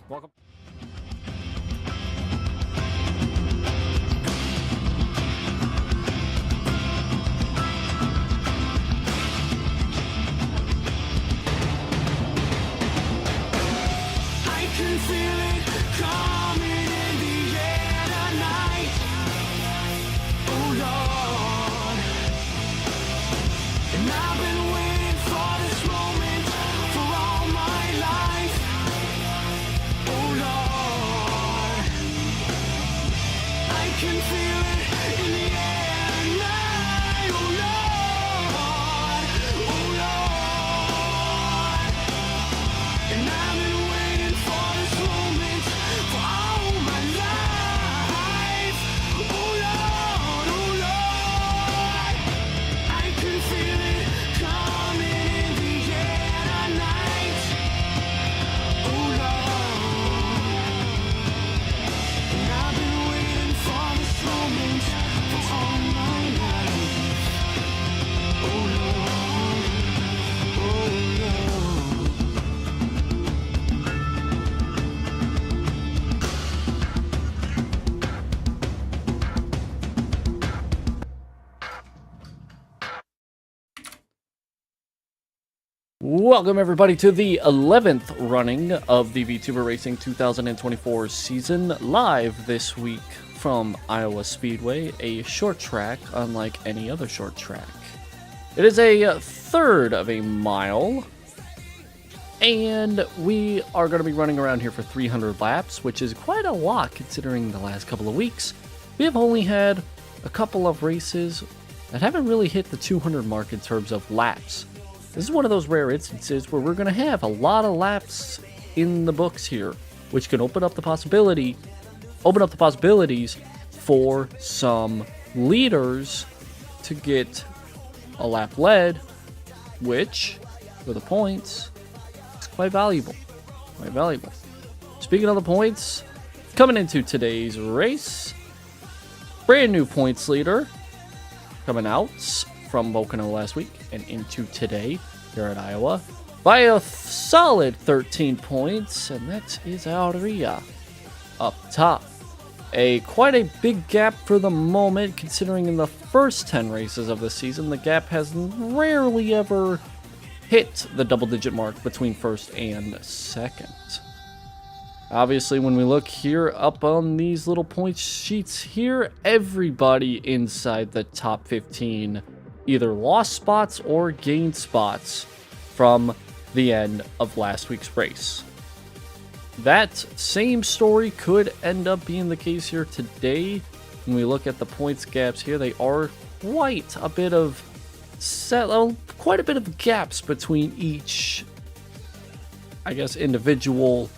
Welcome. I can feel it coming in the air tonight. Oh Lord, and I've been waiting for this moment for all my life. Oh Lord, I can feel it in the air tonight. Oh Lord, oh Lord, and I've been waiting for this moment for all my life. Oh Lord, I can feel it coming in the air tonight. Oh Lord, and I've been waiting for this moment for all my life. Oh Lord, oh Lord. Welcome everybody to the 11th running of the VTuber Racing 2024 season, live this week from Iowa Speedway, a short track unlike any other short track. It is a third of a mile, and we are going to be running around here for 300 laps, which is quite a lot considering the last couple of weeks. We have only had a couple of races that haven't really hit the 200 mark in terms of laps. This is one of those rare instances where we're going to have a lot of laps in the books here, which can open up the possibilities for some leaders to get a lap led, which, for the points, is quite valuable. Quite valuable. Speaking of the points, coming into today's race, brand new points leader coming out from Bocono last week and into today here at Iowa by a solid 13 points, and that is Auria up top. Quite a big gap for the moment, considering in the first 10 races of the season, the gap has rarely ever hit the double-digit mark between first and second. Obviously, when we look here up on these little point sheets here, everybody inside the top 15 either lost spots or gained spots from the end of last week's race. That same story could end up being the case here today. When we look at the points gaps here, they are quite a bit of gaps between each, I guess, individual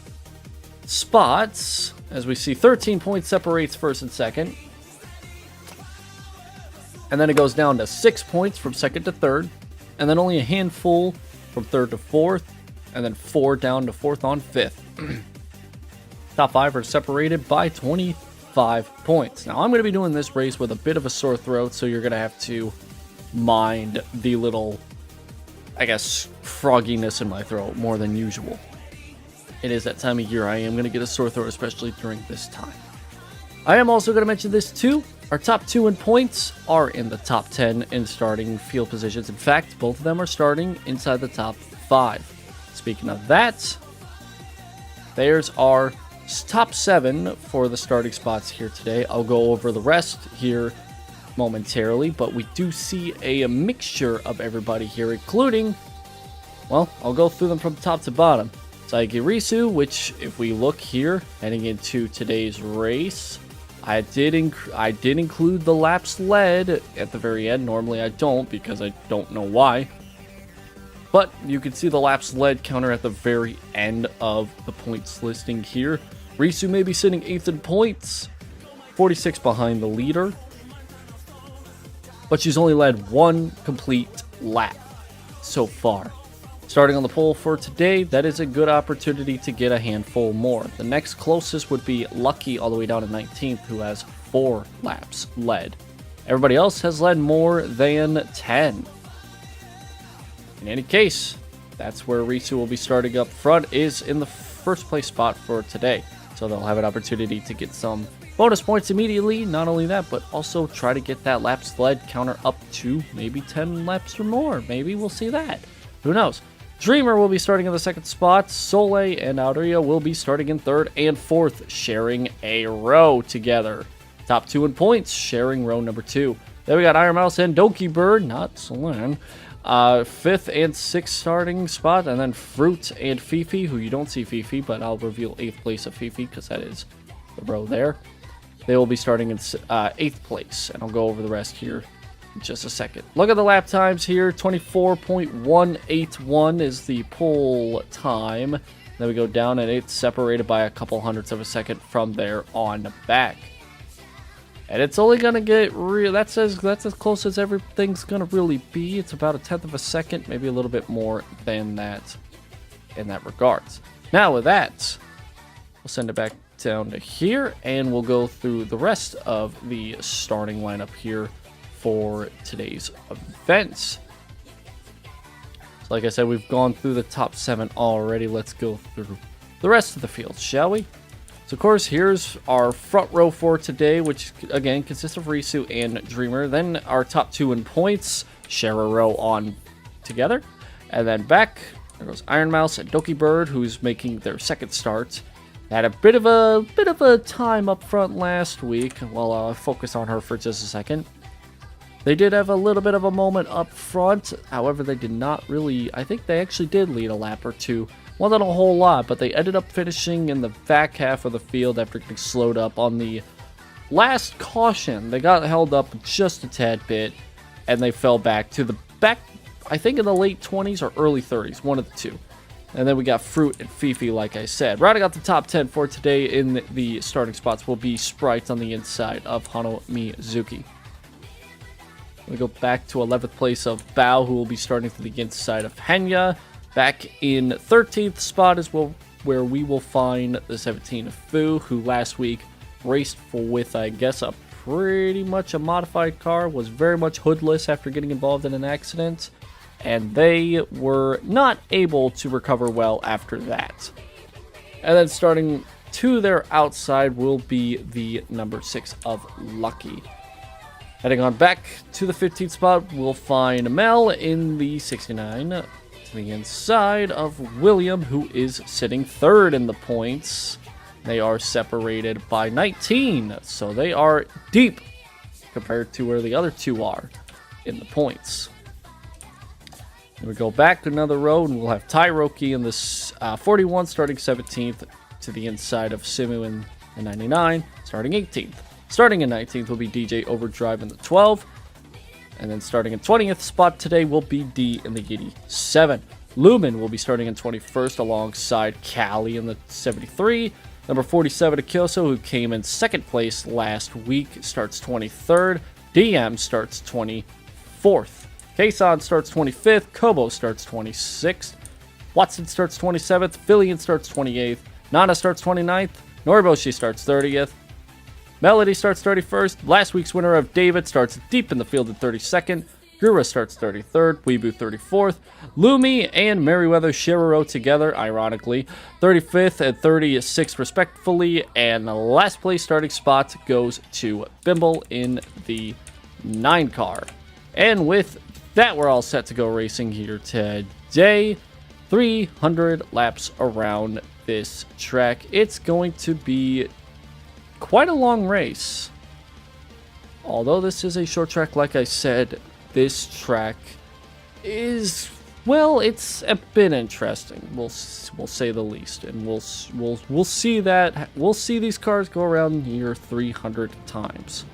spots. As we see, 13 points separates first and second. And then it goes down to 6 points from second to third, and then only a handful from third to fourth, and then 4 down to fourth on fifth. Top 5 are separated by 25 points. Now, I'm going to be doing this race with a bit of a sore throat, so you're going to have to mind the little, I guess, frogginess in my throat more than usual. It is that time of year. I am going to get a sore throat, especially during this time. I am also going to mention this too. Our top 2 in points are in the top 10 in starting field positions. In fact, both of them are starting inside the top 5. Speaking of that, there's our top 7 for the starting spots here today. I'll go over the rest here momentarily, but we do see a mixture of everybody here, including, well, I'll go through them from top to bottom. Saiki Risu, which, if we look here, heading into today's race, I did include the laps led at the very end. Normally I don't, because I don't know why. But you can see the laps led counter at the very end of the points listing here. Risu may be sitting 8th in points, 46 behind the leader, but she's only led 1 complete lap so far. Starting on the pole for today, that is a good opportunity to get a handful more. The next closest would be Lucky, all the way down to 19th, who has 4 laps led. Everybody else has led more than 10. In any case, that's where Risu will be starting up front, is in the first place spot for today. So they'll have an opportunity to get some bonus points immediately. Not only that, but also try to get that laps led counter up to maybe 10 laps or more. Maybe we'll see that. Who knows? Dreamer will be starting in the second spot. Soleil and Aurea will be starting in third and fourth, sharing a row together. Top 2 in points, sharing row number 2. Then we got Iron Mouse and Donkey Bird, not Solan. 5th and 6th starting spot, and then Fruit and Fifi, who you don't see Fifi, but I'll reveal 8th place of Fifi because that is the row there. They will be starting in 8th place, and I'll go over the rest here in just a second. Look at the lap times here. 24.181 is the pole time. Then we go down, and it's separated by a couple hundredths of a second from there on back. And it's only going to get real. That's as close as everything's going to really be. It's about a 1/10 of a second, maybe a little bit more than that in that regards. Now with that, we'll send it back down to here, and we'll go through the rest of the starting lineup here for today's events. So like I said, we've gone through the top 7 already. Let's go through the rest of the field, shall we? So of course, here's our front row for today, which again consists of Risu and Dreamer. Then our top 2 in points share a row on together, and then back there goes Iron Mouse and Donkey Bird, who's making their second start. Had a bit of a time up front last week. Well, I'll focus on her for just a second. They did have a little bit of a moment up front. However, they did not really. I think they actually did lead a lap or two. Well, not a whole lot, but they ended up finishing in the back half of the field after getting slowed up on the last caution. They got held up just a tad bit, and they fell back to the back, I think in the late 20s or early 30s, one of the two. And then we got Fruit and Fifi, like I said. Rounding out the top 10 for today in the starting spots will be Sprite on the inside of Hano Mizuki. We go back to 11th place of Bao, who will be starting to the inside of Henya. Back in 13th spot is where we will find the 17 of Fu, who last week raced with, I guess, a pretty much a modified car, was very much hoodless after getting involved in an accident, and they were not able to recover well after that. And then starting to their outside will be the number 6 of Lucky. Heading on back to the 15th spot, we'll find Mel in the 69. To the inside of William, who is sitting 3rd in the points. They are separated by 19, so they are deep compared to where the other two are in the points. Then we go back another row, and we'll have Tairoki in this 41, starting 17th, to the inside of Simu in the 99, starting 18th. Starting in 19th will be DJ Overdrive in the 12. And then starting in 20th spot today will be D in the 87. Lumen will be starting in 21st alongside Callie in the 73. Number 47, Akioso, who came in 2nd place last week, starts 23rd. DM starts 24th. Kason starts 25th. Kobo starts 26th. Watson starts 27th. Fillion starts 28th. Nana starts 29th. Noriboshi starts 30th. Melody starts 31st. Last week's winner of David starts deep in the field at 32nd. Gura starts 33rd. Weebu 34th. Lumi and Merryweather share a row together, ironically. 35th and 36th respectfully. And the last place starting spot goes to Bimble in the 9 car. And with that, we're all set to go racing here today. 300 laps around this track. It's going to be quite a long race. Although this is a short track, like I said, this track is, well, it's a bit interesting. We'll say the least, and we'll see that we'll see these cars go around here 300 times.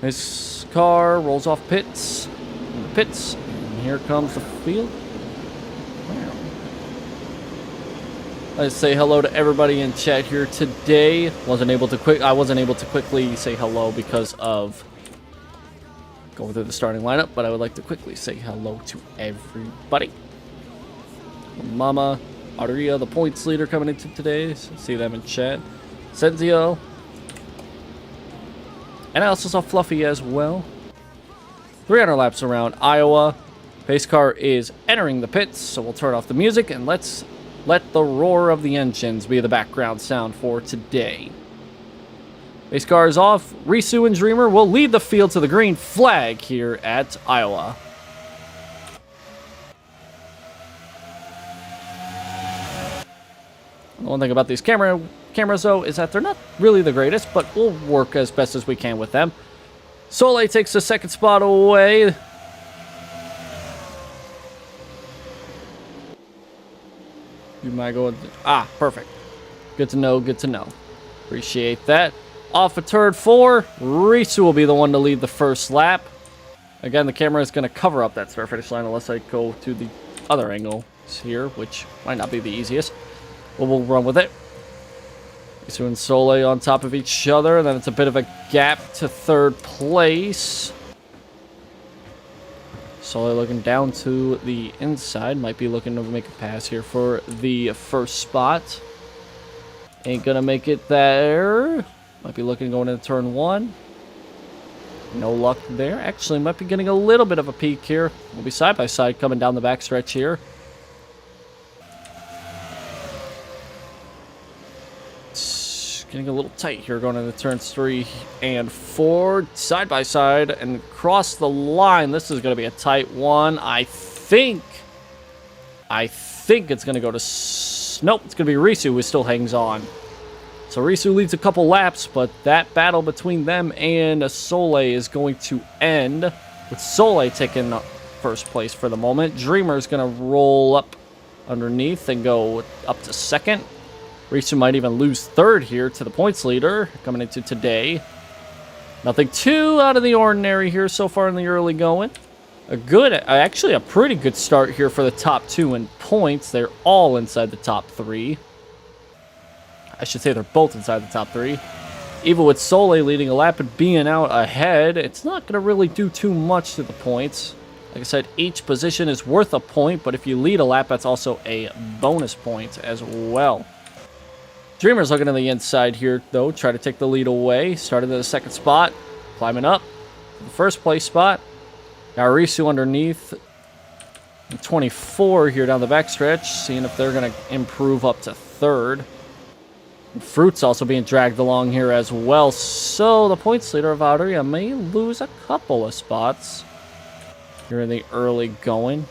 This car rolls off pits, and here comes the field. Let's say hello to everybody in chat here today. I wasn't able to quickly say hello because of going through the starting lineup, but I would like to quickly say hello to everybody. Mama, Aria, the points leader, coming into today. So see them in chat. Senzio. And I also saw Fluffy as well. 300 laps around Iowa. Pace car is entering the pits, so we'll turn off the music and let's let the roar of the engines be the background sound for today. Base car is off. Risu and Dreamer will lead the field to the green flag here at Iowa. The one thing about these cameras, though, is that they're not really the greatest, but we'll work as best as we can with them. Soleil takes the second spot away. You might go... perfect. Good to know, good to know. Appreciate that. Off of turn 4, Risu will be the one to lead the first lap. Again, the camera is going to cover up that start finish line unless I go to the other angle here, which might not be the easiest. But we'll run with it. Risu and Soleil on top of each other, and then it's a bit of a gap to third place. Soleil looking down to the inside. Might be looking to make a pass here for the first spot. Ain't gonna make it there. Might be looking going into turn 1. No luck there. Actually, might be getting a little bit of a peek here. We'll be side by side coming down the backstretch here. It's getting a little tight here going into turns 3 and 4. Side by side and cross the line. This is going to be a tight one. I think it's going to go to... Nope, it's going to be Risu who still hangs on. So Risu leads a couple laps, but that battle between them and Soleil is going to end with Soleil taking first place for the moment. Dreamer's going to roll up underneath and go up to second. Risu might even lose third here to the points leader coming into today. Nothing too out of the ordinary here so far in the early going. Actually a pretty good start here for the top 2 in points. They're all inside the top 3. I should say they're both inside the top 3. Even with Soleil leading a lap and being out ahead, it's not going to really do too much to the points. Like I said, each position is worth a point, but if you lead a lap, that's also a bonus point as well. Dreamer's looking to the inside here, though. Try to take the lead away. Started in the second spot. Climbing up to the first place spot. Now Risu underneath. 24 here down the backstretch. Seeing if they're going to improve up to third. Fruit's also being dragged along here as well. So the points leader of Audrey may lose a couple of spots here in the early going.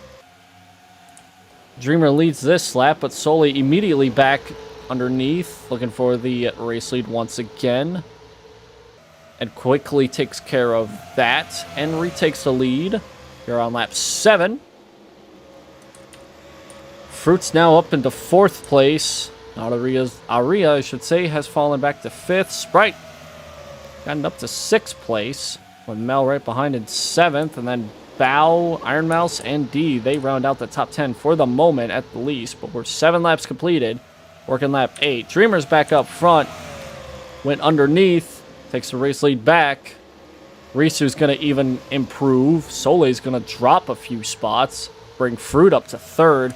Dreamer leads this lap, but Soleil immediately back underneath, looking for the race lead once again. And quickly takes care of that and retakes the lead here on lap 7. Fruit's now up into 4th place. Aria, I should say, has fallen back to 5th. Sprite gotten up to 6th place, with Mel right behind in 7th, and then Bao, Iron Mouse, and D, they round out the top 10 for the moment at the least, but we're 7 laps completed, working lap 8. Dreamer's back up front, went underneath, takes the race lead back. Risu's going to even improve. Soleil's going to drop a few spots, bring Fruit up to 3rd.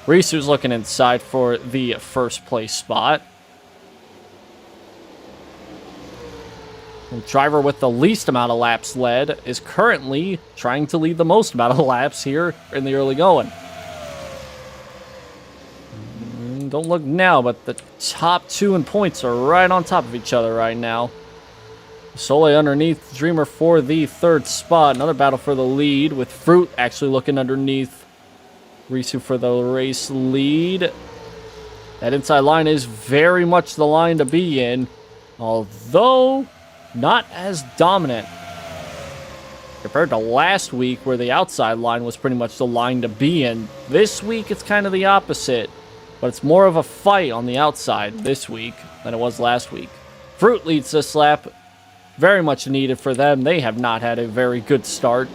Risu's looking inside for the first place spot. The driver with the least amount of laps led is currently trying to lead the most amount of laps here in the early going. Don't look now, but the top 2 in points are right on top of each other right now. Soleil underneath, Dreamer for the 3rd spot. Another battle for the lead with Fruit actually looking underneath Risu for the race lead. That inside line is very much the line to be in, although not as dominant compared to last week where the outside line was pretty much the line to be in. This week it's kind of the opposite, but it's more of a fight on the outside this week than it was last week. Fruit leads this lap. Very much needed for them. They have not had a very good start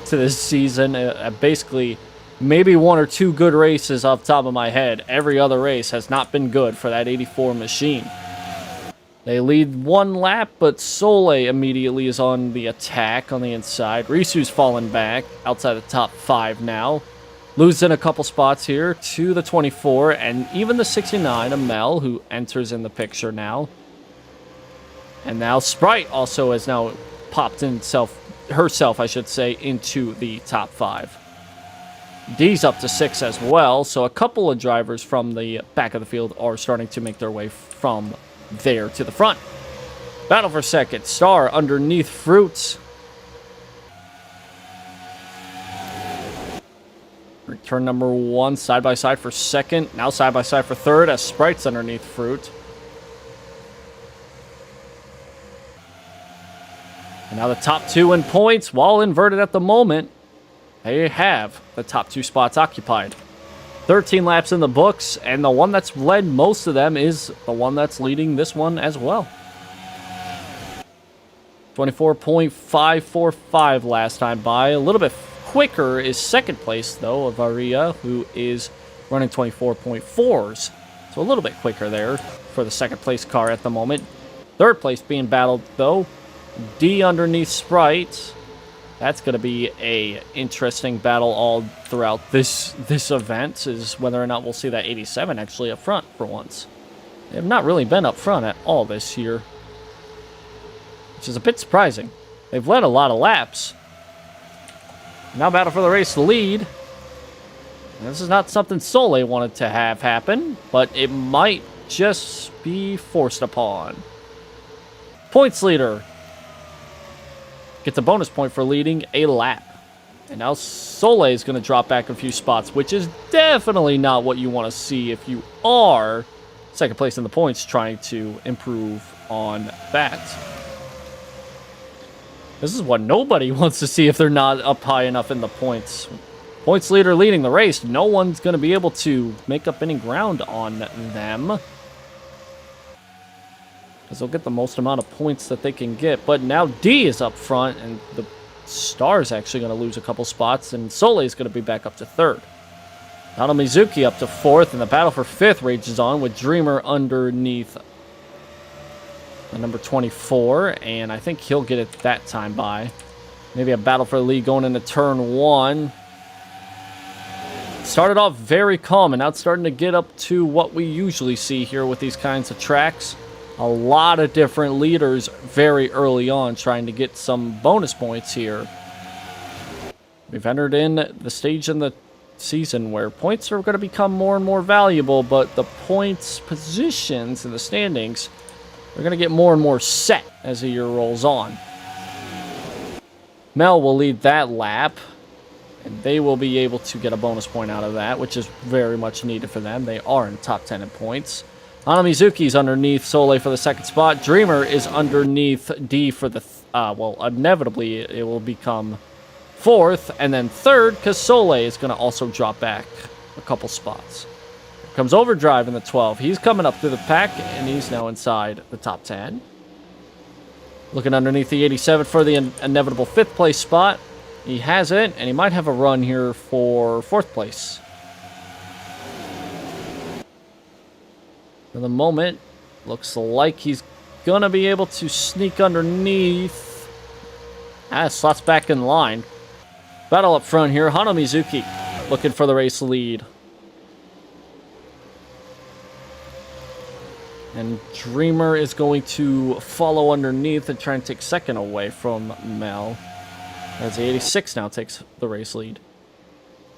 to this season. Basically, maybe 1 or 2 good races off the top of my head. Every other race has not been good for that 84 machine. They lead 1 lap, but Soleil immediately is on the attack on the inside. Risu's fallen back outside the top 5 now. Losing a couple spots here to the 24 and even the 69 of Mel, who enters in the picture now. And now Sprite also has now popped herself, I should say, into the top 5. D's up to 6 as well, so a couple of drivers from the back of the field are starting to make their way from there to the front. Battle for second. Star underneath Fruits. Return number 1, side by side for second. Now side by side for third as Sprite's underneath Fruit. And now the top 2 in points, while inverted at the moment, they have the top 2 spots occupied. 13 laps in the books, and the one that's led most of them is the one that's leading this one as well. 24.545 last time by. A little bit quicker is second place, though, of Aria, who is running 24.4s. So a little bit quicker there for the second place car at the moment. Third place being battled, though. D underneath Sprite. That's going to be a interesting battle all throughout this event, is whether or not we'll see that 87 actually up front for once. They have not really been up front at all this year, which is a bit surprising. They've led a lot of laps. Now battle for the race lead. And this is not something Soleil wanted to have happen, but it might just be forced upon. Points leader gets a bonus point for leading a lap. And now Soleil is going to drop back a few spots, which is definitely not what you want to see if you are second place in the points trying to improve on that. This is what nobody wants to see if they're not up high enough in the points. Points leader leading the race. No one's going to be able to make up any ground on them, because they'll get the most amount of points that they can get. But now D is up front, and the Star is actually going to lose a couple spots, and Soleil is going to be back up to third. Naoto Mizuki up to fourth, and the battle for fifth rages on with Dreamer underneath the number 24, and I think he'll get it that time by. Maybe a battle for the lead going into turn 1. Started off very calm, and now it's starting to get up to what we usually see here with these kinds of tracks. A lot of different leaders very early on trying to get some bonus points here. We've entered in the stage in the season where points are going to become more and more valuable, but the points positions in the standings are going to get more and more set as the year rolls on. Mel will lead that lap, and they will be able to get a bonus point out of that, which is very much needed for them. They are in the top 10 in points. Naoto Mizuki's underneath Soleil for the second spot. Dreamer is underneath D for the, well, inevitably it will become fourth, and then third, because Soleil is going to also drop back a couple spots. Here comes Overdrive in the 12. He's coming up through the pack, and he's now inside the top 10. Looking underneath the 87 for the inevitable fifth place spot. He has it, and he might have a run here for fourth place. For the moment, looks like he's going to be able to sneak underneath. Slots back in line. Battle up front here. Hano Mizuki looking for the race lead. And Dreamer is going to follow underneath and try and take second away from Mel, as the 86 now takes the race lead.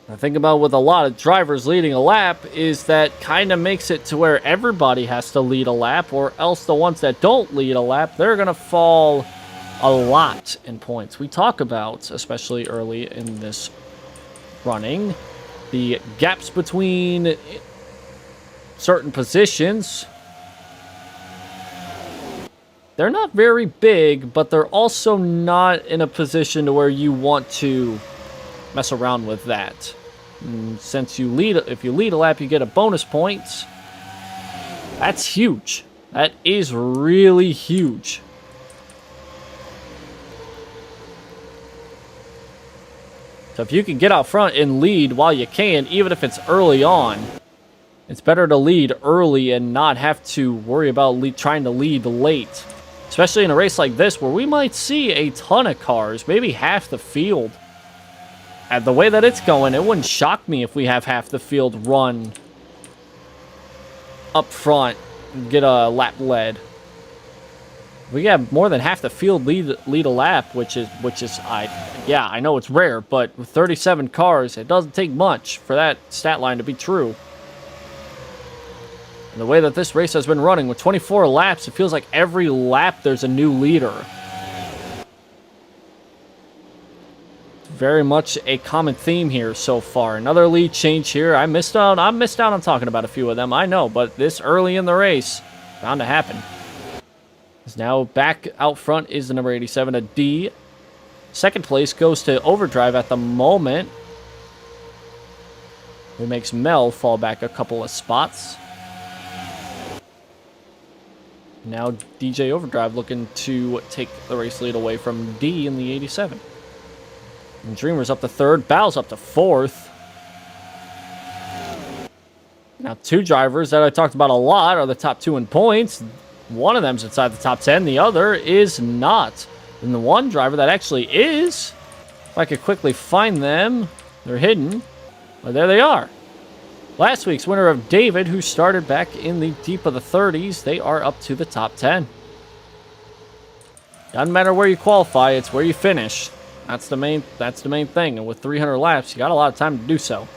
The thing about with a lot of drivers leading a lap is that kind of makes it to where everybody has to lead a lap, or else the ones that don't lead a lap, they're going to fall a lot in points. We talk about, especially early in this running, the gaps between certain positions. They're not very big, but they're also not in a position to where you want to mess around with that. And since you lead, if you lead a lap, you get a bonus point. That's huge. That is really huge. So if you can get out front and lead while you can, even if it's early on, it's better to lead early and not have to worry about trying to lead late. Especially in a race like this where we might see a ton of cars, maybe half the field. At the way that it's going, it wouldn't shock me if we have half the field run up front and get a lap lead. We have more than half the field lead a lap, which is yeah, I know it's rare, but with 37 cars, it doesn't take much for that stat line to be true. And the way that this race has been running, with 24 laps, it feels like every lap there's a new leader. Very much a common theme here so far. Another lead change here. I missed out on talking about a few of them, I know, but this early in the race, bound to happen. Is now back out front is the number 87, a D. Second place goes to Overdrive at the moment. It makes Mel fall back a couple of spots. Now DJ Overdrive looking to take the race lead away from D in the 87. And Dreamer's up to third, Bow's up to fourth. Now two drivers that I talked about a lot are the top two in points. One of them's inside the top 10, the other is not. And the one driver that actually is, if I could quickly find them, they're hidden. Well, there they are. Last week's winner of David, who started back in the deep of the 30s, they are up to the top 10. Doesn't matter where you qualify, it's where you finish. That's the main thing. And with 300 laps, you got a lot of time to do so.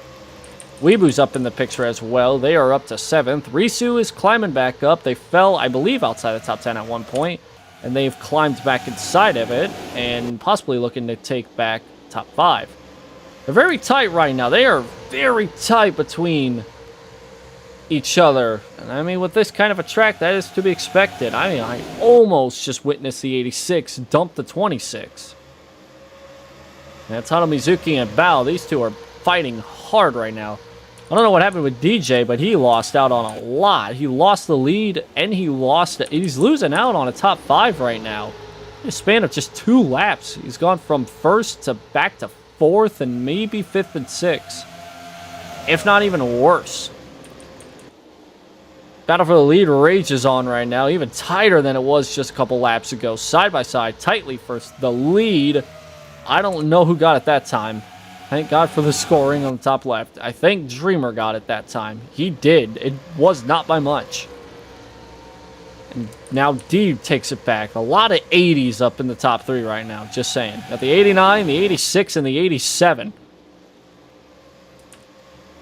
Weebu's up in the picture as well. They are up to 7th. Risu is climbing back up. They fell, I believe, outside the top 10 at one point, and they've climbed back inside of it and possibly looking to take back top 5. They're very tight right now. They are very tight between each other. And I mean, with this kind of a track, that is to be expected. I mean, I almost just witnessed the 86 dump the 26. Now, Tano Mizuki and Bao, these two are fighting hard right now. I don't know what happened with DJ, but he lost out on a lot. He lost the lead, and he's losing out on a top 5 right now. In a span of just 2 laps, he's gone from first to back to 4th and maybe 5th and 6th. If not even worse. Battle for the lead rages on right now, even tighter than it was just a couple laps ago. Side by side, tightly for the lead. I don't know who got it that time. Thank God for the scoring on the top left. I think Dreamer got it that time. He did. It was not by much. And now D takes it back. A lot of 80s up in the top 3 right now. Just saying. Got the 89, the 86, and the 87.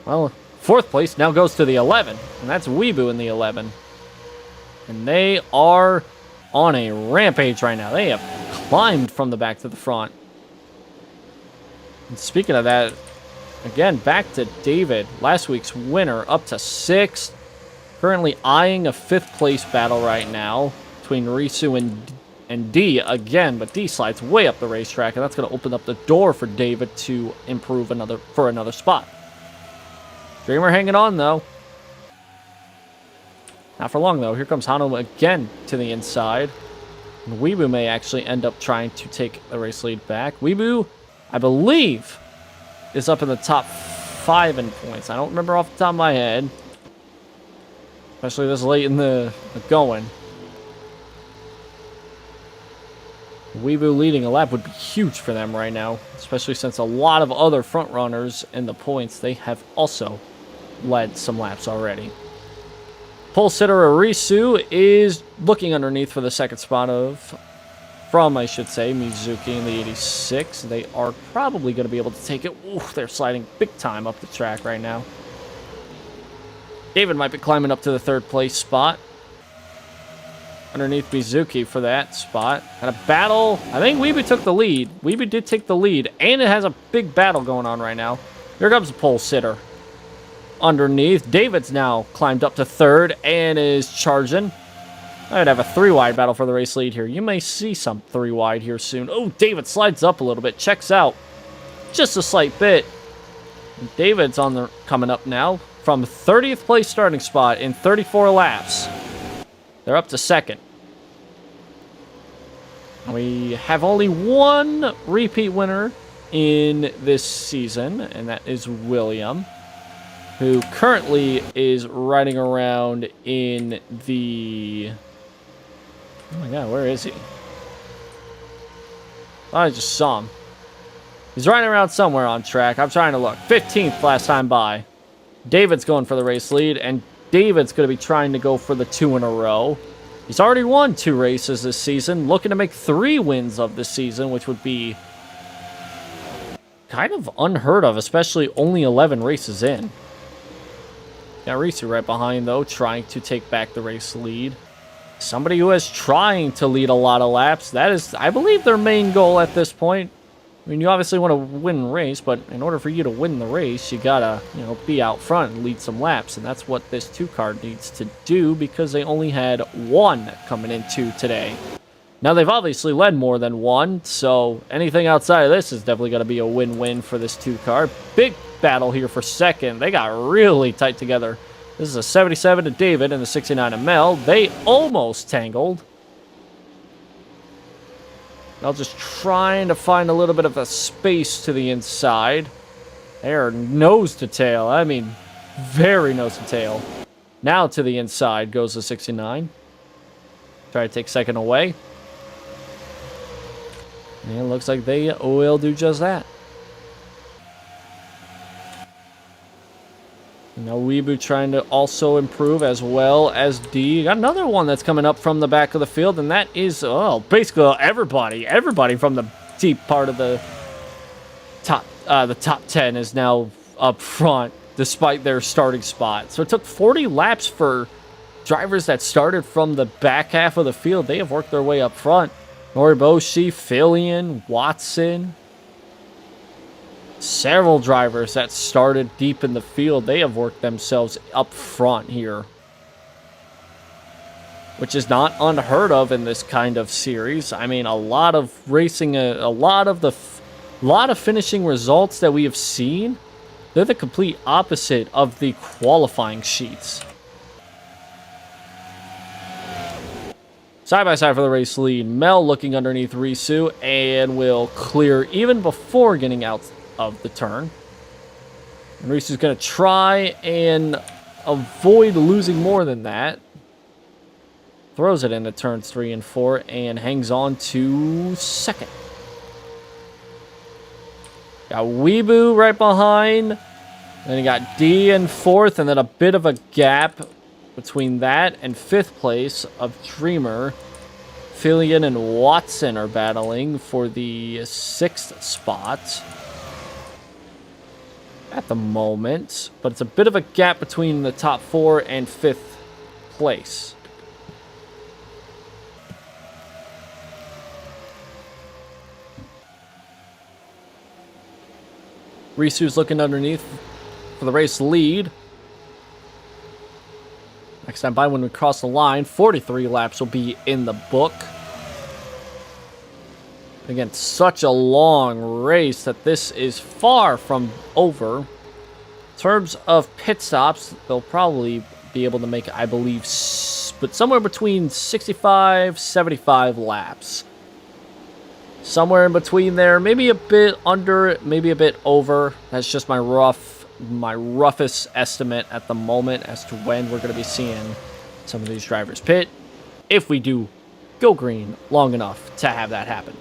Well, 4th place now goes to the 11. And that's Weebu in the 11. And they are on a rampage right now. They have climbed from the back to the front. And speaking of that, again, back to David, last week's winner, up to 6th. Currently eyeing a 5th place battle right now between Risu and D again, but D slides way up the racetrack, and that's going to open up the door for David to improve another spot. Dreamer hanging on, though. Not for long, though. Here comes Hano again to the inside. And Weebu may actually end up trying to take the race lead back. Weebu, I believe, is up in the top 5 in points. I don't remember off the top of my head. Especially this late in the going. Weebu leading a lap would be huge for them right now. Especially since a lot of other front runners in the points, they have also led some laps already. Pole sitter Arisu is looking underneath for the second spot from Mizuki in the 86. They are probably going to be able to take it. Ooh, they're sliding big time up the track right now. David might be climbing up to the 3rd place spot. Underneath Mizuki for that spot. And a battle. I think Weebu took the lead. Weebu did take the lead. And it has a big battle going on right now. Here comes the pole sitter. Underneath. David's now climbed up to 3rd and is charging. I'd have a 3-wide battle for the race lead here. You may see some 3-wide here soon. Oh, David slides up a little bit. Checks out. Just a slight bit. David's coming up now from 30th place starting spot in 34 laps. They're up to 2nd. We have only one repeat winner in this season, and that is William, who currently is riding around in the... Oh my god, where is he? I just saw him. He's riding around somewhere on track. I'm trying to look. 15th last time by. David's going for the race lead, and David's going to be trying to go for the 2 in a row. He's already won 2 races this season, looking to make 3 wins of the season, which would be kind of unheard of, especially only 11 races in. Got Risu right behind, though, trying to take back the race lead. Somebody who is trying to lead a lot of laps. That is, I believe, their main goal at this point. I mean, you obviously want to win the race, but in order for you to win the race, you gotta, be out front and lead some laps. And that's what this 2 car needs to do, because they only had 1 coming into today. Now, they've obviously led more than 1, so anything outside of this is definitely going to be a win-win for this 2 car. Big battle here for second. They got really tight together. This is a 77 to David and a 69 to Mel. They almost tangled. Mel just trying to find a little bit of a space to the inside. They are nose to tail. I mean, very nose to tail. Now to the inside goes the 69. Try to take second away. And it looks like they will do just that. Now Weebu trying to also improve as well as D. Got another one that's coming up from the back of the field, and that is, basically everybody. Everybody from the deep part of the top 10 is now up front, despite their starting spot. So it took 40 laps for drivers that started from the back half of the field. They have worked their way up front. Noriboshi, Fillion, Watson. Several drivers that started deep in the field, they have worked themselves up front here, which is not unheard of in this kind of series. I mean, a lot of racing, a lot of finishing results that we have seen, they're the complete opposite of the qualifying sheets. Side by side for the race lead, Mel looking underneath Risu and will clear even before getting out of the turn. And Risu's going to try and avoid losing more than that. Throws it into turns 3 and 4 and hangs on to second. Got Weebu right behind. Then you got D in 4th, and then a bit of a gap between that and 5th place of Dreamer. Fillion and Watson are battling for the 6th spot at the moment, but it's a bit of a gap between the top 4 and 5th place. Risu's looking underneath for the race lead. Next time by when we cross the line, 43 laps will be in the book. Again, such a long race that this is far from over. In terms of pit stops, they'll probably be able to make, I believe, but somewhere between 65, 75 laps. Somewhere in between there, maybe a bit under, maybe a bit over. That's just my roughest estimate at the moment as to when we're going to be seeing some of these drivers pit, if we do go green long enough to have that happen.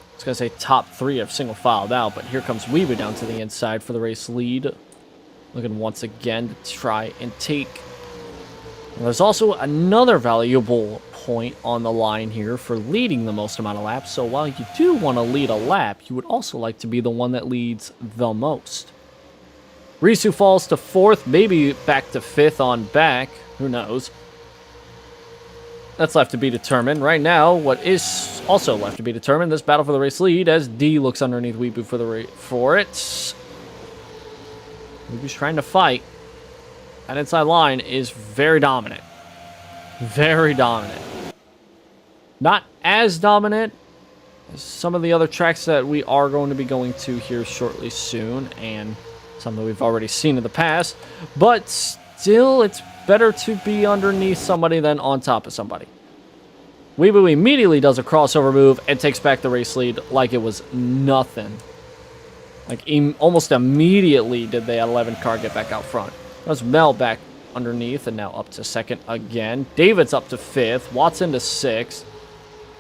I was going to say top 3 have single filed out, but here comes Weebu down to the inside for the race lead. Looking once again to try and take. And there's also another valuable point on the line here for leading the most amount of laps. So while you do want to lead a lap, you would also like to be the one that leads the most. Risu falls to 4th, maybe back to 5th on back. Who knows? That's left to be determined. Right now, what is also left to be determined, this battle for the race lead, as D looks underneath Weebu for it. Weebu's trying to fight. That inside line is very dominant. Very dominant. Not as dominant as some of the other tracks that we are going to be going to here shortly soon, and some that we've already seen in the past, but still, it's better to be underneath somebody than on top of somebody. Weebu immediately does a crossover move and takes back the race lead like it was nothing. Like, almost immediately did the 11 car get back out front. That's Mel back underneath and now up to 2nd again. David's up to 5th. Watson to 6th.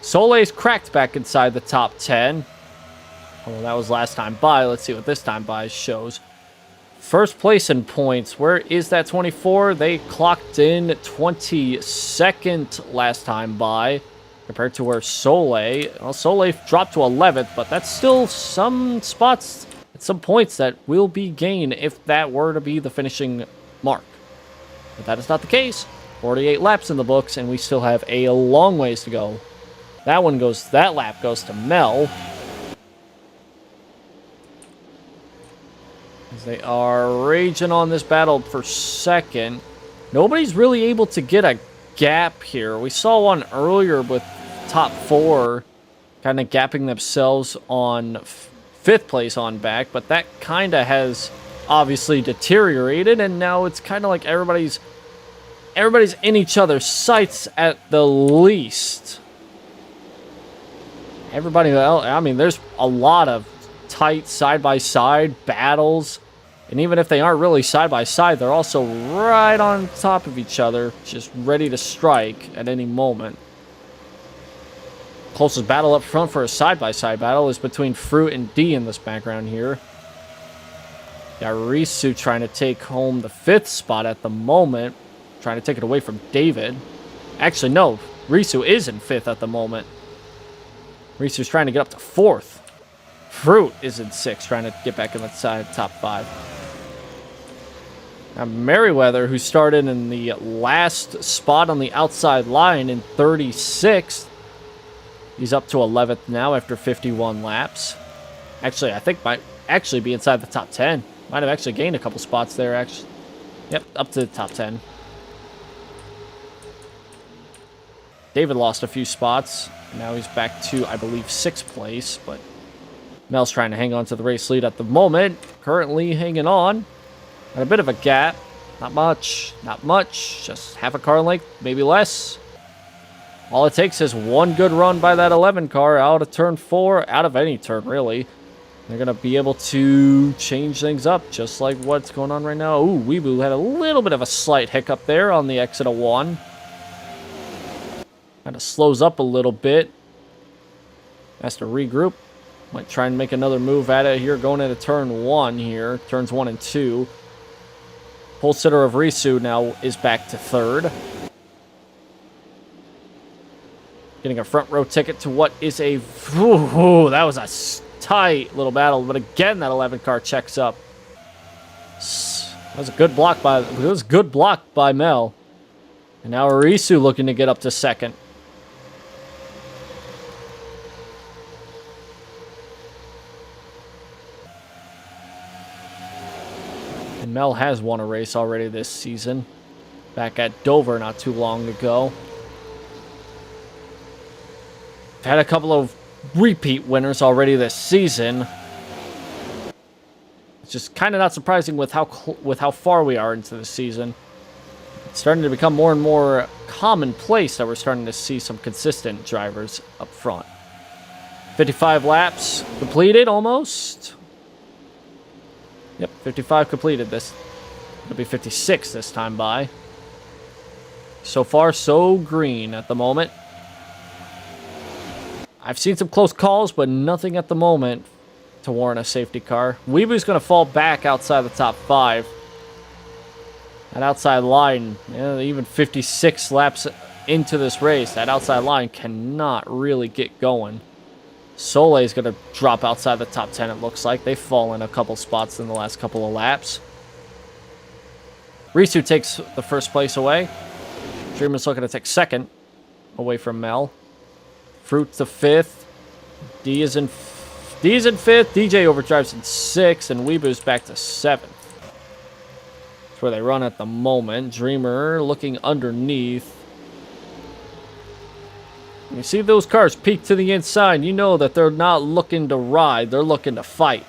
Soleil's cracked back inside the top 10. Well, that was last time by. Let's see what this time by shows. First place in points. Where is that 24? They clocked in 22nd last time by, compared to where Soleil. Well, Soleil dropped to 11th, but that's still some spots, some points that will be gained if that were to be the finishing mark. But that is not the case. 48 laps in the books, and we still have a long ways to go. That lap goes to Mel. As they are raging on this battle for second. Nobody's really able to get a gap here. We saw one earlier with top 4 kind of gapping themselves on 5th place on back, but that kind of has obviously deteriorated, and now it's kind of like everybody's in each other's sights at the least. Everybody else, I mean, there's a lot of tight side-by-side battles, and even if they aren't really side-by-side, they're also right on top of each other, just ready to strike at any moment. Closest battle up front for a side-by-side battle is between Fruit and D in this background here. Got Risu trying to take home the 5th spot at the moment, trying to take it away from David. Actually, no, Risu is in 5th at the moment. Risu's trying to get up to 4th. Fruit is in 6th, trying to get back in the top 5. Now, Merriweather, who started in the last spot on the outside line in 36th, he's up to 11th now after 51 laps. Actually, I think might actually be inside the top 10. Might have actually gained a couple spots there, actually. Yep, up to the top 10. David lost a few spots. Now he's back to, I believe, 6th place, but Mel's trying to hang on to the race lead at the moment. Currently hanging on. At a bit of a gap. Not much. Not much. Just half a car length, maybe less. All it takes is one good run by that 11 car out of turn 4, out of any turn, really. They're going to be able to change things up, just like what's going on right now. Ooh, Weeboo had a little bit of a slight hiccup there on the exit of 1. Kind of slows up a little bit. Has to regroup. Might try and make another move at it here, going into turn 1 here. Turns 1 and 2. Pole sitter of Risu now is back to 3rd. Getting a front row ticket to what is a... Ooh, that was a tight little battle. But again, that 11 car checks up. That was a good block by Mel. And now Risu looking to get up to 2nd. And Mel has won a race already this season. Back at Dover not too long ago. Had a couple of repeat winners already this season. It's just kind of not surprising with how far we are into the season. It's starting to become more and more commonplace that we're starting to see some consistent drivers up front. 55 laps completed almost. Yep, 55 completed this. It'll be 56 this time by. So far, so green at the moment. I've seen some close calls, but nothing at the moment to warrant a safety car. Weeboo's going to fall back outside the top 5. That outside line, even 56 laps into this race, that outside line cannot really get going. Soleil's going to drop outside the top 10, it looks like. They've fallen a couple spots in the last couple of laps. Risu takes the 1st place away. Dreamer's looking to take 2nd away from Mel. Fruit to 5th. D is in 5th. DJ Overdrive's in 6th, and Weeboo's back to 7th. That's where they run at the moment. Dreamer looking underneath. You see those cars peek to the inside, you know that they're not looking to ride, they're looking to fight.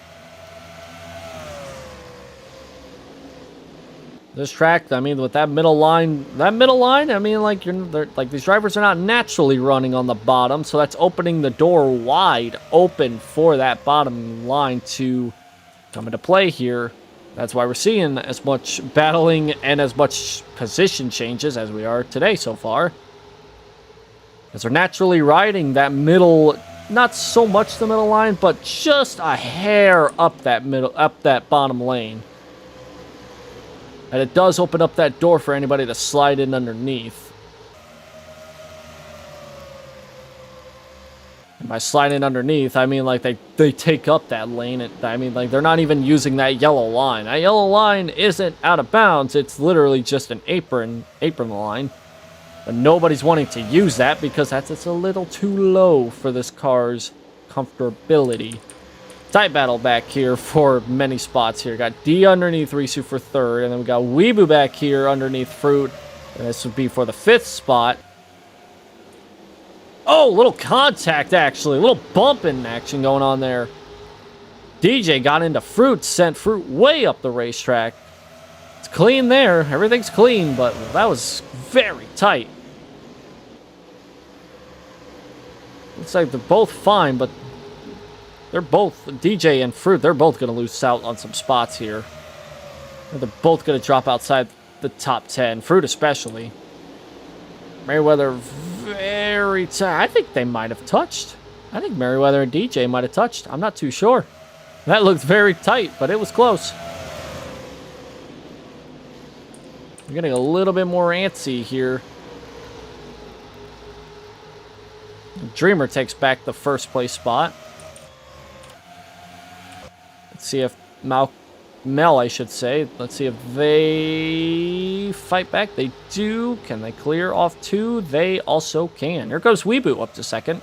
This track, I mean, with that middle line, I mean, like these drivers are not naturally running on the bottom, so that's opening the door wide open for that bottom line to come into play here. That's why we're seeing as much battling and as much position changes as we are today so far. As they're naturally riding that middle, not so much the middle line, but just a hair up that bottom lane. And it does open up that door for anybody to slide in underneath. And by sliding underneath, I mean like they take up that lane. I mean like they're not even using that yellow line. That yellow line isn't out of bounds. It's literally just an apron line. But nobody's wanting to use that because it's a little too low for this car's comfortability. Tight battle back here for many spots here. Got D underneath Risu for third, and then we got Weebu back here underneath Fruit. And this would be for the 5th spot. Oh, little contact, actually. A little bumping action going on there. DJ got into Fruit, sent Fruit way up the racetrack. It's clean there. Everything's clean, but that was very tight. Looks like they're both fine, but they're both, DJ and Fruit, they're both going to lose out on some spots here. They're both going to drop outside the top 10. Fruit especially. Merriweather very tight. I think they might have touched. I think Merriweather and DJ might have touched. I'm not too sure. That looked very tight, but it was close. We're getting a little bit more antsy here. Dreamer takes back the 1st place spot. Let's see if Mel, I should say. Let's see if they fight back. They do. Can they clear off 2? They also can. Here goes Weebu up to 2nd.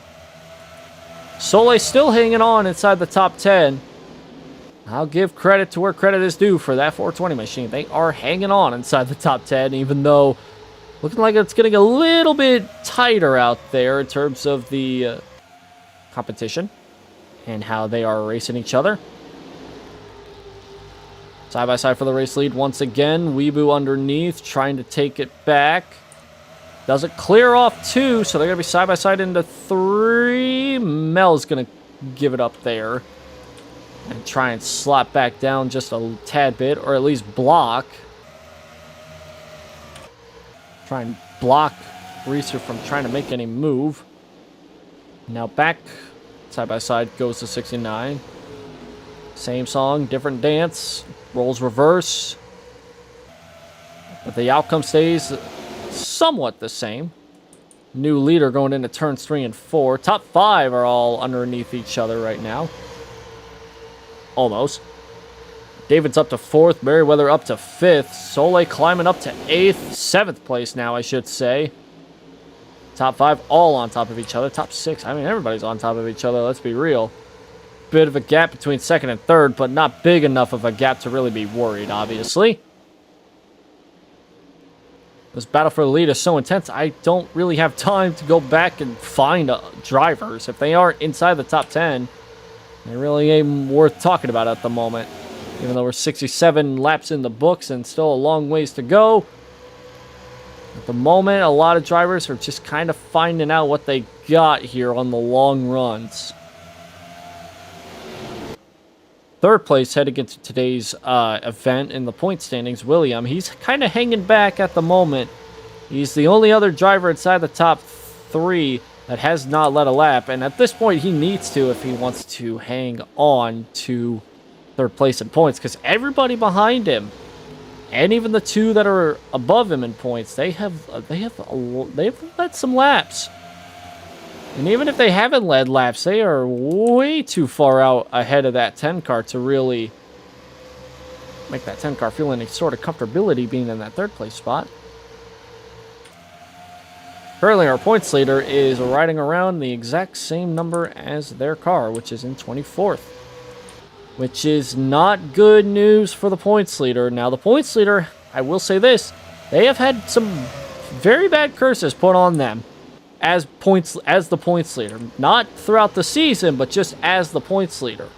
Soleil still hanging on inside the top 10. I'll give credit to where credit is due for that 420 machine. They are hanging on inside the top 10, even though looking like it's getting a little bit tighter out there in terms of the competition and how they are racing each other. Side by side for the race lead once again. Weebu underneath, trying to take it back. Doesn't clear off 2, so they're going to be side by side into 3. Mel's going to give it up there and try and slot back down just a tad bit, or at least block. Try and block Reeser from trying to make any move. Now back side by side goes to 69. Same song, different dance. Rolls reverse. But the outcome stays somewhat the same. New leader going into turns 3 and 4. Top 5 are all underneath each other right now. Almost. David's up to 4th. Merriweather up to 5th. Soleil climbing up to 8th. 7th place now, I should say. Top 5 all on top of each other. Top 6. I mean, everybody's on top of each other. Let's be real. Bit of a gap between 2nd and 3rd, but not big enough of a gap to really be worried, obviously. This battle for the lead is so intense, I don't really have time to go back and find drivers. If they aren't inside the top 10, they really ain't worth talking about at the moment. Even though we're 67 laps in the books and still a long ways to go. At the moment, a lot of drivers are just kind of finding out what they got here on the long runs. 3rd place heading into today's event in the point standings, William. He's kind of hanging back at the moment. He's the only other driver inside the top 3 that has not led a lap. And at this point, he needs to if he wants to hang on to 3rd place in points. Because everybody behind him, and even the 2 that are above him in points, they have led some laps. And even if they haven't led laps, they are way too far out ahead of that 10 car to really make that 10 car feel any sort of comfortability being in that 3rd place spot. Currently, our points leader is riding around the exact same number as their car, which is in 24th. Which is not good news for the points leader. Now, the points leader, I will say this, they have had some very bad curses put on them. As the points leader. Not throughout the season, but just as the points leader.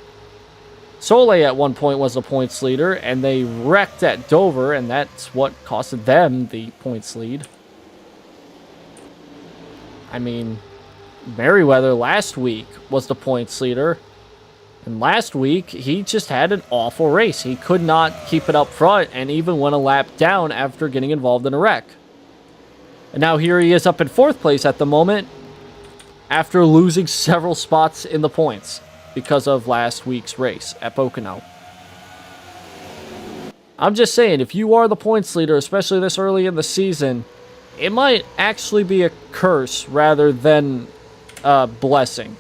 Soleil at one point was the points leader, and they wrecked at Dover, and that's what costed them the points lead. I mean, Merriweather last week was the points leader, and last week he just had an awful race. He could not keep it up front, and even went a lap down after getting involved in a wreck. And now here he is up in 4th place at the moment after losing several spots in the points because of last week's race at Pocono. I'm just saying, if you are the points leader, especially this early in the season, it might actually be a curse rather than a blessing.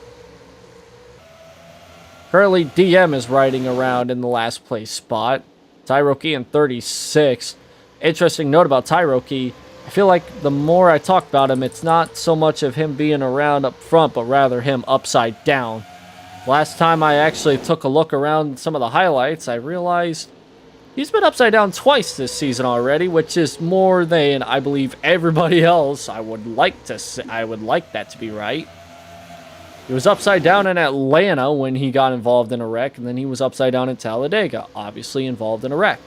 Currently, DM is riding around in the last place spot. Tyroki in 36. Interesting note about Tyroki. I feel like the more I talk about him, it's not so much of him being around up front, but rather him upside down. Last time I actually took a look around some of the highlights, I realized he's been upside down twice this season already, which is more than I believe everybody else. I would like that to be right. He was upside down in Atlanta when he got involved in a wreck, and then he was upside down in Talladega, obviously involved in a wreck.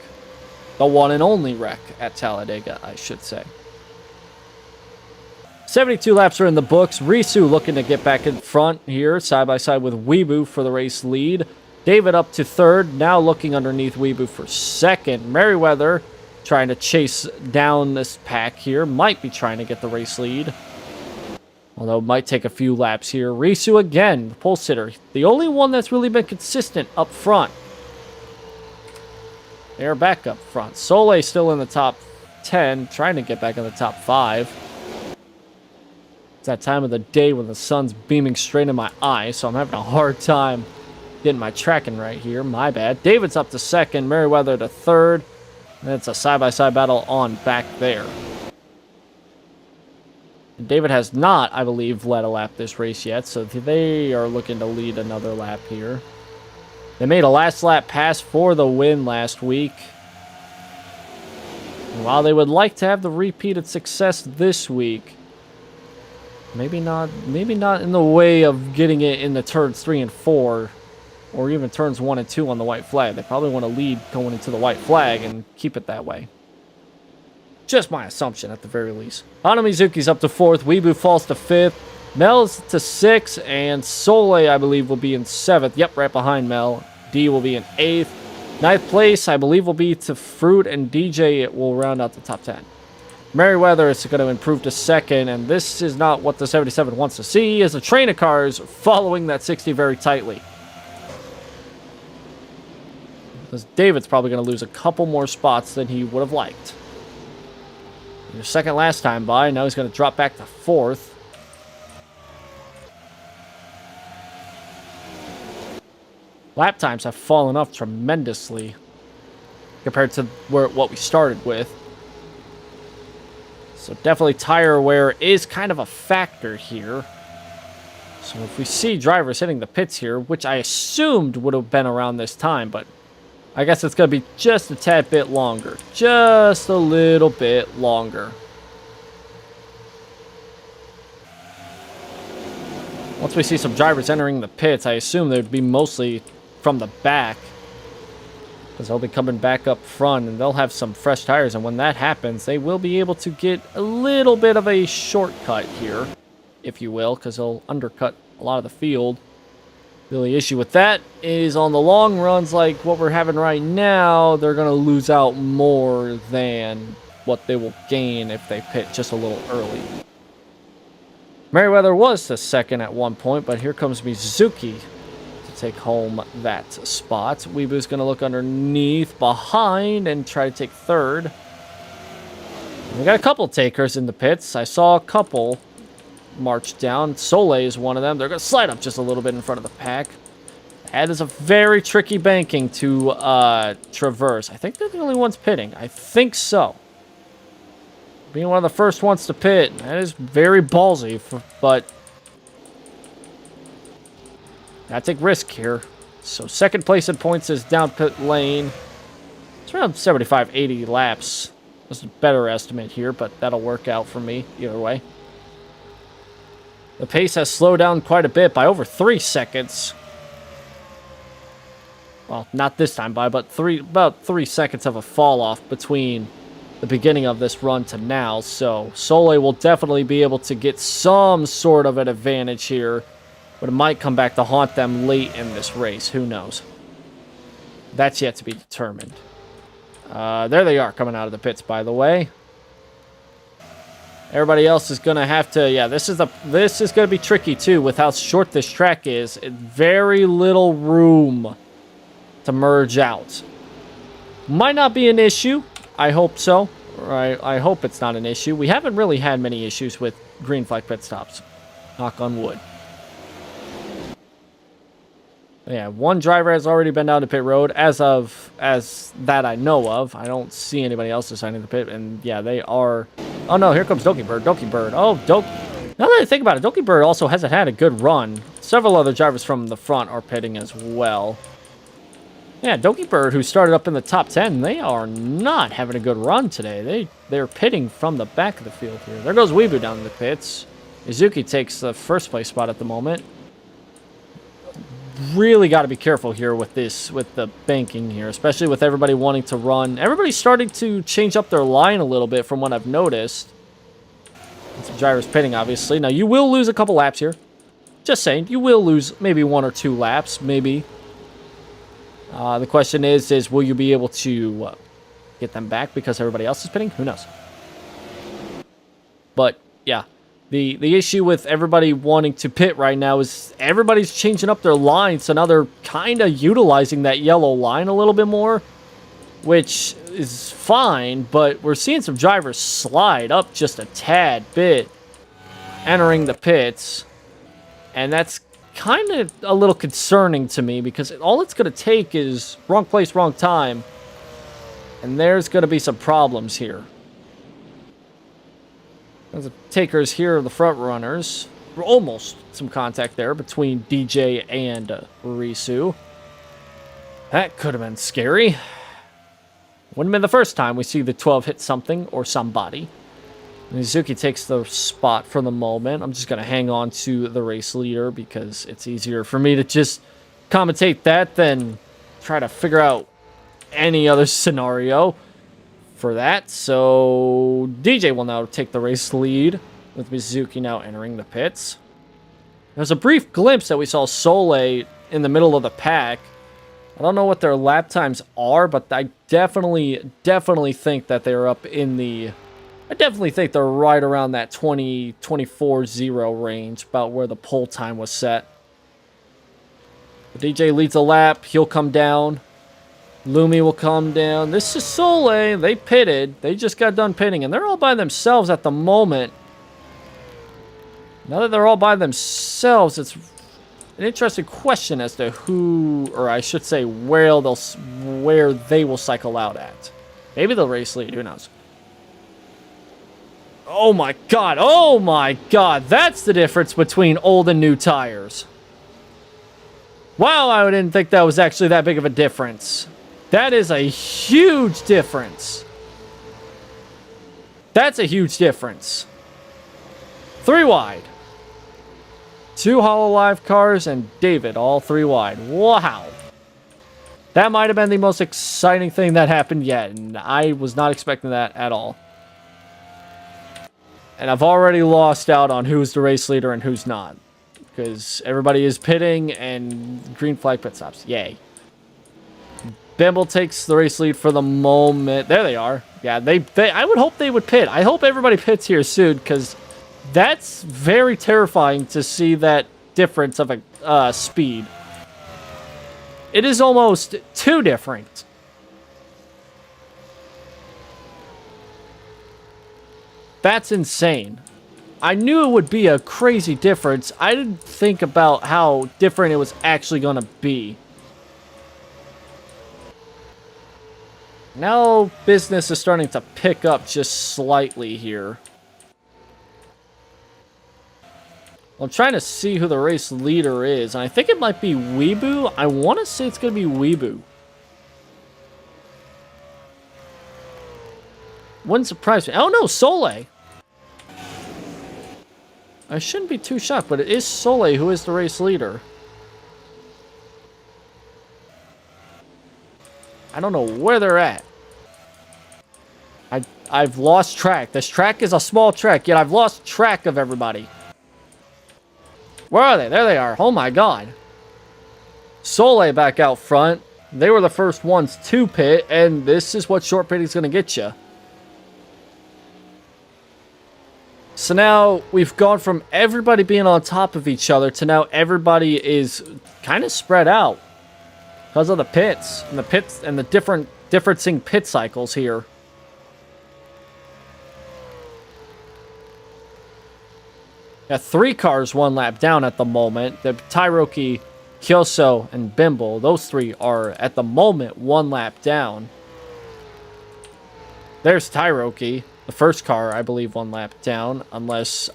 The one and only wreck at Talladega, I should say. 72 laps are in the books. Risu looking to get back in front here, side by side with Weebu for the race lead. David up to third, now looking underneath Weebu for second. Merriweather trying to chase down this pack here, might be trying to get the race lead. Although it might take a few laps here. Risu again, the pole sitter. The only one that's really been consistent up front. They're back up front. Soleil still in the top 10, trying to get back in the top 5. It's that time of the day when the sun's beaming straight in my eye, so I'm having a hard time getting my tracking right here. My bad. David's up to second, Merriweather to third. And it's a side-by-side battle on back there. And David has not, I believe, led a lap this race yet, so they are looking to lead another lap here. They made a last lap pass for the win last week. And while they would like to have the repeated success this week, maybe not in the way of getting it in the turns 3 and 4, or even turns 1 and 2 on the white flag. They probably want to lead going into the white flag and keep it that way. Just my assumption at the very least. Hanamizuki's up to 4th. Weebu falls to 5th. Mel's to 6th. And Soleil, I believe, will be in 7th. Yep, right behind Mel. D will be in 8th. 9th place, I believe, will be to Fruit. And DJ it will round out the top 10. Merriweather is going to improve to 2nd. And this is not what the 77 wants to see, as the train of cars following that 60 very tightly. Because David's probably going to lose a couple more spots than he would have liked. He was 2nd last time by. Now he's going to drop back to 4th. Lap times have fallen off tremendously compared to what we started with. So definitely tire wear is kind of a factor here. So if we see drivers hitting the pits here, which I assumed would have been around this time, but I guess it's going to be just a tad bit longer. Just a little bit longer. Once we see some drivers entering the pits, I assume they would be mostly from the back, because they'll be coming back up front and they'll have some fresh tires. And when that happens, they will be able to get a little bit of a shortcut here, if you will, because they'll undercut a lot of the field. The only issue with that is on the long runs like what we're having right now, they're going to lose out more than what they will gain if they pit just a little early. Merriweather was the 2nd at one point, but here comes Mizuki to take home that spot. Weebu's going to look underneath, behind, and try to take 3rd. We got a couple takers in the pits. I saw a couple march down. Soleil is one of them. They're going to slide up just a little bit in front of the pack. That is a very tricky banking to traverse. I think they're the only ones pitting. I think so. Being one of the first ones to pit, that is very ballsy, but gotta take risk here. So 2nd place in points is down pit lane. It's around 75, 80 laps. That's a better estimate here, but that'll work out for me either way. The pace has slowed down quite a bit by over 3 seconds. Well, not this time by, but about 3 seconds of a fall off between the beginning of this run to now. So Soleil will definitely be able to get some sort of an advantage here, but it might come back to haunt them late in this race. Who knows? That's yet to be determined. There they are coming out of the pits, by the way. Everybody else is going to have to... Yeah, this is going to be tricky, too, with how short this track is. Very little room to merge out. Might not be an issue. I hope so. I hope it's not an issue. We haven't really had many issues with green flag pit stops. Knock on wood. Yeah, one driver has already been down to pit road as that I know of. I don't see anybody else deciding the pit, and yeah, they are. Oh no, here comes Doki Bird. Doki Bird. Oh, Now that I think about it, Doki Bird also hasn't had a good run. Several other drivers from the front are pitting as well. Yeah, Doki Bird, who started up in the top 10, they are not having a good run today. They're pitting from the back of the field here. There goes Weebu down in the pits. Izuki takes the first place spot at the moment. Really got to be careful here with the banking here, especially with everybody wanting to run. Everybody's starting to change up their line a little bit from what I've noticed. And some drivers pitting, obviously. Now, you will lose a couple laps here. Just saying, you will lose maybe 1 or 2 laps, maybe. The question is will you be able to get them back because everybody else is pitting? Who knows? But, yeah. The issue with everybody wanting to pit right now is everybody's changing up their line, so now they're kind of utilizing that yellow line a little bit more, which is fine, but we're seeing some drivers slide up just a tad bit entering the pits, and that's kind of a little concerning to me because all it's going to take is wrong place, wrong time, and there's going to be some problems here. As the takers here are the front runners. Almost some contact there between DJ and Risu. That could have been scary. Wouldn't have been the first time we see the 12 hit something or somebody. Mizuki takes the spot for the moment. I'm just going to hang on to the race leader because it's easier for me to just commentate that than try to figure out any other scenario for that. So DJ will now take the race lead with Mizuki now entering the pits. There's a brief glimpse that we saw Soleil in the middle of the pack. I don't know what their lap times are, but I definitely think that they're up in the... I definitely think they're right around that 24-0 range, about where the pole time was set. The DJ leads a lap. He'll come down. Lumi will come down. This is Soleil. They pitted. They just got done pitting, and they're all by themselves at the moment. Now that they're all by themselves, it's an interesting question as to who, or I should say, where they will cycle out at. Maybe they'll race lead. Who knows? Oh my god. Oh my god. That's the difference between old and new tires. Wow, I didn't think that was actually that big of a difference. That is a huge difference. That's a huge difference. 3 wide. 2 Hololive cars and David, all 3 wide. Wow. That might have been the most exciting thing that happened yet, and I was not expecting that at all. And I've already lost out on who's the race leader and who's not. Because everybody is pitting and green flag pit stops. Yay. Bimble takes the race lead for the moment. There they are. Yeah, I would hope they would pit. I hope everybody pits here soon, because that's very terrifying to see that difference of a speed. It is almost too different. That's insane. I knew it would be a crazy difference. I didn't think about how different it was actually going to be. Now business is starting to pick up just slightly here. I'm trying to see who the race leader is, and I think it might be Weebu. I want to say it's going to be Weebu. Wouldn't surprise me. Oh no, Soleil. I shouldn't be too shocked, but it is Soleil who is the race leader. I don't know where they're at. I've lost track. This track is a small track, yet I've lost track of everybody. Where are they? There they are. Oh my god. Soleil back out front. They were the first ones to pit, and this is what short pitting is going to get you. So now we've gone from everybody being on top of each other to now everybody is kind of spread out because of the pits and the different differencing pit cycles here. Yeah, 3 cars 1 lap down at the moment. The Tairoki, Kyoso, and Bimble, those 3 are at the moment 1 lap down. There's Tairoki, the first car, I believe, 1 lap down, unless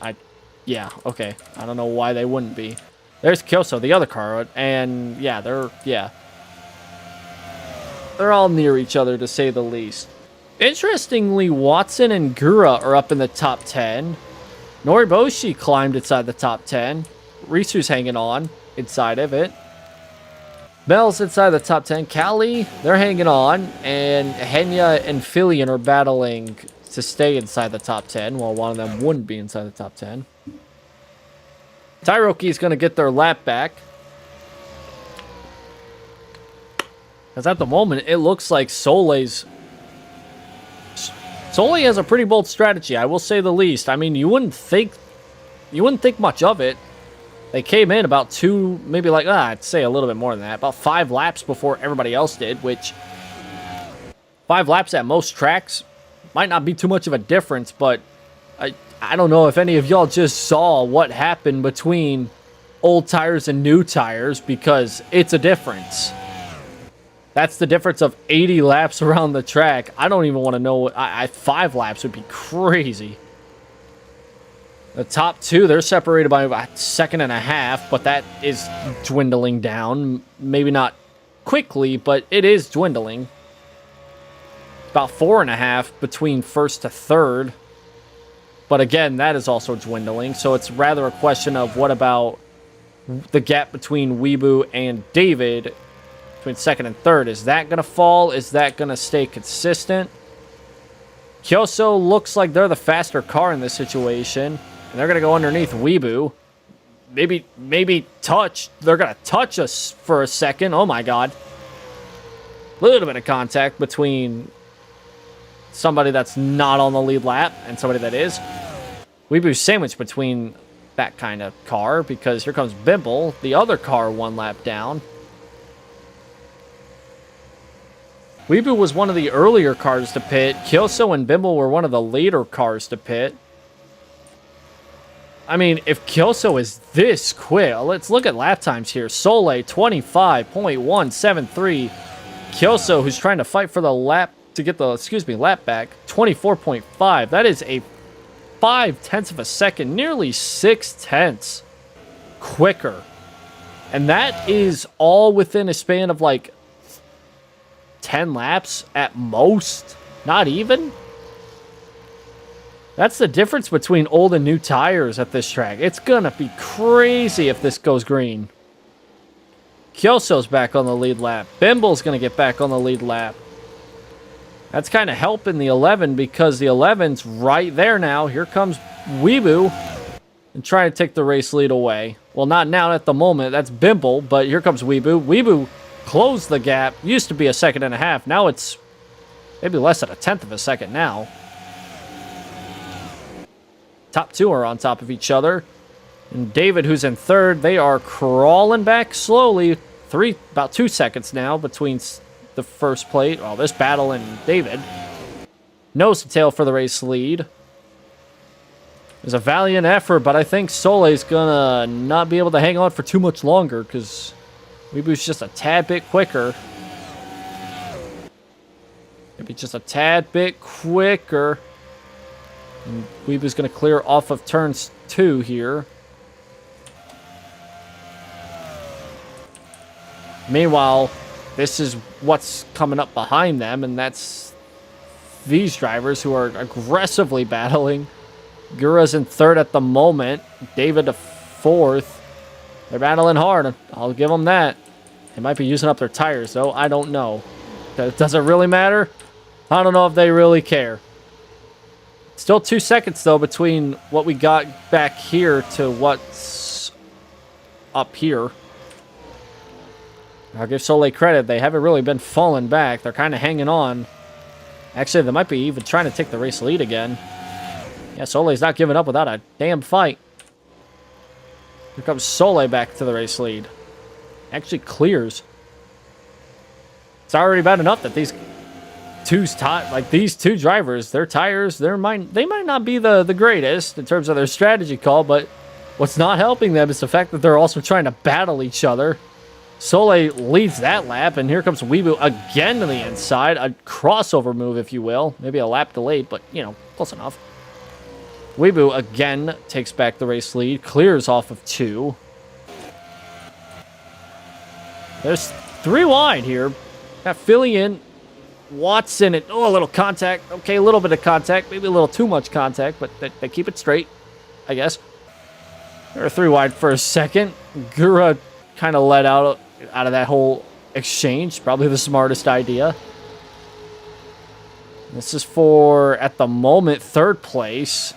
yeah, okay. I don't know why they wouldn't be. There's Kyoso, the other car, and yeah, they're all near each other, to say the least. Interestingly, Watson and Gura are up in the top 10. Noriboshi climbed inside the top 10. Risu's hanging on inside of it. Mel's inside the top 10. Callie, they're hanging on. And Henya and Filian are battling to stay inside the top 10, while one of them wouldn't be inside the top 10. Tairoki's going to get their lap back. Because at the moment, it looks like Soleil has a pretty bold strategy, I will say the least. I mean, you wouldn't think much of it. They came in about 2, maybe like, I'd say a little bit more than that, about 5 laps before everybody else did, which 5 laps at most tracks might not be too much of a difference, but I don't know if any of y'all just saw what happened between old tires and new tires, because it's a difference. That's the difference of 80 laps around the track. I don't even want to know. 5 laps would be crazy. The top 2, they're separated by about 1.5 seconds, but that is dwindling down. Maybe not quickly, but it is dwindling. About 4.5 between first to third. But again, that is also dwindling. So it's rather a question of what about the gap between Weebu and David between second and third. Is that going to fall? Is that going to stay consistent? Kyoso looks like they're the faster car in this situation. And they're going to go underneath Weebu. Maybe touch. They're going to touch us for a second. Oh my god. A little bit of contact between somebody that's not on the lead lap and somebody that is. Weebu's sandwiched between that kind of car, because here comes Bimble, the other car 1 lap down. Weebu was one of the earlier cars to pit. Kyoso and Bimble were one of the later cars to pit. I mean, if Kyoso is this quick, let's look at lap times here. Soleil, 25.173. Kyoso, who's trying to fight for the lap, to get the, lap back, 24.5. That is a 0.5 of a second, nearly 0.6 quicker. And that is all within a span of like 10 laps at most. Not even. That's the difference between old and new tires at this track. It's gonna be crazy if this goes green. Kyoso's back on the lead lap. Bimble's gonna get back on the lead lap. That's kind of helping the 11, because the 11's right there now. Here comes Weebu and trying to take the race lead away. Well, not now at the moment. That's Bimble, but here comes Weebu. Weebu closed the gap. Used to be 1.5 seconds. Now it's maybe less than 1/10 of a second now. Top 2 are on top of each other. And David, who's in third, they are crawling back slowly. About 2 seconds now between the first plate. Well, this battle and David. Nose to tail for the race lead. It was a valiant effort, but I think Soleil's gonna not be able to hang on for too much longer, because Weebu's just a tad bit quicker. Maybe just a tad bit quicker. And Weebu's gonna clear off of turns 2 here. Meanwhile, this is what's coming up behind them, and that's these drivers who are aggressively battling. Gura's in third at the moment. David to fourth. They're battling hard. I'll give them that. They might be using up their tires, though. I don't know. Does it really matter? I don't know if they really care. Still 2 seconds, though, between what we got back here to what's up here. I'll give Soleil credit. They haven't really been falling back. They're kind of hanging on. Actually, they might be even trying to take the race lead again. Yeah, Soleil's not giving up without a damn fight. Here comes Soleil back to the race lead. Actually clears. It's already bad enough that these these two drivers, their tires, they might not be the greatest in terms of their strategy call, but what's not helping them is the fact that they're also trying to battle each other. Soleil leads that lap, and here comes Weebu again to the inside. A crossover move, if you will. Maybe a lap delayed, but, you know, close enough. Weebu again takes back the race lead, clears off of 2. There's 3 wide here. Got Philly in, Watson, and a little contact. Okay, a little bit of contact, maybe a little too much contact, but they keep it straight, I guess. They're 3 wide for a second. Gura kind of let out of that whole exchange. Probably the smartest idea. This is for, at the moment, 3rd place.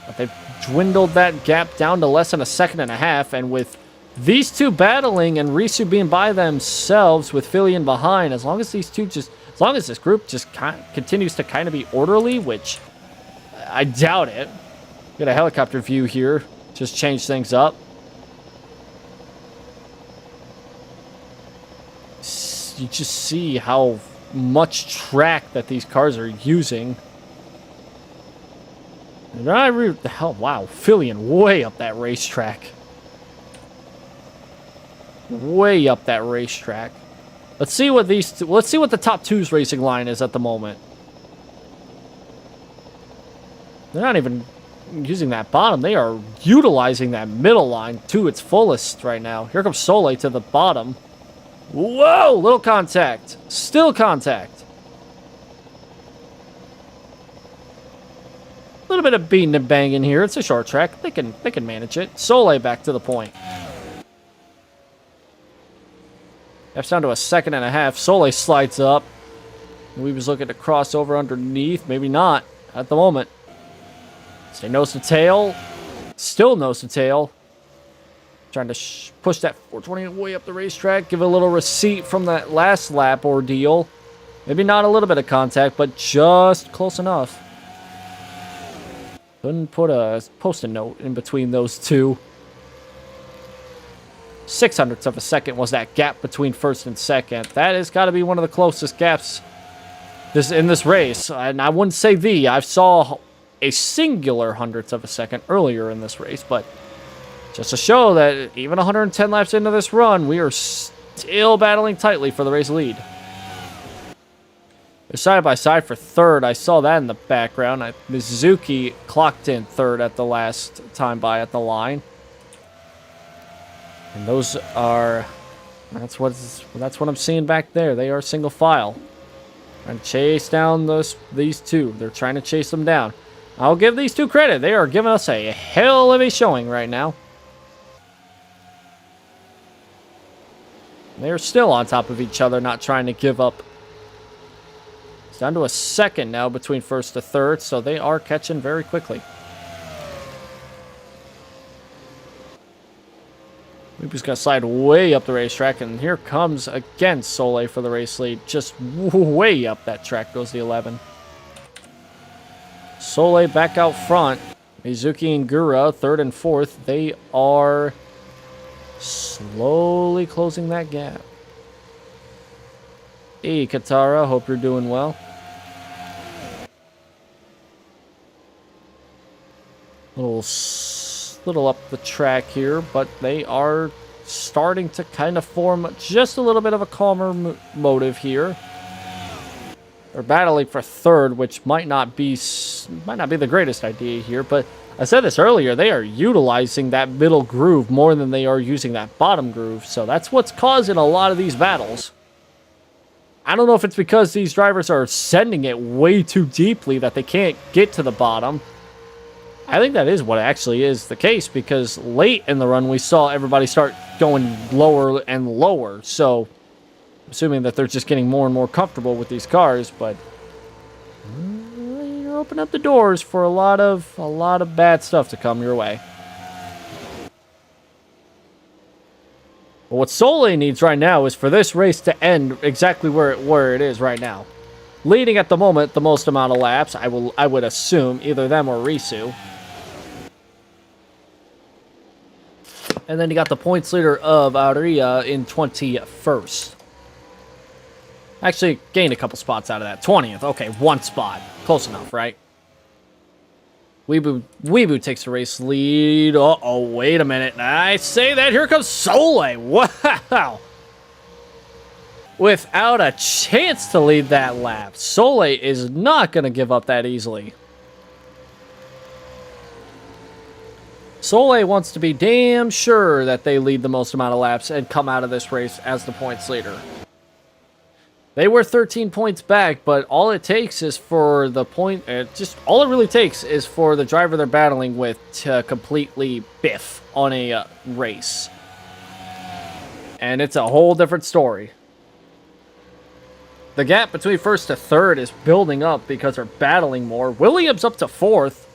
But they've dwindled that gap down to less than a second and a half. And with these two battling and Risu being by themselves with Philly in behind, as long as this group just continues to kind of be orderly, which I doubt it. Get a helicopter view here. Just change things up. You just see how much track that these cars are using. Wow, Fillion way up that racetrack. Way up that racetrack. Let's see what the top 2's racing line is at the moment. They're not even using that bottom. They are utilizing that middle line to its fullest right now. Here comes Soleil to the bottom. Whoa! Little contact. Still contact. A little bit of beating and banging here. It's a short track. They can manage it. Soleil back to the point. That's down to a second and a half. Soleil slides up. We was looking to cross over underneath. Maybe not at the moment. Stay nose to tail. Still nose to tail. Trying to push that 420 way up the racetrack. Give a little receipt from that last lap ordeal. Maybe not a little bit of contact, but just close enough. Couldn't put a post-it note in between those two. 0.06 of a second was that gap between first and second. That has got to be one of the closest gaps in this race. And I wouldn't say I saw a singular hundredth of a second earlier in this race, but just to show that even 110 laps into this run, we are still battling tightly for the race lead. They're side by side for 3rd. I saw that in the background. Mizuki clocked in 3rd at the last time by at the line. And those are, that's what I'm seeing back there. They are single file. Trying to chase down these two. They're trying to chase them down. I'll give these two credit. They are giving us a hell of a showing right now. They're still on top of each other, not trying to give up. It's down to a second now between 1st to 3rd, so they are catching very quickly. We're just going to slide way up the racetrack, and here comes again Soleil for the race lead. Just way up that track goes the 11. Soleil back out front. Mizuki and Gura, 3rd and 4th. They are slowly closing that gap. Hey, Katara, hope you're doing well. Little up the track here, but they are starting to kind of form just a little bit of a calmer motive here. They're battling for 3rd, which might not be the greatest idea here, but I said this earlier, they are utilizing that middle groove more than they are using that bottom groove, so that's what's causing a lot of these battles. I don't know if it's because these drivers are sending it way too deeply that they can't get to the bottom. I think that is what actually is the case, because late in the run we saw everybody start going lower and lower, so assuming that they're just getting more and more comfortable with these cars, but you open up the doors for a lot of bad stuff to come your way. But what Soleil needs right now is for this race to end exactly where it is right now. Leading at the moment the most amount of laps, I would assume, either them or Risu. And then you got the points leader of Aria in 21st. Actually, gained a couple spots out of that. 20th. Okay, 1 spot. Close enough, right? Weeboo takes the race lead. Uh-oh, wait a minute. I say that. Here comes Soleil. Wow. Without a chance to lead that lap. Soleil is not going to give up that easily. Soleil wants to be damn sure that they lead the most amount of laps and come out of this race as the points leader. They were 13 points back, but all it takes is for the point... all it really takes is for the driver they're battling with to completely biff on a race. And it's a whole different story. The gap between first to third is building up because they're battling more. Williams up to fourth.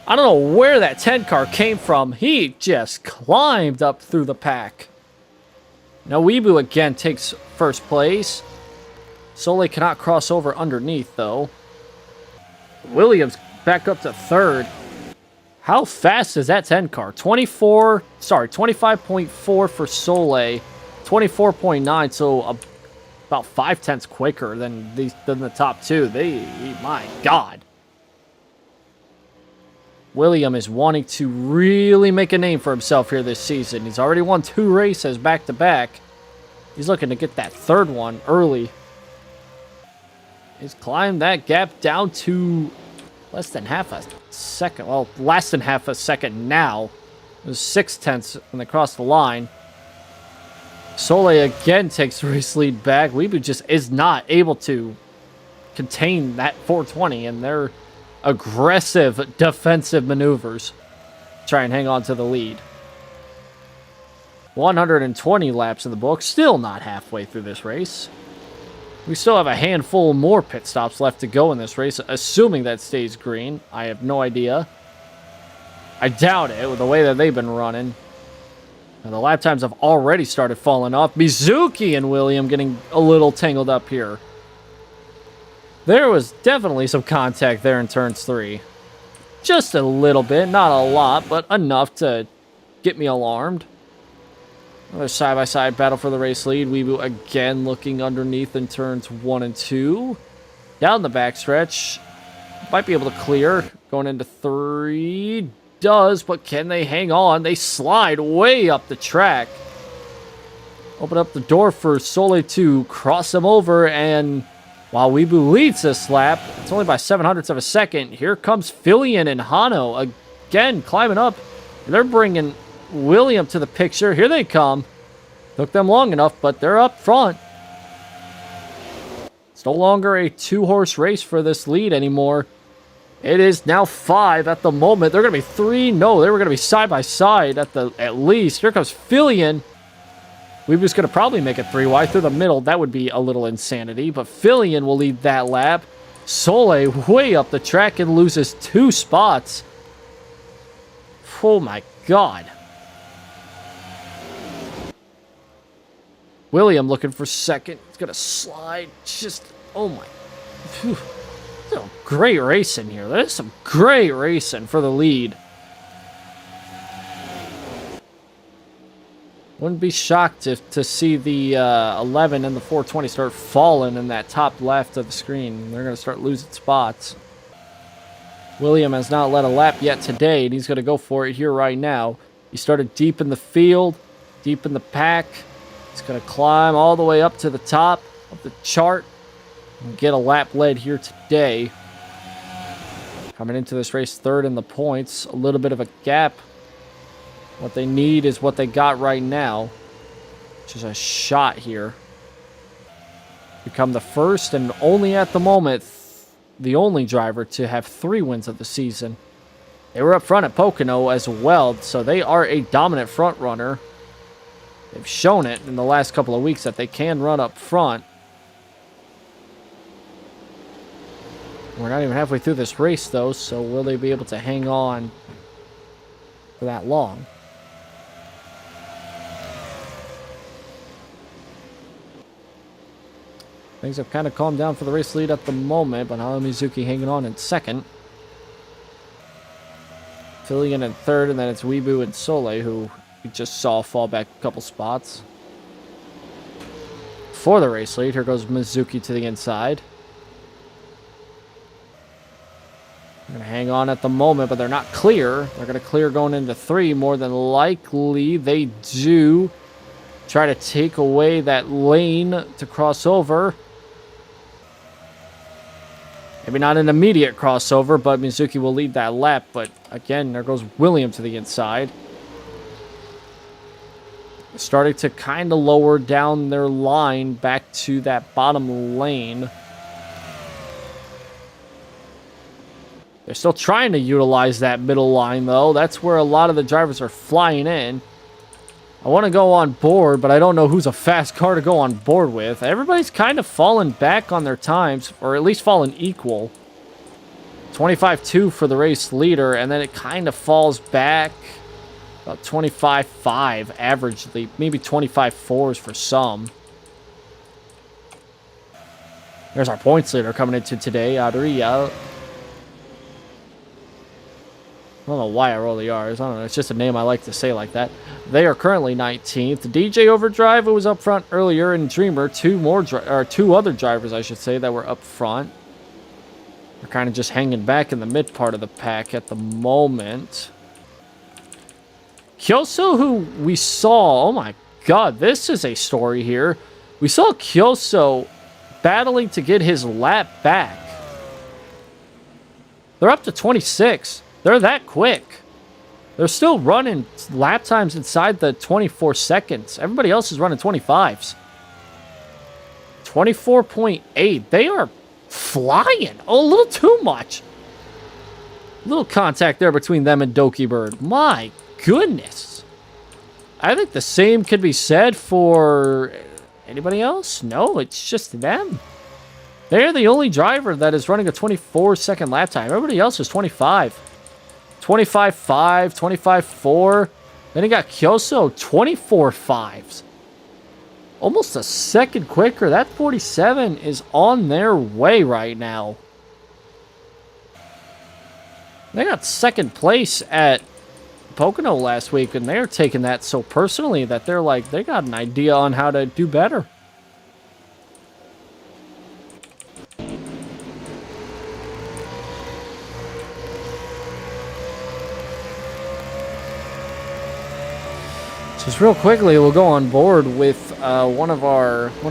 I don't know where that 10 car came from. He just climbed up through the pack. Now Weeboo again takes first place. Soleil cannot cross over underneath, though. Williams back up to third. How fast is that 10 car? 25.4 for Soleil. 24.9, so about 5/10 quicker than the top two. My God. William is wanting to really make a name for himself here this season. He's already won 2 races back-to-back. He's looking to get that third one early. He's climbed that gap down to less than half a second. Well, less than half a second now. It was 6/10 when they crossed the line. Soleil again takes the race lead back. Weeboo just is not able to contain that 420, and they're aggressive defensive maneuvers try and hang on to the lead. 120 laps in the book, still not halfway through this race. We still have a handful more pit stops left to go in this race, assuming that stays green. I have no idea. I doubt it with the way that they've been running. And the lap times have already started falling off. Mizuki and William getting a little tangled up here. There was definitely some contact there in turns 3. Just a little bit, not a lot, but enough to get me alarmed. Another side-by-side battle for the race lead. Weeboo again looking underneath in turns 1 and 2. Down the backstretch. Might be able to clear. Going into 3. Does, but can they hang on? They slide way up the track. Open up the door for Soleil to cross them over, and while Weeboo leads this lap, it's only by 0.07 of a second. Here comes Fillion and Hano again climbing up. They're bringing William to the picture. Here they come. Took them long enough, but they're up front. It's no longer a 2-horse race for this lead anymore. It is now 5 at the moment. They're going to be 3. No, they were going to be side by side at least. Here comes Fillion. Weeboo's going to probably make it 3 wide through the middle. That would be a little insanity, but Fillion will lead that lap. Soleil way up the track and loses 2 spots. Oh my God. William looking for second. He's going to slide. Just, oh my. Phew. Some great racing here. There's some great racing for the lead. Wouldn't be shocked to see the 11 and the 420 start falling in that top left of the screen. They're going to start losing spots. William has not led a lap yet today, and he's going to go for it here right now. He started deep in the field, deep in the pack. He's going to climb all the way up to the top of the chart and get a lap led here today. Coming into this race third in the points. A little bit of a gap. What they need is what they got right now, which is a shot here. Become the first and only at the moment, the only driver to have 3 wins of the season. They were up front at Pocono as well, so they are a dominant front runner. They've shown it in the last couple of weeks that they can run up front. We're not even halfway through this race, though, so will they be able to hang on for that long? Things have kind of calmed down for the race lead at the moment, but Hana Mizuki hanging on in second. Fillion in third, and then it's Weeboo and Soleil, who we just saw fall back a couple spots. for the race lead. Here goes Mizuki to the inside. They're going to hang on at the moment, but they're not clear. They're going to clear going into 3. More than likely, they do try to take away that lane to cross over. Maybe not an immediate crossover, but Mizuki will lead that lap. But again, there goes William to the inside. Starting to kind of lower down their line back to that bottom lane. They're still trying to utilize that middle line, though. That's where a lot of the drivers are flying in. I want to go on board, but I don't know who's a fast car to go on board with. Everybody's kind of fallen back on their times, or at least fallen equal. 25.2 for the race leader, and then it kind of falls back about 25.5 averagely, maybe 25.4s for some. There's our points leader coming into today, Adria. I don't know why I roll the R's. I don't know. It's just a name I like to say like that. They are currently 19th. DJ Overdrive, who was up front earlier, and Dreamer, two other drivers, I should say, that were up front. They're kind of just hanging back in the mid part of the pack at the moment. Kyoso, who we saw, oh my god, this is a story here. We saw Kyoso battling to get his lap back. They're up to 26. They're that quick. They're still running lap times inside the 24 seconds. Everybody else is running 25s. 24.8. They are flying. Oh, a little too much. Little contact there between them and Doki Bird. My goodness. I think the same could be said for anybody else. No, it's just them. They're the only driver that is running a 24-second lap time. Everybody else is 25. 25.5, 25.4. Then you got Kyoso, 24.5s. Almost a second quicker. That 47 is on their way right now. They got second place at Pocono last week, and they're taking that so personally that they're like, they got an idea on how to do better. Just real quickly, we'll go on board with one of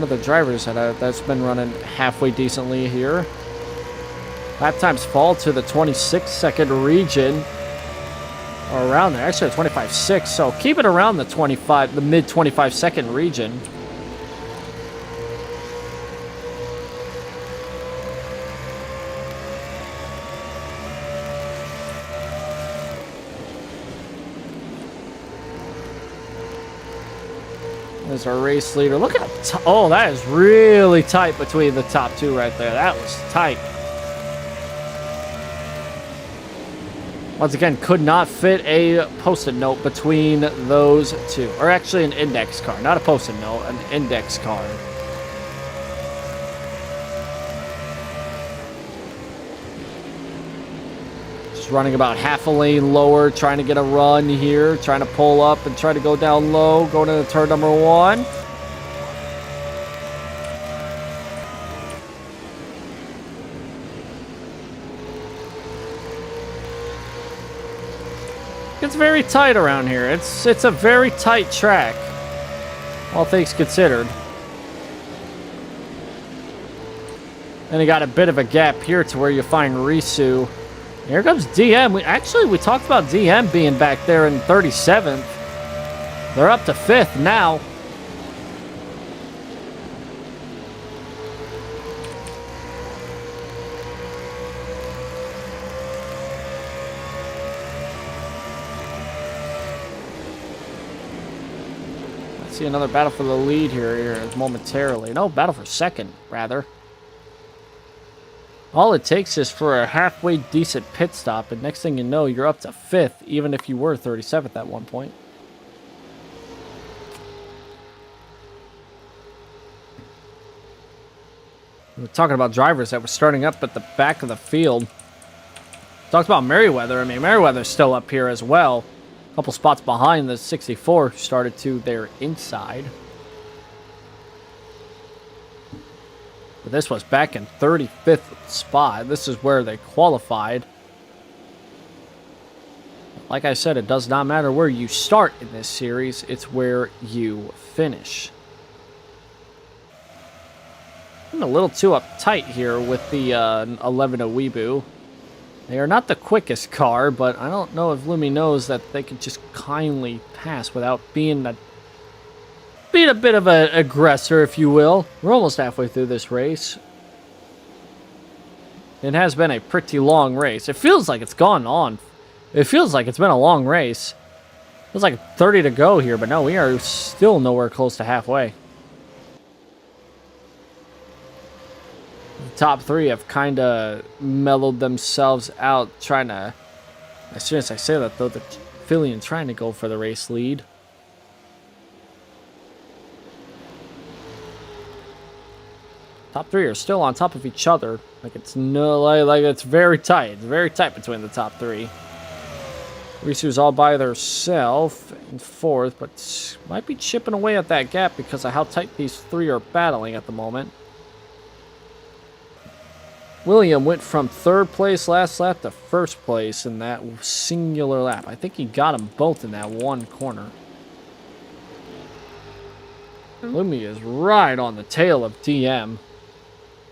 the drivers that's been running halfway decently here. Lap times fall to the 26-second region, or around there. Actually, 25.6. So keep it around the mid 25-second region. There's our race leader. Look at oh, that is really tight between the top two right there. That was tight. Once again, could not fit a post-it note between those two. Or actually an index card. Not a post-it note, an index card. Just running about half a lane lower, trying to get a run here. Trying to pull up and try to go down low. Going into turn number 1. It's very tight around here. It's a very tight track, all things considered. And you got a bit of a gap here to where you find Risu. Here comes DM. We talked about DM being back there in 37th. They're up to 5th now. See another battle for the lead here momentarily. No, battle for second, rather. All it takes is for a halfway decent pit stop, and next thing you know, you're up to 5th, even if you were 37th at one point. We were talking about drivers that were starting up at the back of the field. Talked about Merriweather. I mean, Merriweather's still up here as well. Couple spots behind the 64 started to their inside. But this was back in 35th spot. This is where they qualified. Like I said, it does not matter where you start in this series. It's where you finish. I'm a little too uptight here with the 11 Weebu. They are not the quickest car, but I don't know if Lumi knows that they can just kindly pass without being a bit of an aggressor, if you will. We're almost halfway through this race. It has been a pretty long race. It feels like it's gone on. It feels like it's been a long race. It feels like 30 to go here, but no, we are still nowhere close to halfway. The top three have kind of mellowed themselves out, trying to... As soon as I say that, though, the Phillian trying to go for the race lead. Top three are still on top of each other. Like it's like it's very tight. It's very tight between the top three. Risu's all by herself in fourth, but might be chipping away at that gap because of how tight these three are battling at the moment. William went from third place last lap to first place in that singular lap. I think he got them both in that one corner. Lumi is right on the tail of DM.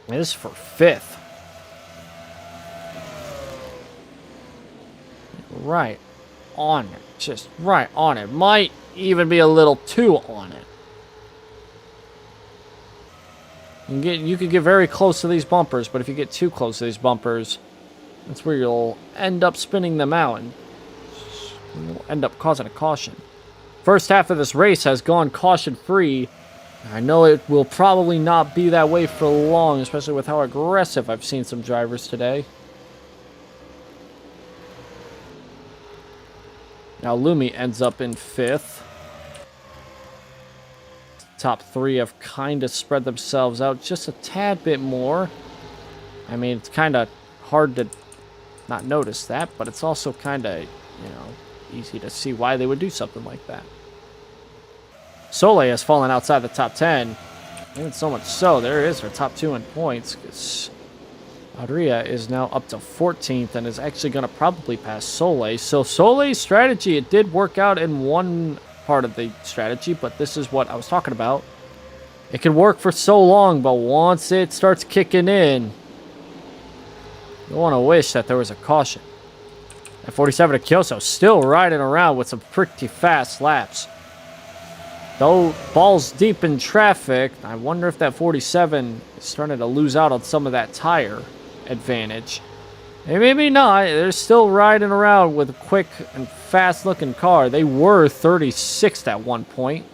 It is for fifth. Right on it. Just right on it. Might even be a little too on it. You could get very close to these bumpers, but if you get too close to these bumpers, that's where you'll end up spinning them out and you'll end up causing a caution. First half of this race has gone caution-free. I know it will probably not be that way for long, especially with how aggressive I've seen some drivers today. Now Lumi ends up in fifth. Top three have kind of spread themselves out just a tad bit more. I mean, it's kind of hard to not notice that, but it's also kind of, you know, easy to see why they would do something like that. Soleil has fallen outside the top 10. And so much so, there is her top 2 in points. Because Adria is now up to 14th and is actually going to probably pass Soleil. So Soleil's strategy, it did work out in one part of the strategy, but this is what I was talking about. It can work for so long, but once it starts kicking in, you want to wish that there was a caution. At 47 to Kyoso, still riding around with some pretty fast laps. Though balls deep in traffic, I wonder if that 47 is starting to lose out on some of that tire advantage. Maybe not. They're still riding around with a quick and fast-looking car. They were 36th at one point,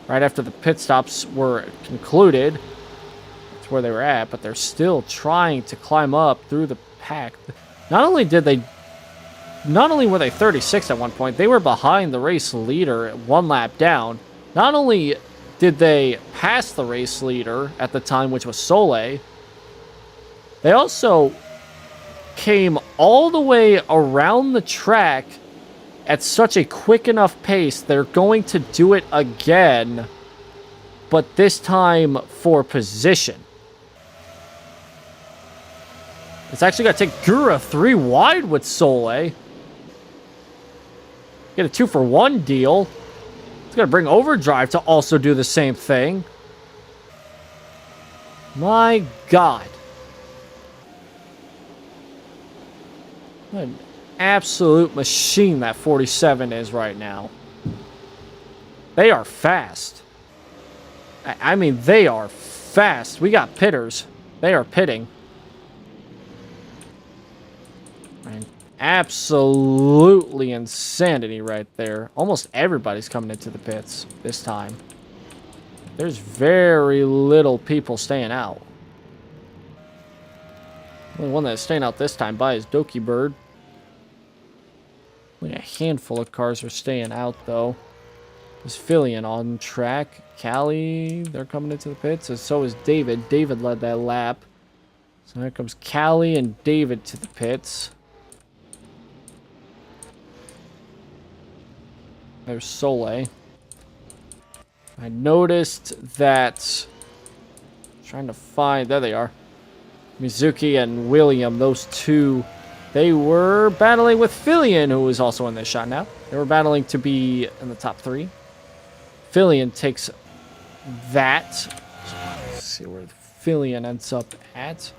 right after the pit stops were concluded. That's where they were at, but they're still trying to climb up through the pack. Not only were they 36th at one point, they were behind the race leader one lap down. Not only did they pass the race leader at the time, which was Soleil, they also came all the way around the track at such a quick enough pace. They're going to do it again, but this time for position. It's actually going to take Gura 3 wide with Soleil. Get a 2-for-1 deal. It's going to bring Overdrive to also do the same thing. My God. What an absolute machine that 47 is right now. They are fast. I mean, they are fast. We got pitters. They are pitting. And absolutely insanity right there. Almost everybody's coming into the pits this time. There's very little people staying out. The only one that's staying out this time by is Doki Bird. Only a handful of cars are staying out, though. There's Fillion on track. Callie, they're coming into the pits, and so is David. David led that lap. So here comes Callie and David to the pits. There's Soleil. I noticed that Trying to find... There they are. Mizuki and William, those two, they were battling with Fillion, who is also in this shot now. They were battling to be in the top 3. Fillion takes that. Let's see where Fillion ends up at.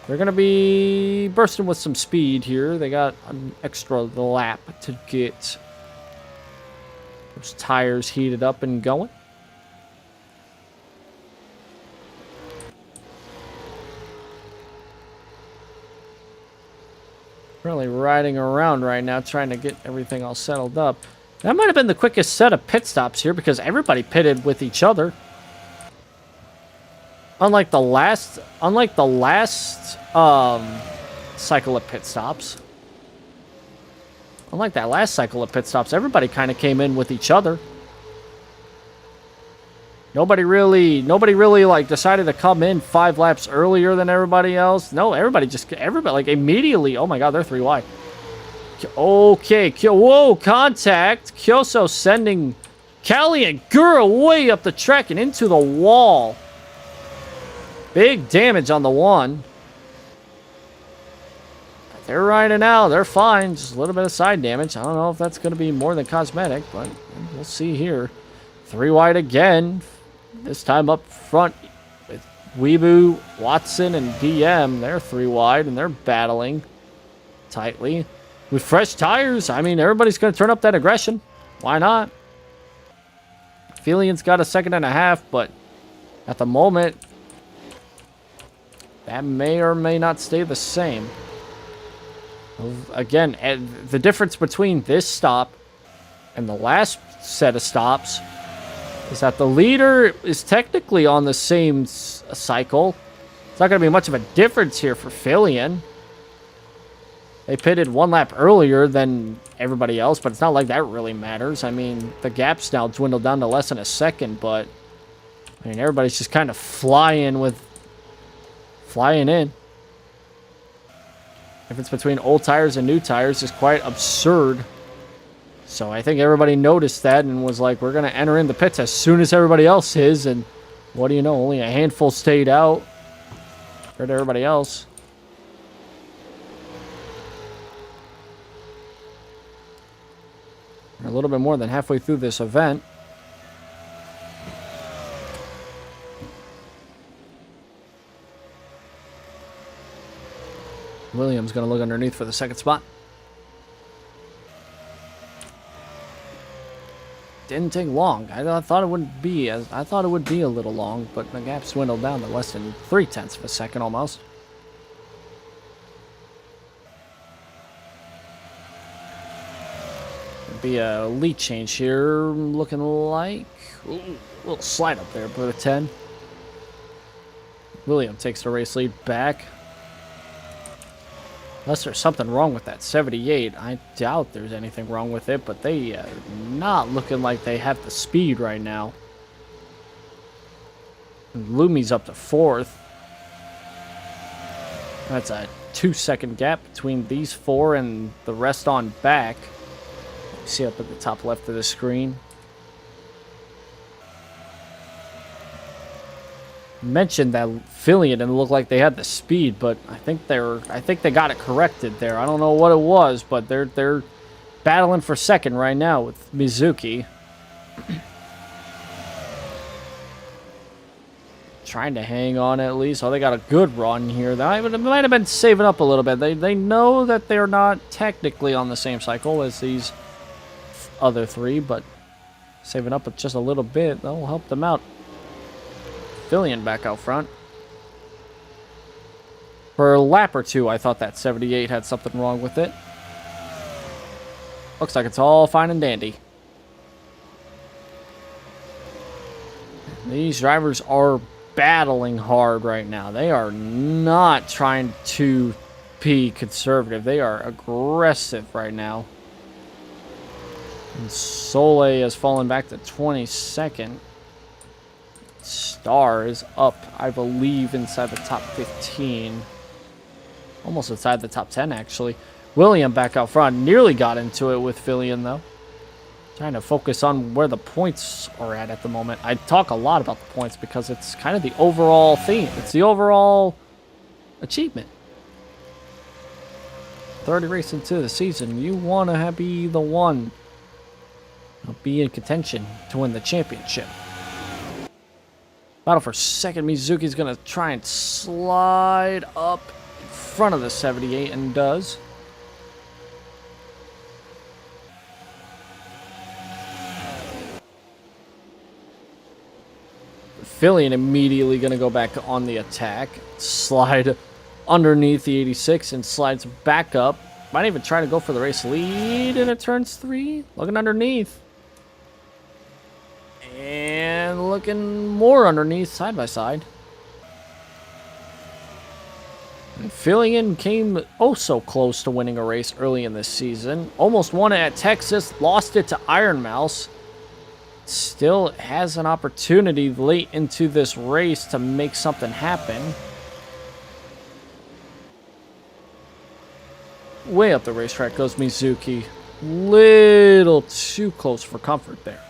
They're going to be bursting with some speed here. They got an extra lap to get those tires heated up and going. Really riding around right now, trying to get everything all settled up. That might have been the quickest set of pit stops here because everybody pitted with each other. Unlike the last cycle of pit stops. Unlike that last cycle of pit stops, everybody kind of came in with each other. Nobody really like decided to come in 5 laps earlier than everybody else. No, everybody like immediately. Oh my God, they're 3 wide. Okay, whoa, contact. Kyoso sending Callie and Gura way up the track and into the wall. Big damage on the one. They're riding out. They're fine. Just a little bit of side damage. I don't know if that's going to be more than cosmetic, but we'll see here. 3 wide again. This time up front with Weebu, Watson, and DM. They're 3 wide, and they're battling tightly. With fresh tires, I mean, everybody's going to turn up that aggression. Why not? Fillion's got a 2.5, but at the moment, that may or may not stay the same. Again, the difference between this stop and the last set of stops is that the leader is technically on the same cycle. It's not going to be much of a difference here for Fillion. They pitted 1 lap earlier than everybody else, but it's not like that really matters. I mean, the gap's now dwindled down to less than a second, but I mean, everybody's just kind of flying in. Difference between old tires and new tires is quite absurd. So I think everybody noticed that and was like, we're going to enter in the pits as soon as everybody else is. And what do you know? Only a handful stayed out compared to everybody else. We're a little bit more than halfway through this event. Williams going to look underneath for the second spot. Didn't take long. I thought it wouldn't be I thought it would be a little long, but the gap dwindled down to less than 0.3 of a second almost. It'd be a lead change here, looking like. Ooh, a little slide up there, but a 10. William takes the race lead back. Unless there's something wrong with that 78. I doubt there's anything wrong with it, but they are not looking like they have the speed right now. And Lumi's up to 4th. That's a 2-second gap between these 4 and the rest on back. You see up at the top left of the screen. Mentioned that Fillion didn't look like they had the speed, but I think they got it corrected there. I don't know what it was, but they're battling for second right now with Mizuki. Trying to hang on at least. Oh, they got a good run here. They might have been saving up a little bit. They know that they're not technically on the same cycle as these other 3, but saving up just a little bit, that'll help them out. Fillion back out front. For a lap or 2, I thought that 78 had something wrong with it. Looks like it's all fine and dandy. These drivers are battling hard right now. They are not trying to be conservative. They are aggressive right now. And Soleil has fallen back to 22nd. Star is up, I believe, inside the top 15. Almost inside the top 10, actually. William back out front. Nearly got into it with Fillion, though. Trying to focus on where the points are at the moment. I talk a lot about the points because it's kind of the overall theme. It's the overall achievement. 30 races into the season, you want to be the one to be in contention to win the championship. Battle for second. Mizuki's going to try and slide up in front of the 78 and does. Fillion immediately going to go back on the attack. Slide underneath the 86 and slides back up. Might even try to go for the race lead and it turns 3. Looking underneath. And looking more underneath, side by side. And Fillion came oh so close to winning a race early in this season. Almost won it at Texas, lost it to Iron Mouse. Still has an opportunity late into this race to make something happen. Way up the racetrack goes Mizuki. Little too close for comfort there.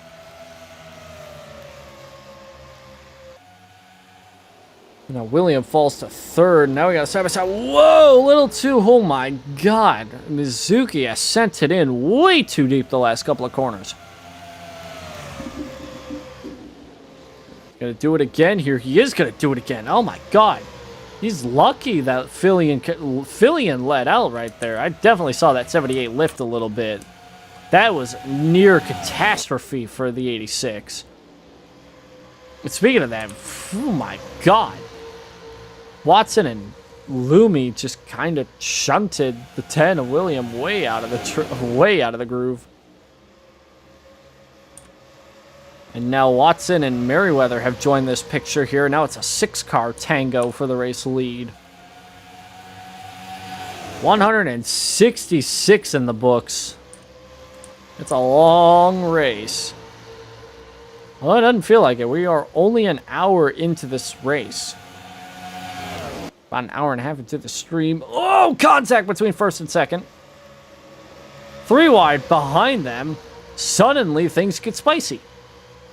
Now William falls to third. Now we got a side by side. Whoa, a little too. Oh my god. Mizuki has sent it in way too deep the last couple of corners. Gonna do it again here. He is gonna do it again. Oh my god. He's lucky that Fillion let out right there. I definitely saw that 78 lift a little bit. That was near catastrophe for the 86. But speaking of that, oh my god. Watson and Lumi just kind of shunted the 10 of William way out of the groove. And now Watson and Merriweather have joined this picture here. Now it's a 6-car tango for the race lead. 166 in the books. It's a long race. Well, it doesn't feel like it. We are only an hour into this race. About an hour and a half into the stream. Oh, contact between first and second. 3 wide behind them. Suddenly, things get spicy.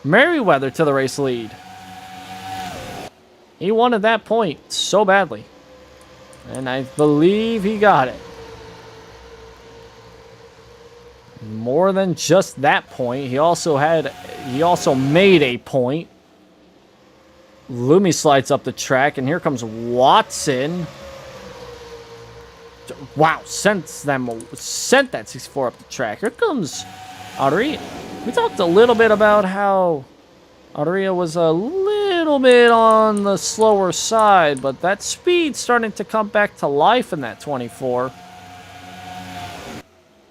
Merriweather to the race lead. He wanted that point so badly. And I believe he got it. More than just that point. He also made a point. Lumi slides up the track, and here comes Watson. Wow, sent that 64 up the track. Here comes Audrey. We talked a little bit about how Audrey was a little bit on the slower side, but that speed's starting to come back to life in that 24.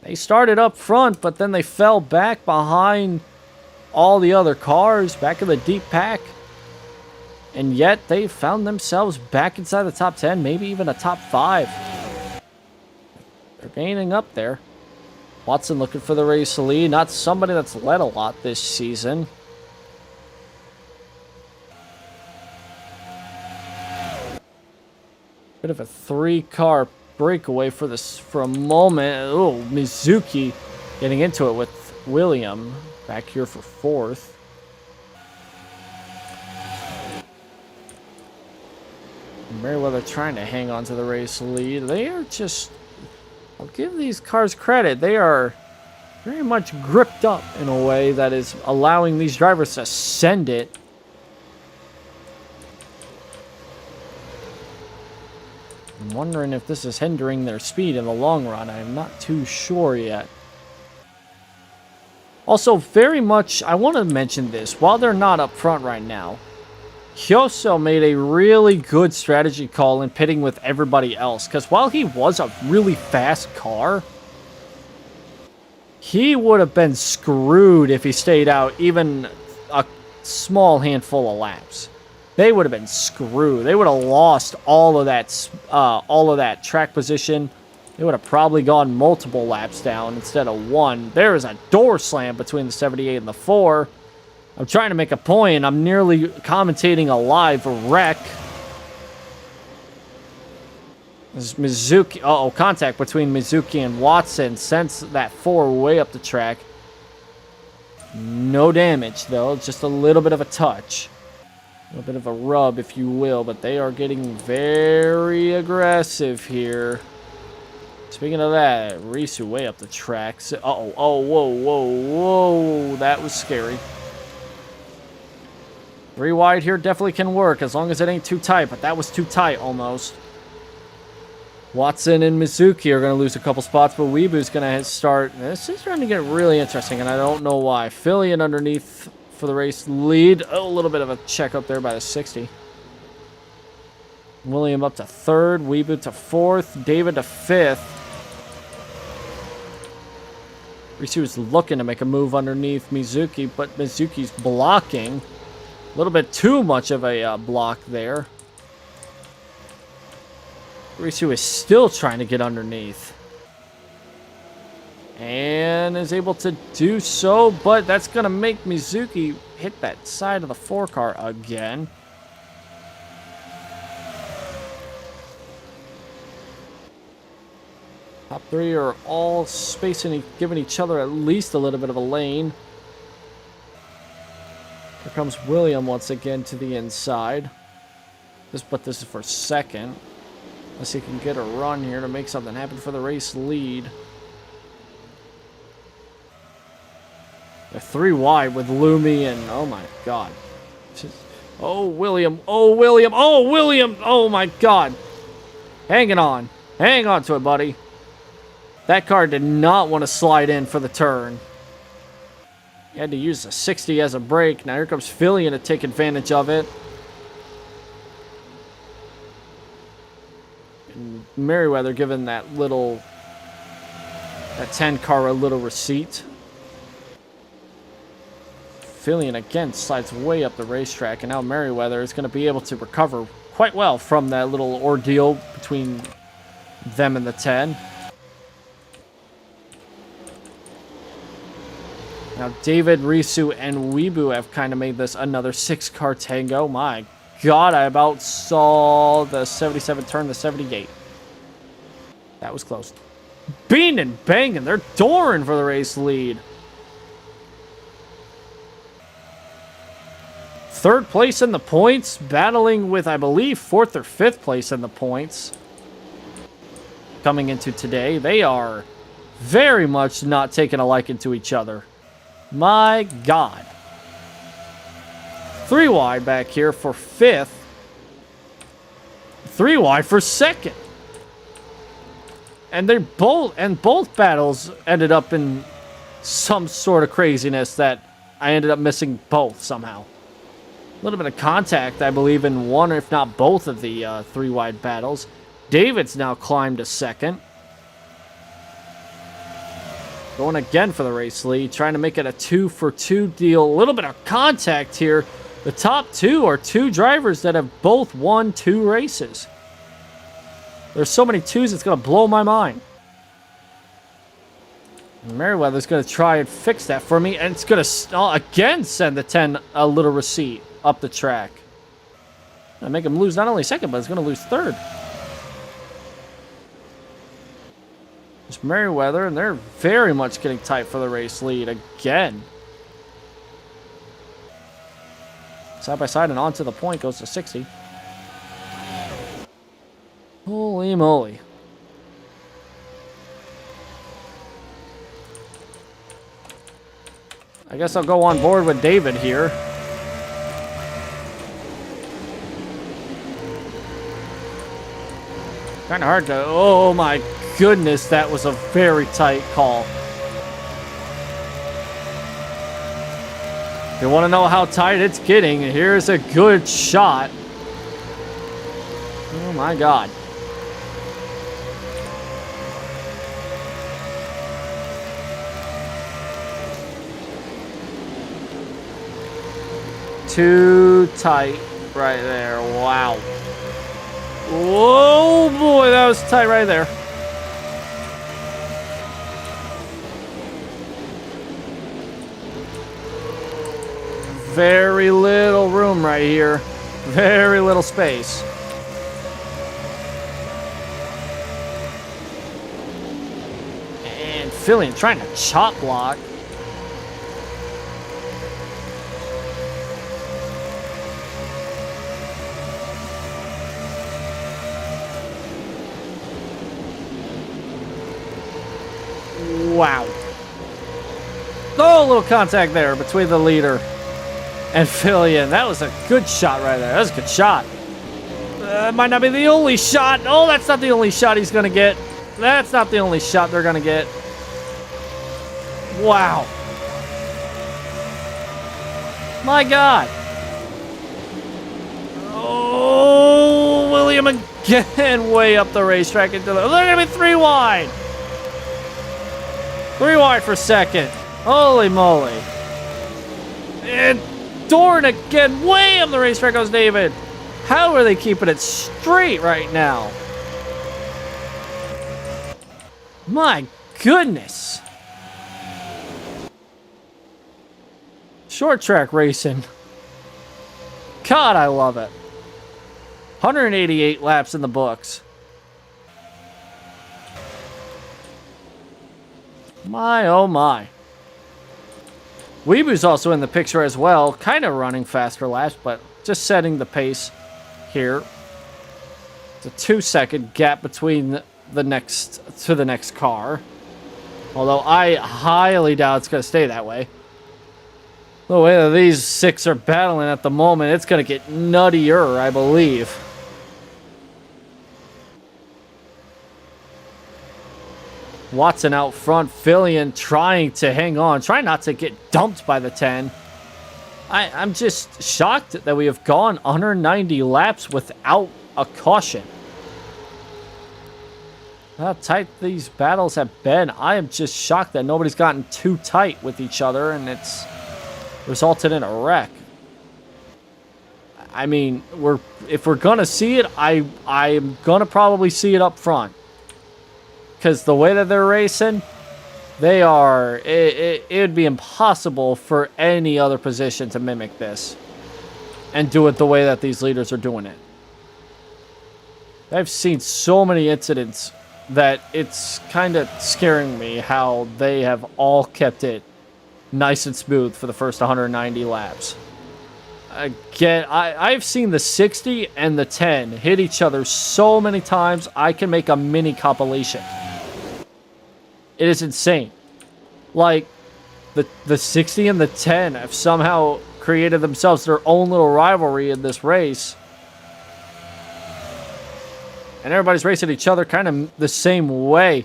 They started up front, but then they fell back behind all the other cars, back in the deep pack. And yet they found themselves back inside the top 10, maybe even a top 5. They're gaining up there. Watson looking for the race lead. Not somebody that's led a lot this season. Bit of a 3-car breakaway for a moment. Oh, Mizuki getting into it with William back here for 4th. Merriweather trying to hang on to the race lead. They are just... I'll give these cars credit. They are very much gripped up in a way that is allowing these drivers to send it. I'm wondering if this is hindering their speed in the long run. I'm not too sure yet. Also, very much, I want to mention this. While they're not up front right now, Hyoso made a really good strategy call in pitting with everybody else. Because while he was a really fast car, he would have been screwed if he stayed out even a small handful of laps. They would have been screwed. They would have lost all of that track position. They would have probably gone multiple laps down instead of 1. There is a door slam between the 78 and the 4. I'm trying to make a point. I'm nearly commentating a live wreck. This is Mizuki. Uh-oh, contact between Mizuki and Watson. Sends that 4 way up the track. No damage, though. Just a little bit of a touch. A little bit of a rub, if you will. But they are getting very aggressive here. Speaking of that, Risu way up the tracks. Uh-oh. Oh, whoa, whoa, whoa. That was scary. 3 wide here definitely can work as long as it ain't too tight. But that was too tight almost. Watson and Mizuki are going to lose a couple spots, but Weebu's going to start. This is starting to get really interesting, and I don't know why. Fillion underneath for the race lead. Oh, a little bit of a check up there by the 60. William up to 3rd. Weebu to 4th. David to 5th. Risu is looking to make a move underneath Mizuki, but Mizuki's blocking. A little bit too much of a block there. Risu is still trying to get underneath. And is able to do so, but that's going to make Mizuki hit that side of the 4 car again. Top 3 are all spacing, giving each other at least a little bit of a lane. Here comes William once again to the inside. But this is for 2nd. Unless he can get a run here to make something happen for the race lead. They're 3 wide with Lumi and... Oh, my God. Oh, William. Oh, William. Oh, William. Oh, my God. Hanging on. Hang on to it, buddy. That car did not want to slide in for the turn. He had to use a 60 as a brake. Now here comes Fillion to take advantage of it. Merriweather giving that 10 car a little receipt. Fillion again slides way up the racetrack, and now Merriweather is going to be able to recover quite well from that little ordeal between them and the 10. Now David, Risu, and Weebu have kind of made this another 6-car tango. My God, I about saw the 77 turn the 78. That was close. Bean and banging. They're dooring for the race lead. 3rd place in the points. Battling with, I believe, 4th or 5th place in the points. Coming into today. They are very much not taking a liking to each other. My God. 3 wide back here for 5th. 3 wide for 2nd. And both battles ended up in some sort of craziness that I ended up missing both somehow. A little bit of contact, I believe, in one, if not both of the 3 wide battles. David's now climbed to 2nd. Going again for the race lead, trying to make it a 2-for-2 deal. A little bit of contact here. The top 2 are 2 drivers that have both won 2 races. There's so many 2s, it's going to blow my mind. Merriweather's going to try and fix that for me, and it's going to again send the 10 a little receipt up the track. Gonna make him lose not only 2nd, but it's going to lose 3rd. It's Merriweather, and they're very much getting tight for the race lead again. Side by side and onto the point goes to 60. Holy moly. I guess I'll go on board with David here. Kind of hard to... Oh my goodness, that was a very tight call. If you want to know how tight it's getting, here's a good shot. Oh my God. Too tight right there. Wow. Whoa, boy, that was tight right there. Very little room right here. Very little space. And Fillion trying to chop block. Wow. Oh, a little contact there between the leader and Fillion. That was a good shot right there. That was a good shot. Might not be the only shot. Oh, that's not the only shot he's going to get. That's not the only shot they're going to get. Wow. My God. Oh, William again way up the racetrack. They're going to be 3 wide. 3 wide for second. Holy moly. And Dorn again way up the racetrack goes David. How are they keeping it straight right now? My goodness. Short track racing. God, I love it. 188 laps in the books. My, oh my. Weebu's also in the picture as well. Kind of running faster laps, but just setting the pace here. It's a 2-second gap between the next car. Although I highly doubt it's going to stay that way. The way that these 6 are battling at the moment, it's going to get nuttier, I believe. Watson out front, Fillion trying to hang on, trying not to get dumped by the 10. I'm just shocked that we have gone 190 laps without a caution. How tight these battles have been. I am just shocked that nobody's gotten too tight with each other and it's resulted in a wreck. I mean, if we're gonna see it, I'm gonna probably see it up front. Because the way that they're racing, they are... It would be impossible for any other position to mimic this. And do it the way that these leaders are doing it. I've seen so many incidents that it's kind of scaring me how they have all kept it nice and smooth for the first 190 laps. Again, I've seen the 60 and the 10 hit each other so many times, I can make a mini compilation. It is insane. Like, the 60 and the 10 have somehow created themselves their own little rivalry in this race. And everybody's racing each other kind of the same way.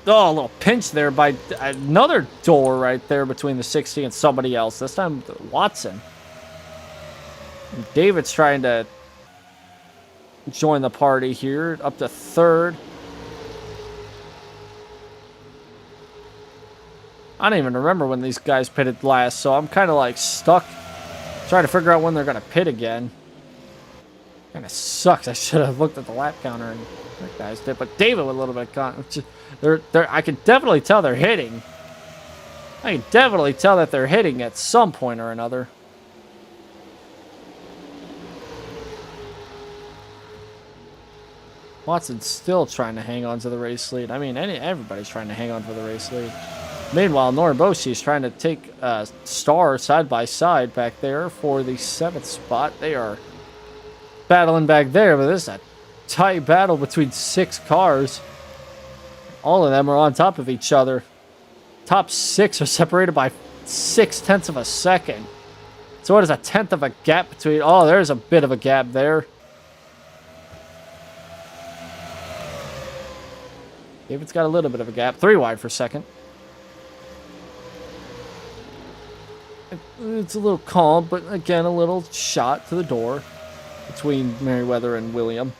Oh, a little pinch there by another door right there between the 60 and somebody else. This time, Watson. And David's trying to join the party here, up to 3rd. I don't even remember when these guys pitted last, so I'm kind of like stuck trying to figure out when they're going to pit again. Kind of sucks. I should have looked at the lap counter and that guys did, but David with a little bit of I can definitely tell they're hitting. I can definitely tell that they're hitting at some point or another. Watson's still trying to hang on to the race lead. I mean, everybody's trying to hang on to the race lead. Meanwhile, Noriboshi is trying to take Star side by side back there for the 7th spot. They are battling back there, but this is a tight battle between 6 cars. All of them are on top of each other. Top 6 are separated by 0.6 of a second. So what is a 1/10 of a gap between... Oh, there's a bit of a gap there. David's got a little bit of a gap. 3 wide for second. It's a little calm, but again, a little shot to the door between Merriweather and William.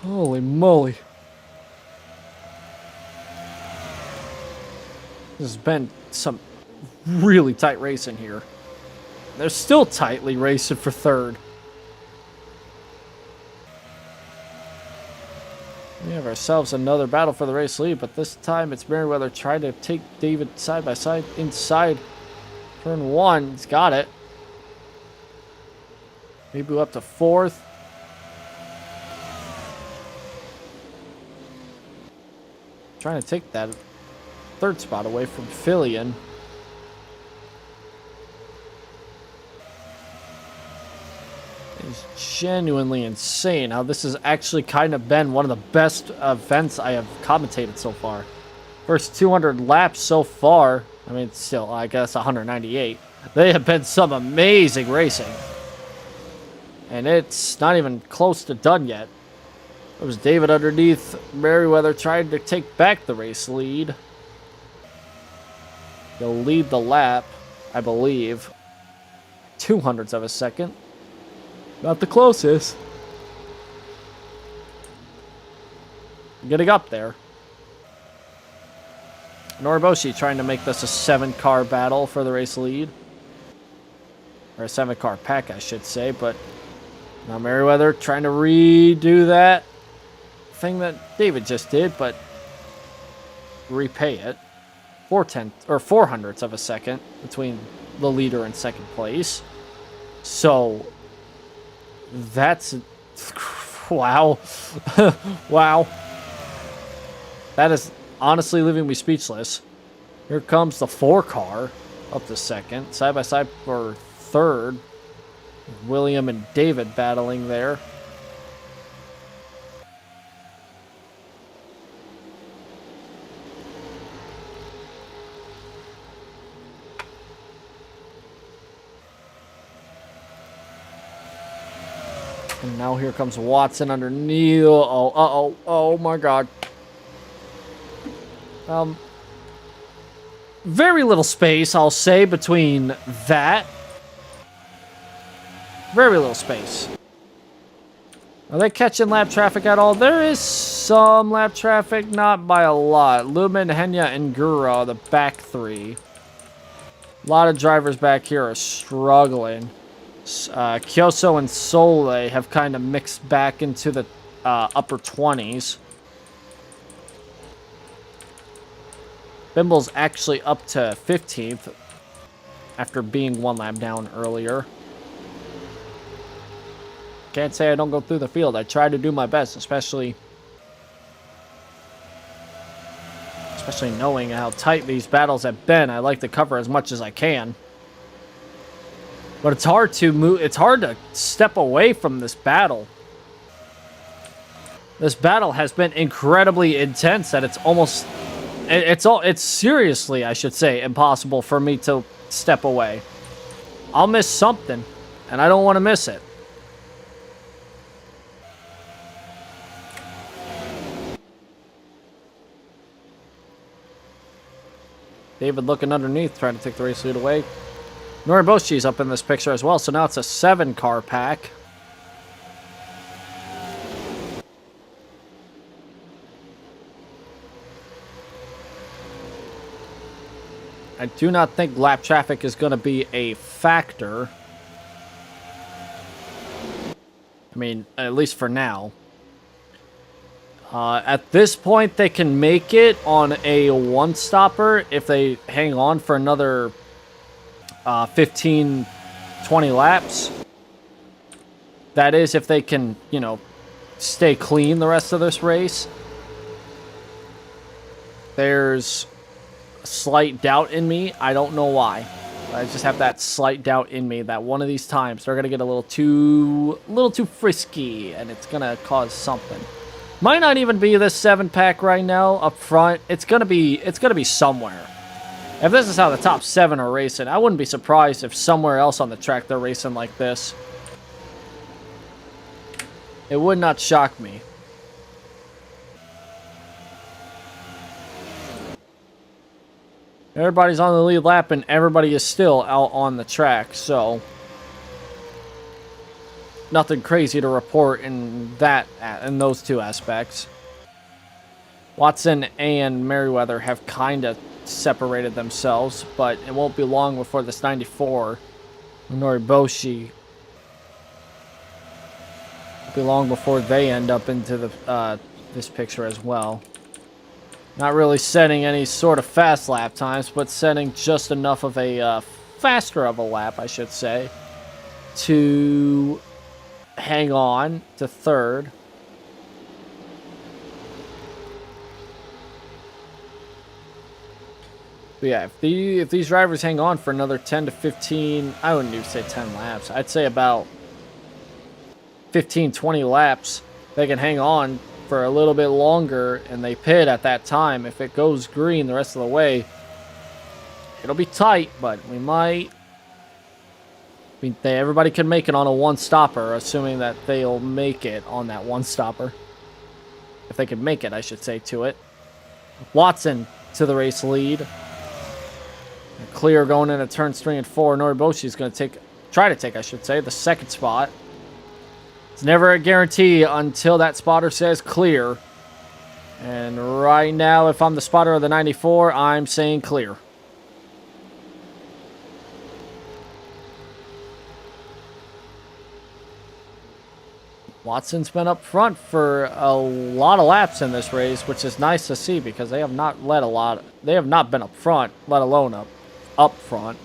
Holy moly. There's been some really tight racing here. They're still tightly racing for 3rd. We have ourselves another battle for the race lead, but this time it's Merriweather trying to take David side by side inside turn 1. He's got it. Maybe up to 4th. Trying to take that 3rd spot away from Fillion. It's genuinely insane how this has actually kind of been one of the best events I have commentated so far. First 200 laps so far. I mean, still, I guess 198. They have been some amazing racing. And it's not even close to done yet. It was David underneath. Merriweather trying to take back the race lead. He'll lead the lap, I believe. 200ths of a second. Not the closest. Getting up there. Noriboshi trying to make this a 7-car battle for the race lead. Or a 7-car pack, I should say. But now Merriweather trying to redo that thing that David just did, but repay it. 400ths of a second between the leader and second place. So that's wow. Wow. That is honestly leaving me speechless. Here comes the 4-car up to second, side by side for third. William and David battling there. And now here comes Watson underneath. Oh my God. Very little space, I'll say, between that. Very little space. Are they catching lap traffic at all? There is some lap traffic, not by a lot. Lumen, Henya, and Gura, the back 3. A lot of drivers back here are struggling. Kyoso and Sole have kind of mixed back into the upper 20s. Bimble's actually up to 15th after being 1 lap down earlier. Can't say I don't go through the field. I try to do my best, especially knowing how tight these battles have been. I like to cover as much as I can. But it's hard to move. It's hard to step away from this battle. This battle has been incredibly intense that it's almost... It's seriously, I should say, impossible for me to step away. I'll miss something, and I don't want to miss it. David looking underneath, trying to take the race lead away. Noriboshi's up in this picture as well, so now it's a 7-car pack. I do not think lap traffic is going to be a factor. I mean, at least for now. At this point, they can make it on a 1-stopper if they hang on for another 15, 20 laps. That is, if they can, you know, stay clean the rest of this race. There's slight doubt in me. I don't know why. I just have that slight doubt in me that one of these times they're gonna get a little too frisky, and it's gonna cause something. Might not even be this 7-pack right now up front. It's gonna be somewhere. If this is how the top 7 are racing, I wouldn't be surprised if somewhere else on the track they're racing like this. It would not shock me. Everybody's on the lead lap, and everybody is still out on the track, so nothing crazy to report in those 2 aspects. Watson and Merriweather have kind of separated themselves, but it won't be long before this 94 Noriboshi. It'll be long before they end up into the this picture as well. Not really setting any sort of fast lap times, but setting just enough of a faster of a lap, I should say, to hang on to third. But yeah, if these drivers hang on for another 10 to 15, I wouldn't even say 10 laps. I'd say about 15, 20 laps, they can hang on for a little bit longer and they pit at that time. If it goes green the rest of the way, it'll be tight, but we might... I mean, everybody can make it on a one-stopper, assuming that they'll make it on that one-stopper. If they can make it, I should say, to it. Watson to the race lead. Clear going into turns 3 and 4. Noriboshi is going to try to take, I should say, the second spot. It's never a guarantee until that spotter says clear. And right now, if I'm the spotter of the 94, I'm saying clear. Watson's been up front for a lot of laps in this race, which is nice to see because they have not led a lot. They have not been up front, let alone up front.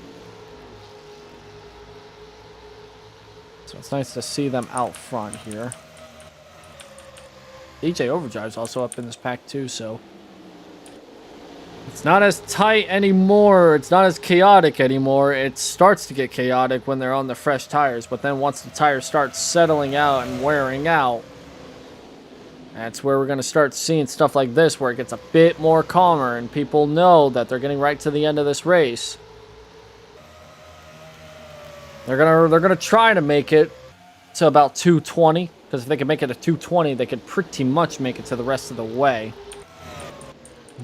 So it's nice to see them out front here. DJ Overdrive's also up in this pack too, so it's not as tight anymore. It's not as chaotic anymore. It starts to get chaotic when they're on the fresh tires, but then once the tires start settling out and wearing out, that's where we're going to start seeing stuff like this, where it gets a bit more calmer and people know that they're getting right to the end of this race. They're gonna try to make it to about 220, because if they can make it to 220, they could pretty much make it to the rest of the way.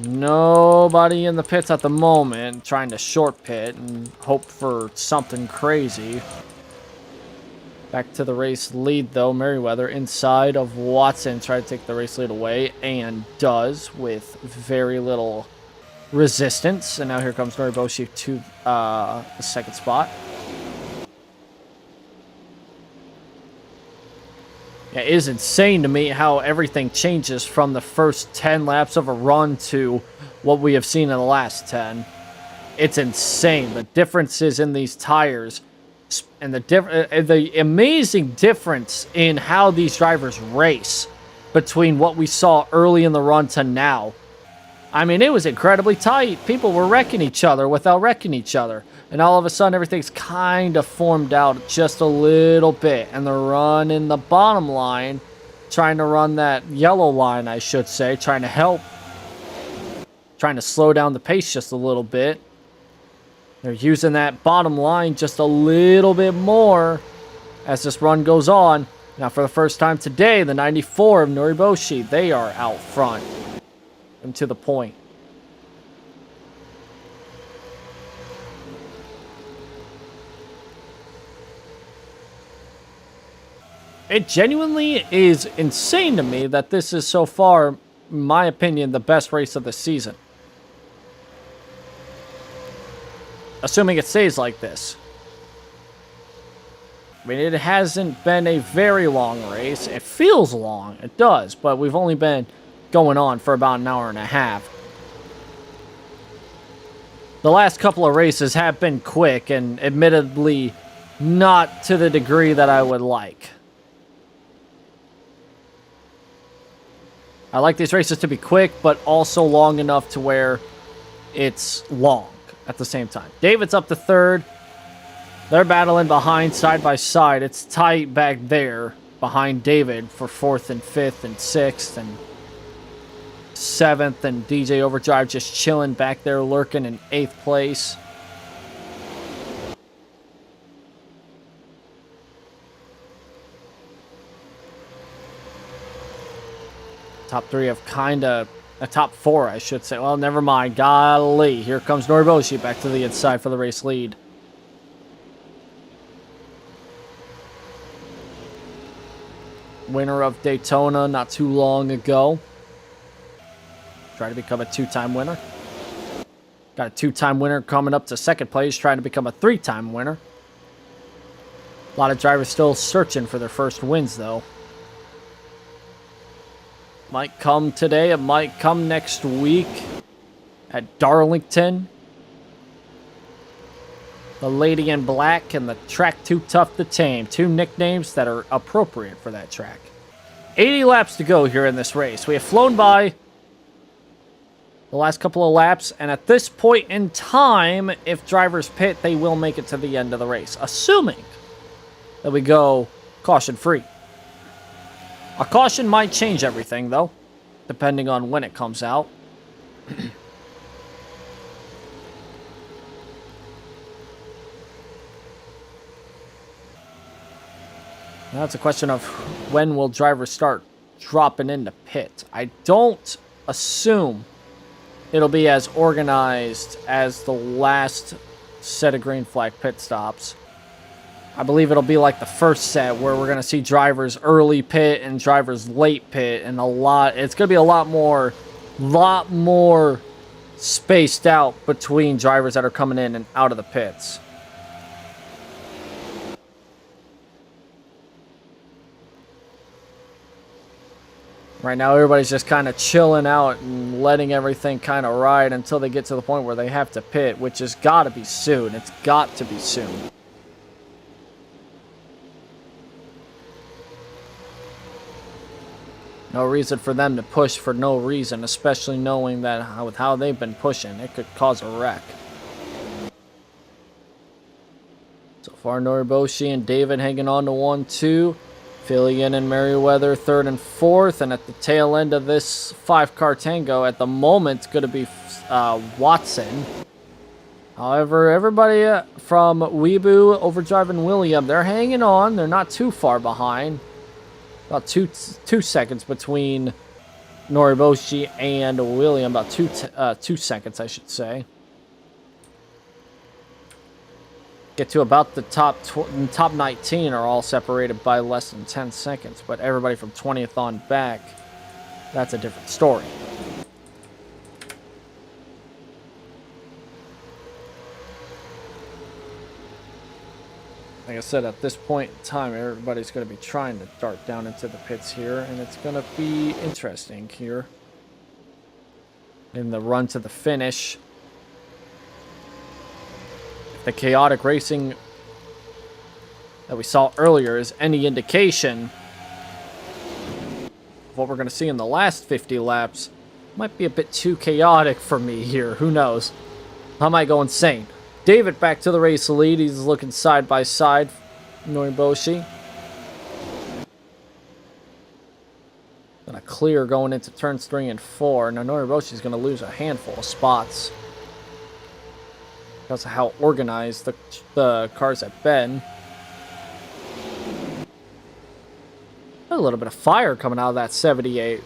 Nobody in the pits at the moment, trying to short pit and hope for something crazy. Back to the race lead, though. Merriweather inside of Watson, trying to take the race lead away, and does with very little resistance. And now here comes Noriboshi to the second spot. Yeah, it is insane to me how everything changes from the first 10 laps of a run to what we have seen in the last 10. It's insane. The differences in these tires and the amazing difference in how these drivers race between what we saw early in the run to now. I mean, it was incredibly tight. People were wrecking each other without wrecking each other. And all of a sudden, everything's kind of formed out just a little bit. And they're running the bottom line, trying to run that yellow line, I should say, trying to help. Trying to slow down the pace just a little bit. They're using that bottom line just a little bit more as this run goes on. Now, for the first time today, the 94 of Noriboshi, they are out front. And to the point. It genuinely is insane to me that this is so far, in my opinion, the best race of the season. Assuming it stays like this. I mean, it hasn't been a very long race. It feels long, it does, but we've only been going on for about an hour and a half. The last couple of races have been quick and admittedly not to the degree that I would like. I like these races to be quick, but also long enough to where it's long at the same time. David's up to third. They're battling behind side by side. It's tight back there behind David for 4th and 5th and 6th and 7th, and DJ Overdrive just chilling back there, lurking in 8th place. Top 3 have kind of... top 4, I should say. Well, never mind. Golly. Here comes Noriboshi back to the inside for the race lead. Winner of Daytona not too long ago. Trying to become a 2-time winner. Got a 2-time winner coming up to 2nd place, trying to become a 3-time winner. A lot of drivers still searching for their first wins, though. Might come today, it might come next week at Darlington. The Lady in Black and the Track Too Tough to Tame. 2 nicknames that are appropriate for that track. 80 laps to go here in this race. We have flown by the last couple of laps, and at this point in time, if drivers pit, they will make it to the end of the race, assuming that we go caution-free. A caution might change everything, though, depending on when it comes out. Now it's a question of when will drivers start dropping into pit. I don't assume it'll be as organized as the last set of green flag pit stops. I believe it'll be like the first set where we're going to see drivers early pit and drivers late pit, and it's going to be a lot more spaced out between drivers that are coming in and out of the pits. Right now, everybody's just kind of chilling out and letting everything kind of ride until they get to the point where they have to pit, which has got to be soon. It's got to be soon. No reason for them to push for no reason, especially knowing that with how they've been pushing, it could cause a wreck. So far, Noriboshi and David hanging on to 1-2. Fillion and Merriweather 3rd and 4th, and at the tail end of this 5-car tango, at the moment, it's going to be Watson. However, everybody from Weebu, Overdrive, and William, they're hanging on. They're not too far behind. About two seconds between Noriboshi and William. About 2 seconds, I should say. Get to about the top 19 are all separated by less than 10 seconds, but everybody from 20th on back, that's a different story. Like I said, at this point in time, everybody's going to be trying to dart down into the pits here, and it's going to be interesting here in the run to the finish. The chaotic racing that we saw earlier is any indication of what we're going to see in the last 50 laps. Might be a bit too chaotic for me here. Who knows? I might go insane. David back to the race lead. He's looking side by side. Noriboshi. Gonna clear going into turns 3 and 4. Now Noriboshi's going to lose a handful of spots because of how organized the cars have been. A little bit of fire coming out of that 78.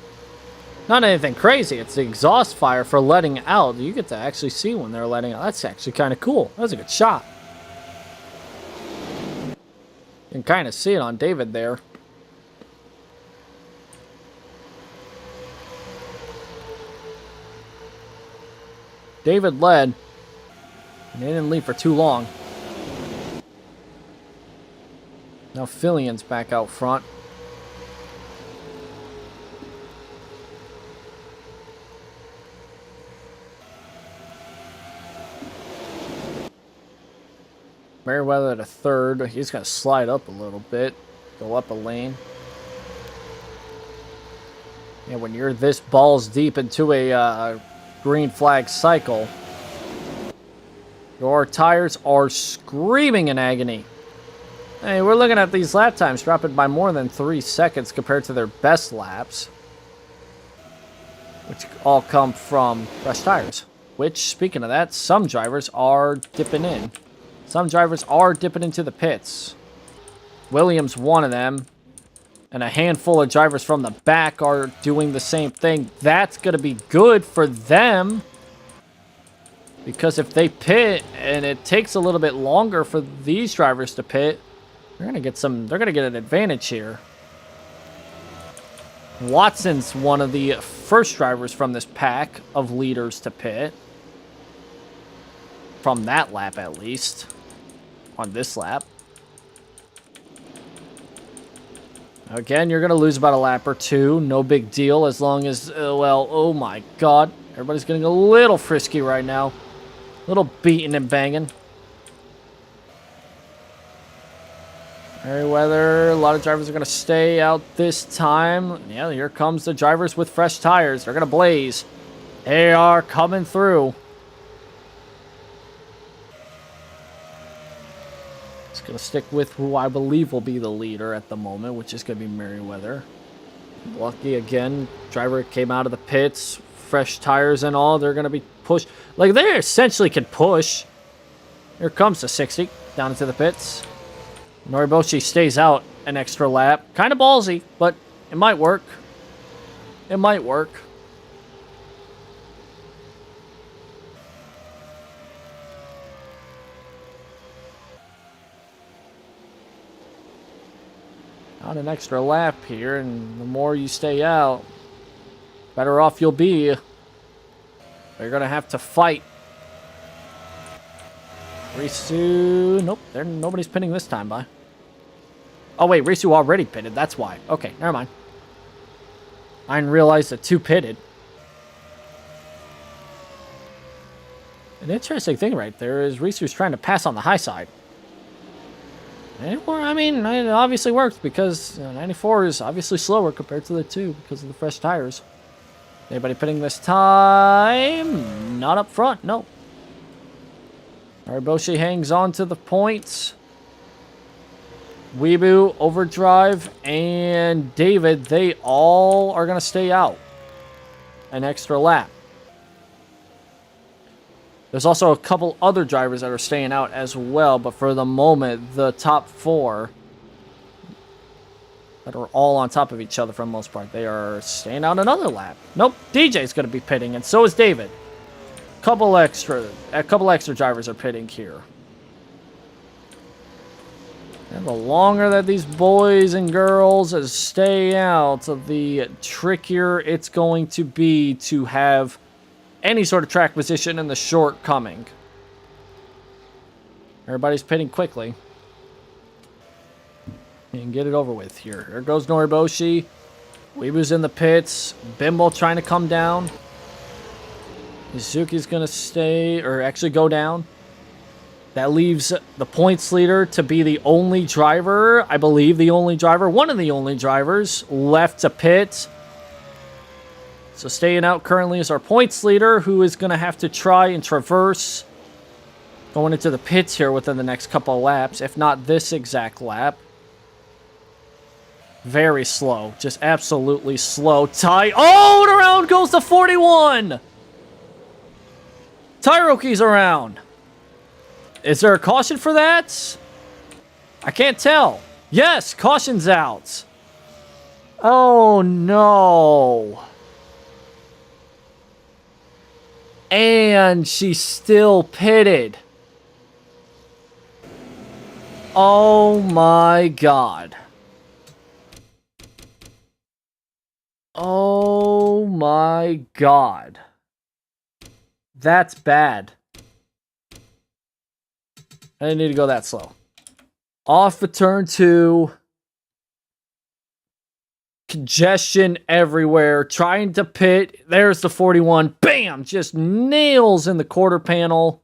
Not anything crazy. It's the exhaust fire for letting out. You get to actually see when they're letting out. That's actually kind of cool. That was a good shot. You can kind of see it on David there. David led. And they didn't lead for too long. Now Fillion's back out front. Merriweather to 3rd. He's going to slide up a little bit. Go up a lane. Yeah, when you're this balls deep into a green flag cycle, your tires are screaming in agony. Hey, we're looking at these lap times dropping by more than 3 seconds compared to their best laps, which all come from fresh tires. Which, speaking of that, some drivers are dipping in. Some drivers are dipping into the pits. Williams, one of them, and a handful of drivers from the back are doing the same thing. That's going to be good for them, because if they pit and it takes a little bit longer for these drivers to pit, they're going to get an advantage here. Watson's one of the first drivers from this pack of leaders to pit. From that lap, at least. On this lap. Again, you're going to lose about a lap or 2. No big deal as long as, well, oh my god. Everybody's getting a little frisky right now. A little beating and banging. Merriweather, a lot of drivers are going to stay out this time. Yeah, here comes the drivers with fresh tires. They're going to blaze. They are coming through. Going to stick with who I believe will be the leader at the moment, which is going to be Merriweather. Lucky again. Driver came out of the pits. Fresh tires and all. They're going to be pushed. Like, they essentially can push. Here comes the 60 down into the pits. Noriboshi stays out an extra lap. Kind of ballsy, but it might work. It might work. Not an extra lap here, and the more you stay out, better off you'll be. You're going to have to fight. Risu... Nope, nobody's pitting this time, bye. Oh, wait, Risu already pitted. That's why. Okay, never mind. I didn't realize that 2 pitted. An interesting thing right there is Risu's trying to pass on the high side. I mean, it obviously worked because 94 is obviously slower compared to the 2 because of the fresh tires. Anybody pitting this time? Not up front, no. Noriboshi hangs on to the points. Weebu, Overdrive, and David, they all are going to stay out an extra lap. There's also a couple other drivers that are staying out as well, but for the moment, the top 4 that are all on top of each other for the most part, they are staying out another lap. Nope, DJ's going to be pitting, and so is David. A couple extra drivers are pitting here. And the longer that these boys and girls stay out, the trickier it's going to be to have any sort of track position in the short coming. Everybody's pitting quickly. And get it over with here. Here goes Noriboshi. Weebu's in the pits. Bimbo trying to come down. Mizuki's going to stay, or actually go down. That leaves the points leader to be the only driver, I believe the only driver, one of the only drivers left to pit. So staying out currently is our points leader, who is going to have to try and traverse going into the pits here within the next couple of laps, if not this exact lap. Very slow, just absolutely slow. Oh, and around goes the 41! Tyroki's around. Is there a caution for that? I can't tell. Yes, caution's out. Oh, no. And she still pitted. Oh, my God. Oh, my God. That's bad. I didn't need to go that slow. Off of turn 2. Congestion everywhere. Trying to pit. There's the 41. Bam! Just nails in the quarter panel.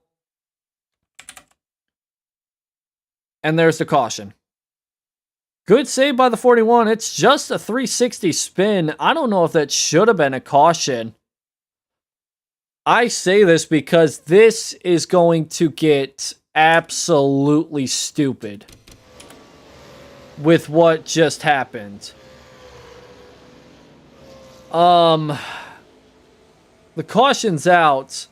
And there's the caution. Good save by the 41. It's just a 360 spin. I don't know if that should have been a caution. I say this because this is going to get absolutely stupid with what just happened. The caution's out,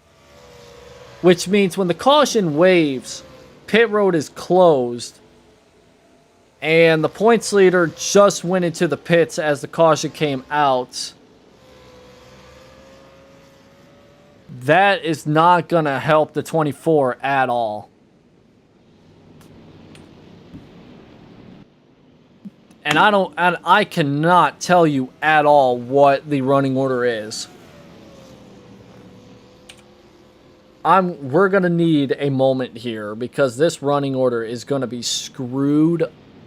which means when the caution waves, pit road is closed, and the points leader just went into the pits as the caution came out. That is not going to help the 24 at all. And I cannot tell you at all what the running order is. We're going to need a moment here because this running order is going to be screwed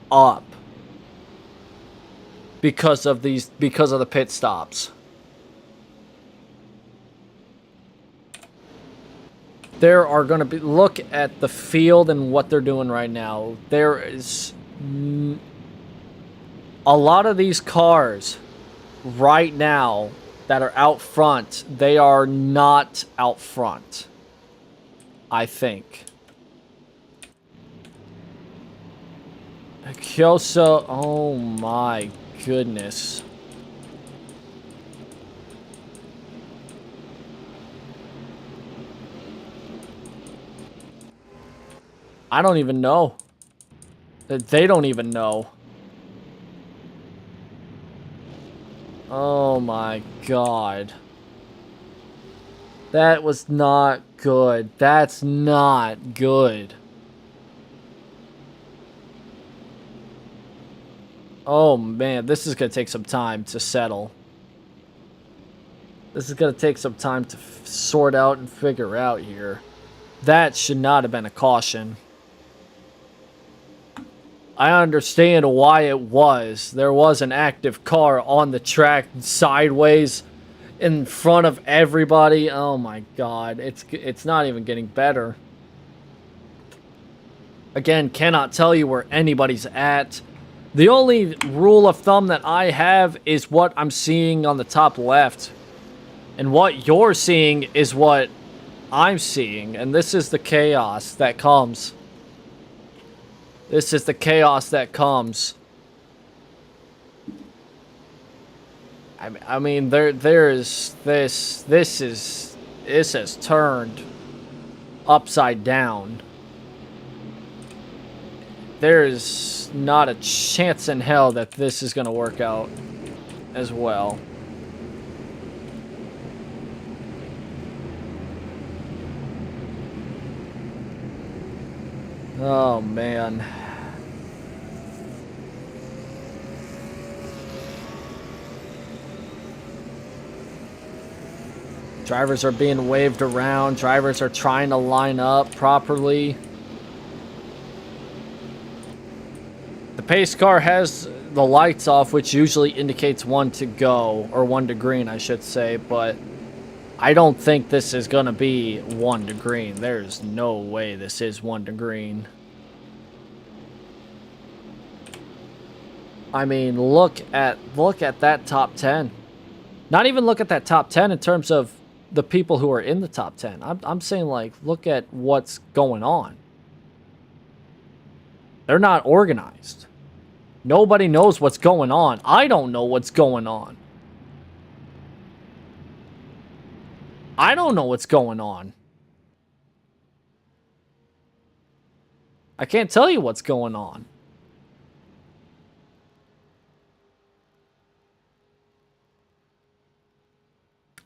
up because of the pit stops. There are going to be, look at the field and what they're doing right now. There is a lot of these cars right now that are out front, they are not out front, I think. Kyoso, oh my goodness. I don't even know. They don't even know. Oh my god. That was not good. That's not good. Oh man, this is gonna take some time to settle. This is gonna take some time to sort out and figure out here. That should not have been a caution. I understand why it was. There was an active car on the track sideways in front of everybody. Oh my god, it's not even getting better. Again, cannot tell you where anybody's at. The only rule of thumb that I have is what I'm seeing on the top left. And what you're seeing is what I'm seeing. And this is the chaos that comes. This is the chaos that comes. I mean, there is this has turned upside down. There is not a chance in hell that this is going to work out as well. Oh, man. Drivers are being waved around. Drivers are trying to line up properly. The pace car has the lights off, which usually indicates one to go, or one to green, I should say, but I don't think this is going to be one to green. There's no way this is one to green. I mean, look at that top 10. Not even look at that top 10 in terms of the people who are in the top 10. I'm saying, like, look at what's going on. They're not organized. Nobody knows what's going on. I don't know what's going on. I don't know what's going on. I can't tell you what's going on.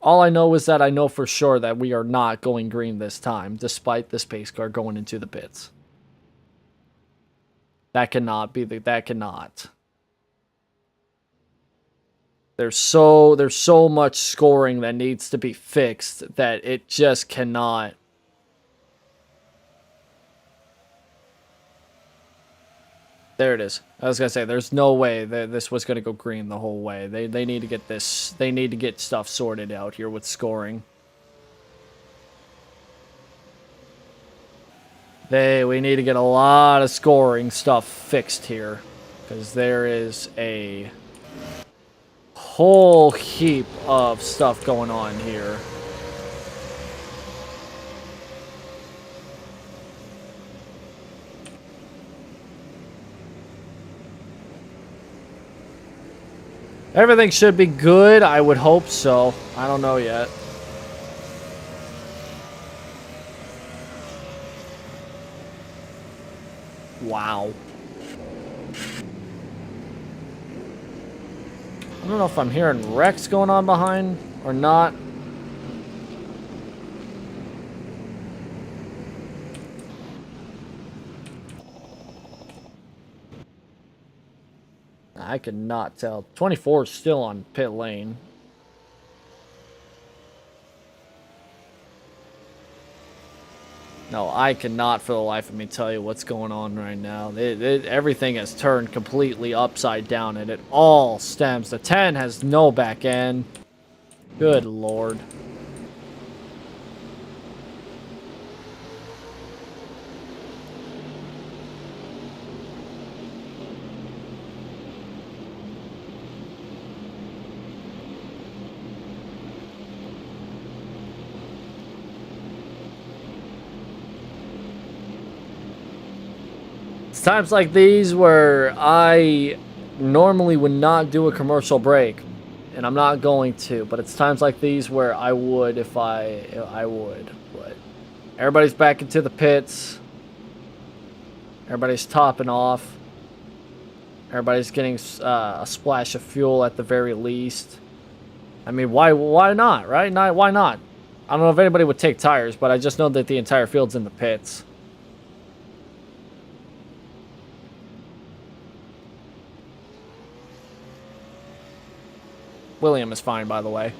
All I know is that I know for sure that we are not going green this time, despite this pace car going into the pits. That cannot be that cannot. There's so much scoring that needs to be fixed that it just cannot. There it is. I was gonna say there's no way that this was gonna go green the whole way. They need to get this. They need to get stuff sorted out here with scoring. We need to get a lot of scoring stuff fixed here, because there is a whole heap of stuff going on here. Everything should be good. I would hope so. I don't know yet. Wow. I don't know if I'm hearing wrecks going on behind or not. I could not tell. 24 is still on pit lane. No, I cannot for the life of me tell you what's going on right now. Everything has turned completely upside down, and it all stems. The 10 has no back end. Good lord. Times like these where I normally would not do a commercial break, and I'm not going to, but it's times like these where I would if I would. But everybody's back into the pits. Everybody's topping off. Everybody's getting a splash of fuel at the very least. I mean, why not, right? Why not? I don't know if anybody would take tires, but I just know that the entire field's in the pits. William is fine, by the way.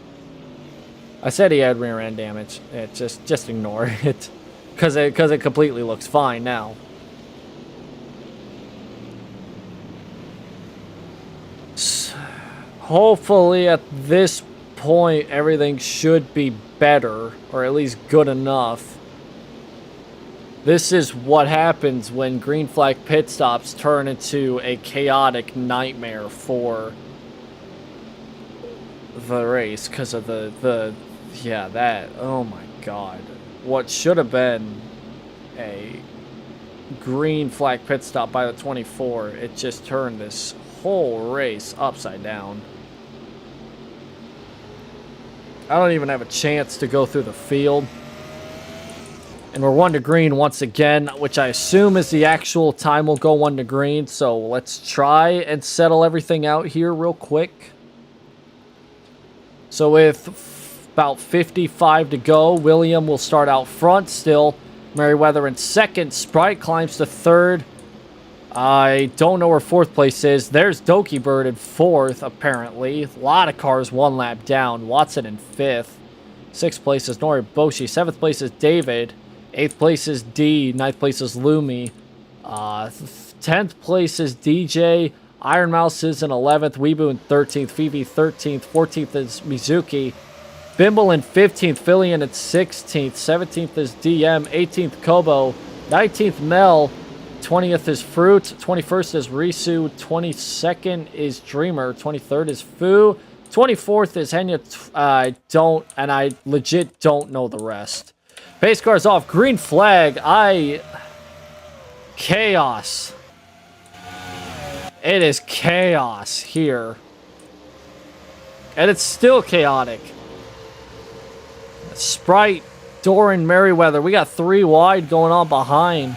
I said he had rear end damage. Just ignore it, because it completely looks fine now. Hopefully at this point everything should be better, or at least good enough. This is what happens when green flag pit stops turn into a chaotic nightmare for the race, because of yeah, that, oh my god. What should have been a green flag pit stop by the 24, it just turned this whole race upside down. I don't even have a chance to go through the field. And we're 1 to green once again, which I assume is the actual time we'll go 1 to green. So let's try and settle everything out here real quick. So with about 55 to go, William will start out front still. Merriweather in second. Sprite climbs to third. I don't know where fourth place is. There's Doki Bird in fourth, apparently. A lot of cars 1 lap down. Watson in fifth. Sixth place is Noriboshi. Seventh place is David. Eighth place is D. Ninth place is Lumi. 10th place is DJ. Iron Mouse is in 11th. Weebu in 13th. Phoebe 13th. 14th is Mizuki. Bimble in 15th. Fillion in 16th. 17th is DM. 18th Kobo. 19th Mel. 20th is Fruit, 21st is Risu, 22nd is Dreamer, 23rd is Fu, 24th is Henya. I legit don't know the rest. Pace car's off, green flag, chaos. It is chaos here. And it's still chaotic. Sprite, Doran, Merriweather, we got 3 wide going on behind.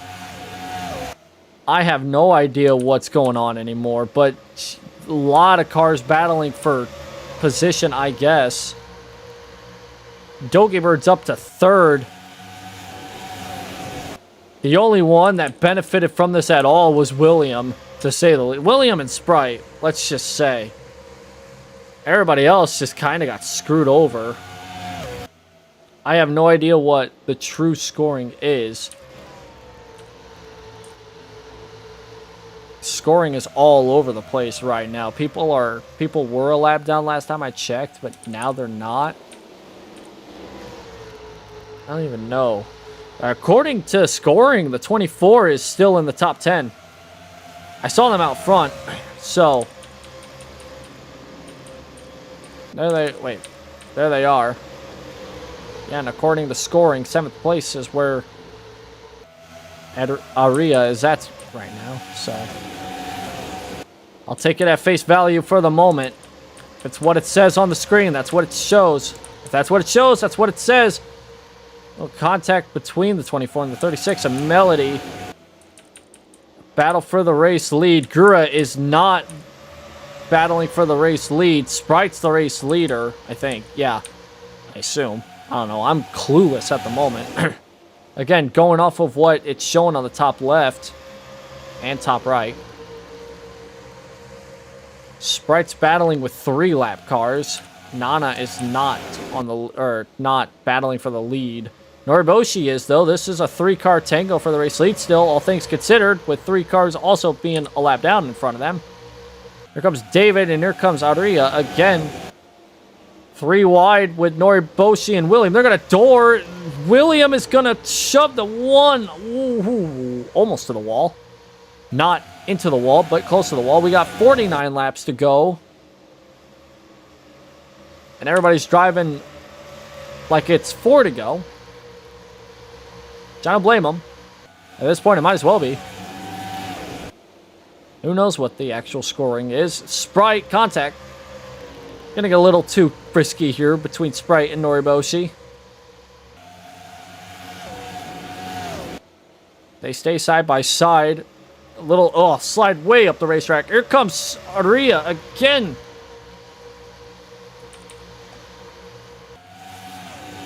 I have no idea what's going on anymore, but a lot of cars battling for position, I guess. Doki Bird's up to third. The only one that benefited from this at all was William, to say the least. William and Sprite, let's just say. Everybody else just kind of got screwed over. I have no idea what the true scoring is. Scoring is all over the place right now. People were a lap down last time I checked, but now they're not. I don't even know. According to scoring, the 24 is still in the top 10. I saw them out front, so there they are. Yeah, and according to scoring, 7th place is where Aria is at right now, so I'll take it at face value for the moment. If it's what it says on the screen, that's what it shows. If that's what it shows, that's what it says. No contact between the 24 and the 36. A Melody. Battle for the race lead. Gura is not battling for the race lead. Sprite's the race leader, I think. Yeah, I assume. I don't know. I'm clueless at the moment. Again, going off of what it's showing on the top left and top right. Sprite's battling with 3 lap cars. Nana is not not battling for the lead. Noriboshi is, though. This is a 3-car tango for the race lead still, all things considered, with 3 cars also being a lap down in front of them. Here comes David, and here comes Aria again. 3 wide with Noriboshi and William. They're going to door. William is going to shove the 1. Ooh, almost to the wall. Not into the wall, but close to the wall. We got 49 laps to go. And everybody's driving like it's 4 to go. I don't blame them. At this point, it might as well be. Who knows what the actual scoring is. Sprite, contact. Gonna get a little too frisky here between Sprite and Noriboshi. They stay side by side. a little, oh, slide way up the racetrack. Here comes Aria again.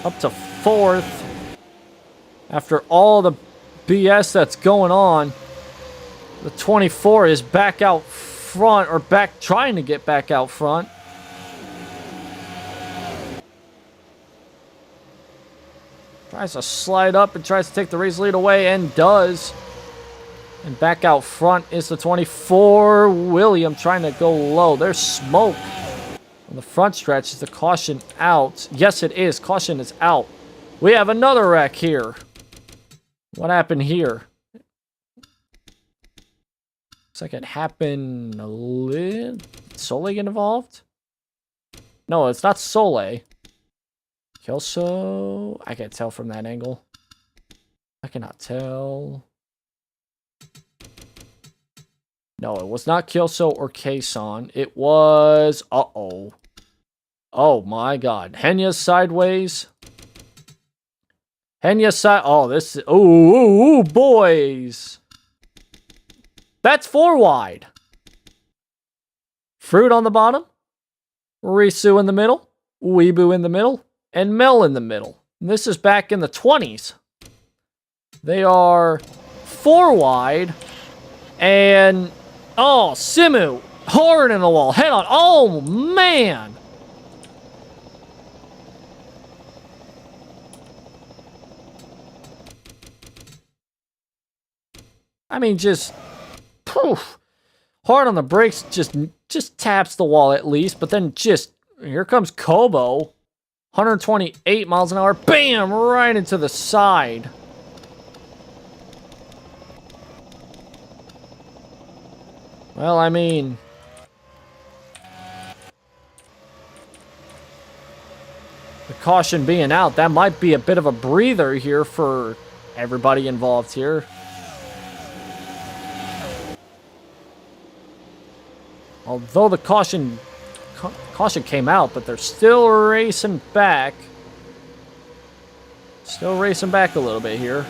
Up to 4th. After all the BS that's going on, the 24 is back out front, or back, trying to get back out front. Tries to slide up and tries to take the race lead away, and does. And back out front is the 24. William trying to go low. There's smoke on the front stretch. Is the caution out? Yes, it is. Caution is out. We have another wreck here. What happened here? Looks like it happened a little... Soleil get involved? No, it's not Soleil. Kelso... I can't tell from that angle. I cannot tell. No, it was not Kelso or Kason. It was... Uh-oh. Oh, my God. Henya's sideways. Henya's side... Oh, this is... Ooh, boys. That's 4 wide. Fruit on the bottom. Risu in the middle. Weebu in the middle. And Mel in the middle. And this is back in the 20s. They are 4 wide. And... Oh, Simu. Hard in the wall. Head on. Oh, man. I mean, just... Poof. Hard on the brakes. Just taps the wall at least. But then just... Here comes Kobo. 128 miles an hour. Bam! Right into the side. Well, I mean... The caution being out, that might be a bit of a breather here for everybody involved here. Although the caution came out, but they're still racing back. Still racing back a little bit here.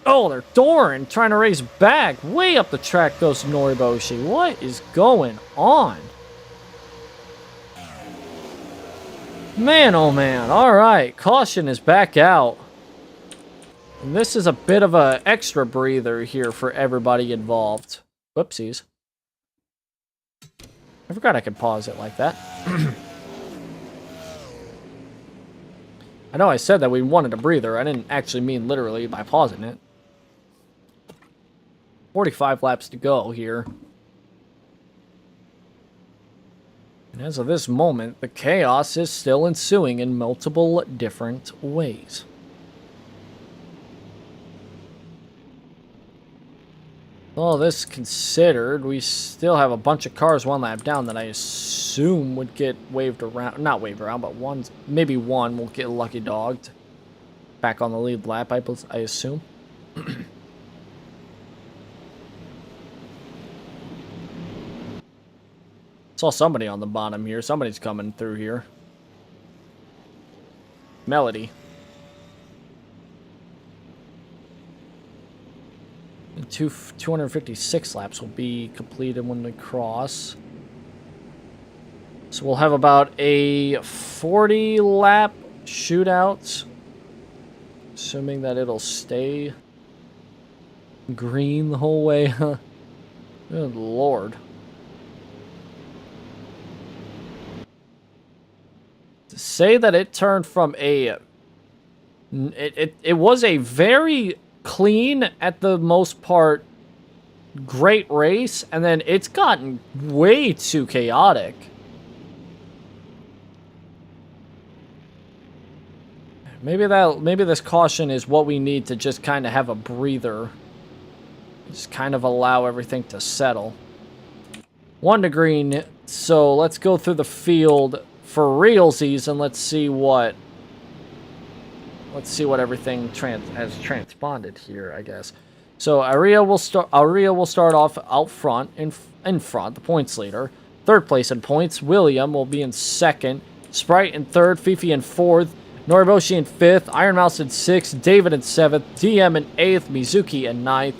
Oh, they're Doran trying to race back. Way up the track goes Noriboshi. What is going on? Man, oh man. Alright, caution is back out. And this is a bit of an extra breather here for everybody involved. Whoopsies. I forgot I could pause it like that. I know I said that we wanted a breather. I didn't actually mean literally by pausing it. 45 laps to go here. And as of this moment, the chaos is still ensuing in multiple different ways. All this considered, we still have a bunch of cars 1 lap down that I assume would get waved around. Not waved around, but maybe one will get lucky dogged. Back on the lead lap, I assume. Saw somebody on the bottom here. Somebody's coming through here. Melody. And 256 laps will be completed when we cross. So we'll have about a 40 lap shootout. Assuming that it'll stay green the whole way. Good lord. To say that it turned from a... It was a very clean, at the most part, great race, and then it's gotten way too chaotic. Maybe this caution is what we need to just kind of have a breather. Just kind of allow everything to settle. 1 to green, so let's go through the field for realsies and let's see what everything has transponded here, I guess. So Aria will start off out front, in front, the points leader. 3rd place in points. William will be in 2nd. Sprite in 3rd. Fifi in 4th. Noriboshi in 5th, Iron Mouse in 6th, David in 7th, DM in 8th, Mizuki in 9th.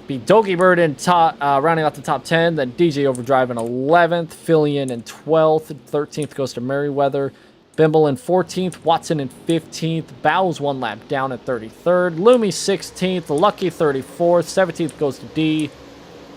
Be Doki Bird in top, rounding out the top 10. Then DJ Overdrive in 11th, Fillion in 12th, 13th goes to Merriweather. Bimble in 14th, Watson in 15th, Bows 1 lap down at 33rd, Lumi 16th, Lucky 34th, 17th goes to D,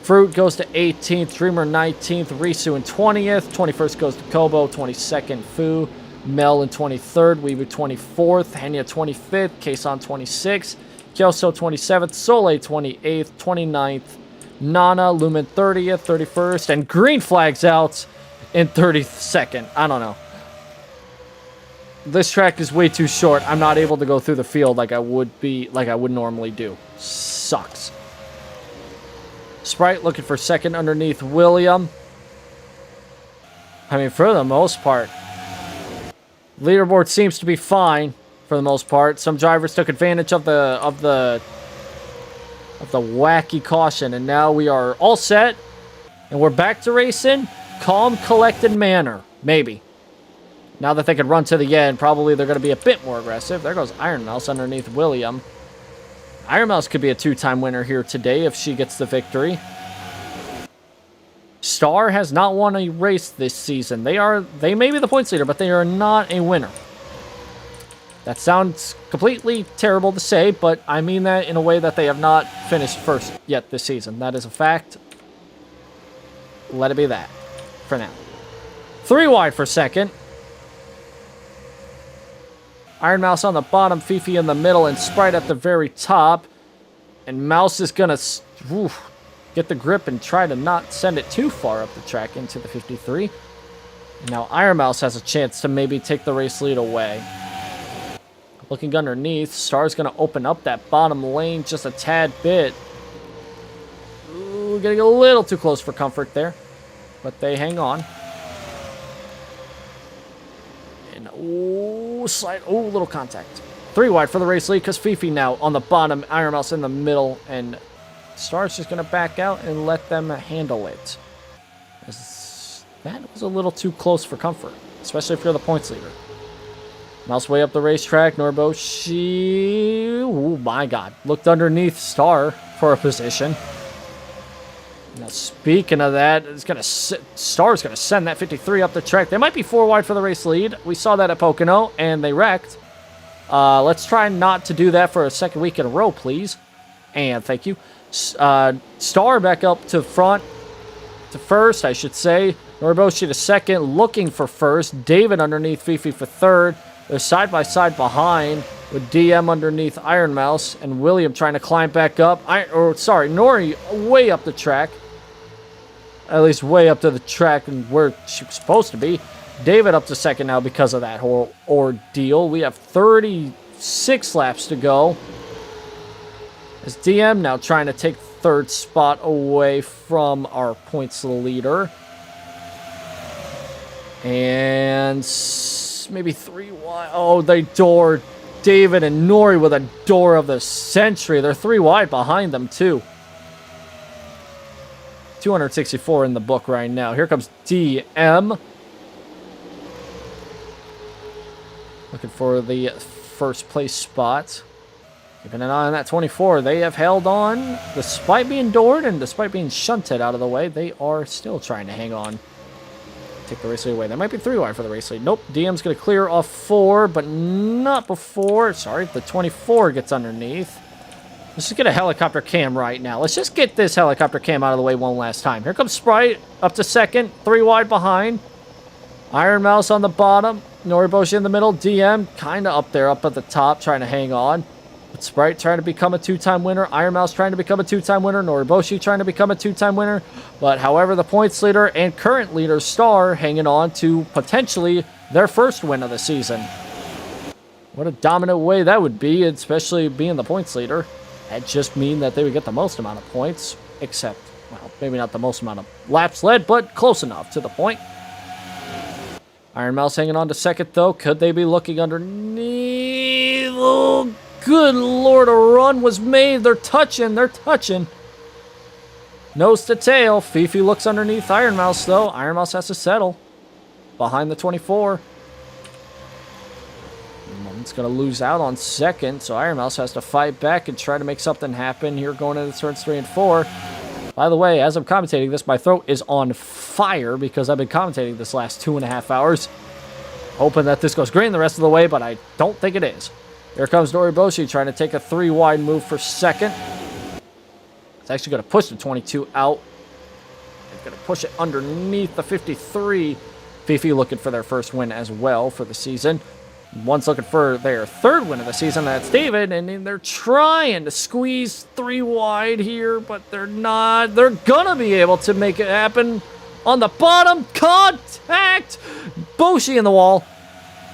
Fruit goes to 18th, Dreamer 19th, Risu in 20th, 21st goes to Kobo, 22nd Fu, Mel in 23rd, Weebu 24th, Henya 25th, Kason 26th, Kyoso 27th, Soleil 28th, 29th, Nana, Lumen 30th, 31st, and Green Flag's out in 32nd. I don't know. This track is way too short. I'm not able to go through the field like I would normally do. Sucks. Sprite looking for second underneath William. I mean, for the most part, leaderboard seems to be fine for the most part. Some drivers took advantage of the wacky caution, and now we are all set, and we're back to racing. Calm, collected manner, maybe. Now that they can run to the end, probably they're going to be a bit more aggressive. There goes Iron Mouse underneath William. Iron Mouse could be a 2-time winner here today if she gets the victory. Star has not won a race this season. They may be the points leader, but they are not a winner. That sounds completely terrible to say, but I mean that in a way that they have not finished first yet this season. That is a fact. Let it be that for now. 3 wide for second. Iron Mouse on the bottom, Fifi in the middle, and Sprite at the very top. And Mouse is going to get the grip and try to not send it too far up the track into the 53. And now Iron Mouse has a chance to maybe take the race lead away. Looking underneath, Star's going to open up that bottom lane just a tad bit. Ooh, getting a little too close for comfort there. But they hang on. And slide. Oh, little contact. 3 wide for the race lead because Fifi now on the bottom, Iron Mouse in the middle, and Star's just going to back out and let them handle it. That was a little too close for comfort, especially if you're the points leader. Mouse way up the racetrack. Norboshi, oh my god, looked underneath Star for a position. Now, speaking of that, Star's going to send that 53 up the track. They might be 4 wide for the race lead. We saw that at Pocono, and they wrecked. Let's try not to do that for a second week in a row, please. And thank you. Star back up to front, to first, I should say. Noriboshi to second, looking for first. David underneath Fifi for third. They're side by side behind, with DM underneath Iron Mouse, and William trying to climb back up. Nori way up the track. At least way up to the track and where she was supposed to be. David up to second now because of that whole ordeal. We have 36 laps to go. As DM now trying to take third spot away from our points leader. And maybe 3 wide. Oh, they doored David and Nori with a door of the century. They're 3 wide behind them, too. 264 in the book right now. Here comes DM. Looking for the first place spot. Keeping an eye on that 24. They have held on. Despite being doored and despite being shunted out of the way, they are still trying to hang on. Take the race lead away. That might be 3 wide for the race lead. Nope. DM's going to clear off 4, but not before. Sorry, the 24 gets underneath. Let's just get a helicopter cam right now. Let's just get this helicopter cam out of the way one last time. Here comes Sprite up to second. 3 wide behind. Iron Mouse on the bottom. Noriboshi in the middle. DM kind of up there, up at the top, trying to hang on. But Sprite trying to become a 2-time winner. Iron Mouse trying to become a 2-time winner. Noriboshi trying to become a 2-time winner. But however, the points leader and current leader Star hanging on to potentially their first win of the season. What a dominant way that would be, especially being the points leader. That'd just mean that they would get the most amount of points, except, well, maybe not the most amount of laps led, but close enough to the point. Iron Mouse hanging on to second, though. Could they be looking underneath? Oh, good lord, a run was made. They're touching. Nose to tail. Fifi looks underneath Iron Mouse, though. Iron Mouse has to settle behind the 24. It's going to lose out on second, so Iron Mouse has to fight back and try to make something happen here going into turns 3 and 4. By the way, as I'm commentating this, my throat is on fire because I've been commentating this last 2.5 hours. Hoping that this goes green the rest of the way, but I don't think it is. Here comes Noriboshi trying to take a 3-wide move for second. It's actually going to push the 22 out. It's going to push it underneath the 53. Fifi looking for their first win as well for the season. One's looking for their third win of the season. That's David, and they're trying to squeeze 3 wide here, but they're not. They're going to be able to make it happen. On the bottom, contact! Boshi in the wall.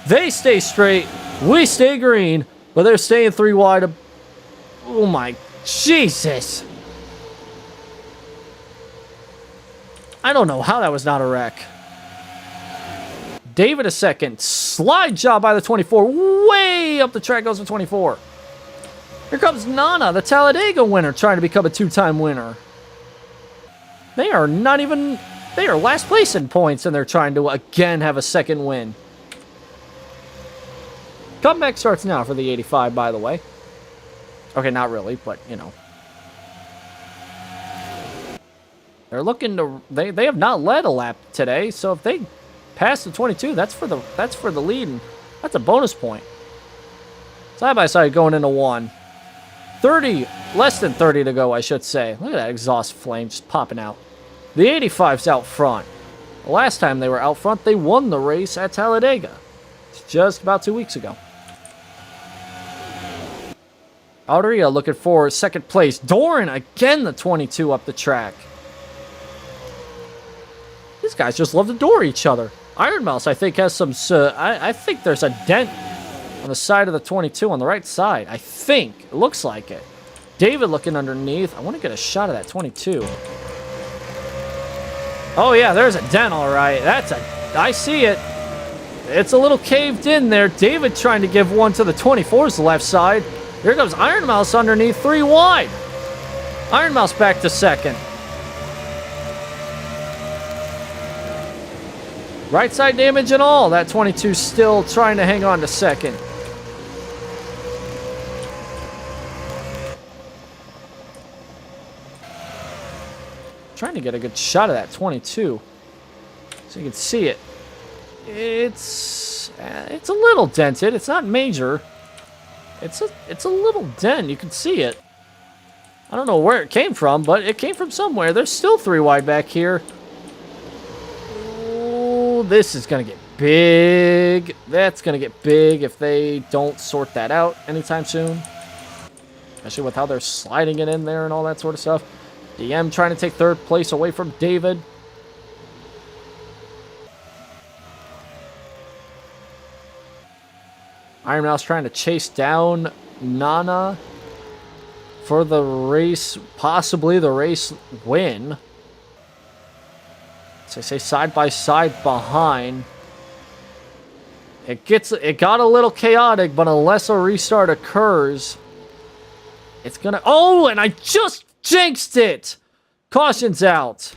They stay straight. We stay green, but they're staying 3 wide. Oh my Jesus. I don't know how that was not a wreck. David a second. Slide job by the 24. Way up the track goes the 24. Here comes Nana, the Talladega winner, trying to become a 2-time winner. They are not even... They are last place in points, and they're trying to, again, have a second win. Comeback starts now for the 85, by the way. Okay, not really, but, you know. They're looking to... They have not led a lap today, so if they pass the 22, that's for the lead, and that's a bonus point. Side by side going into 1. 30, less than 30 to go, I should say. Look at that exhaust flame just popping out. The 85's out front. The last time they were out front, they won the race at Talladega. It's just about 2 weeks ago. Alderia looking for second place. Doran, again, the 22 up the track. These guys just love to door each other. Iron Mouse, I think, has some... I think there's a dent on the side of the 22 on the right side. I think. It looks like it. David looking underneath. I want to get a shot of that 22. Oh, yeah, there's a dent, all right. I see it. It's a little caved in there. David trying to give one to the 24's left side. Here comes Iron Mouse underneath, 3 wide. Iron Mouse back to second. Right side damage and all. That 22 still trying to hang on to second. Trying to get a good shot of that 22 so you can see it. It's a little dented. It's not major. It's a little dent. You can see it. I don't know where it came from, but it came from somewhere. There's still 3 wide back here. Ooh, this is gonna get big. That's gonna get big if they don't sort that out anytime soon. Especially with how they're sliding it in there and all that sort of stuff. DM trying to take third place away from David. Iron Mouse trying to chase down Nana for the race, possibly the race win. So I say side by side behind. It got a little chaotic, but unless a restart occurs, it's gonna... Oh, and I just jinxed it! Caution's out.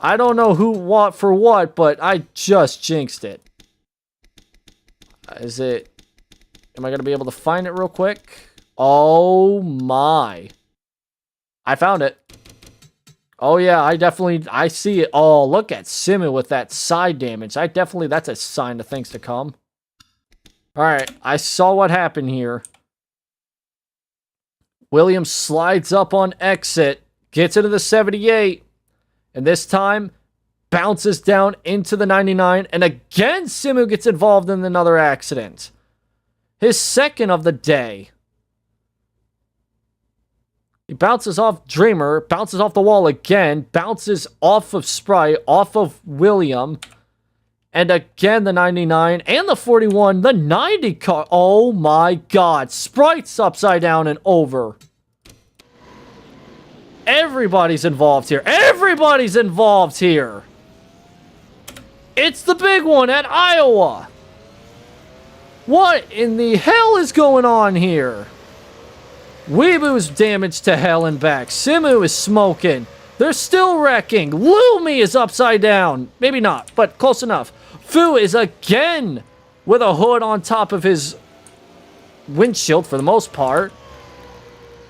I don't know who, what, for what, but I just jinxed it. Is it... Am I going to be able to find it real quick? Oh my. I found it. Oh yeah, I see it. Oh, look at Simu with that side damage. That's a sign of things to come. Alright, I saw what happened here. Williams slides up on exit, gets into the 78, and this time bounces down into the 99, and again Simu gets involved in another accident. His second of the day. He bounces off Dreamer, bounces off the wall again, bounces off of Sprite, off of William, and again the 99 and the 41, the 90 car. Oh my god, Sprite's upside down and over. Everybody's involved here. Everybody's involved here. It's the big one at Iowa. What in the hell is going on here? Weebu's damaged to hell and back. Simu is smoking. They're still wrecking. Lumi is upside down. Maybe not, but close enough. Fu is again with a hood on top of his windshield for the most part.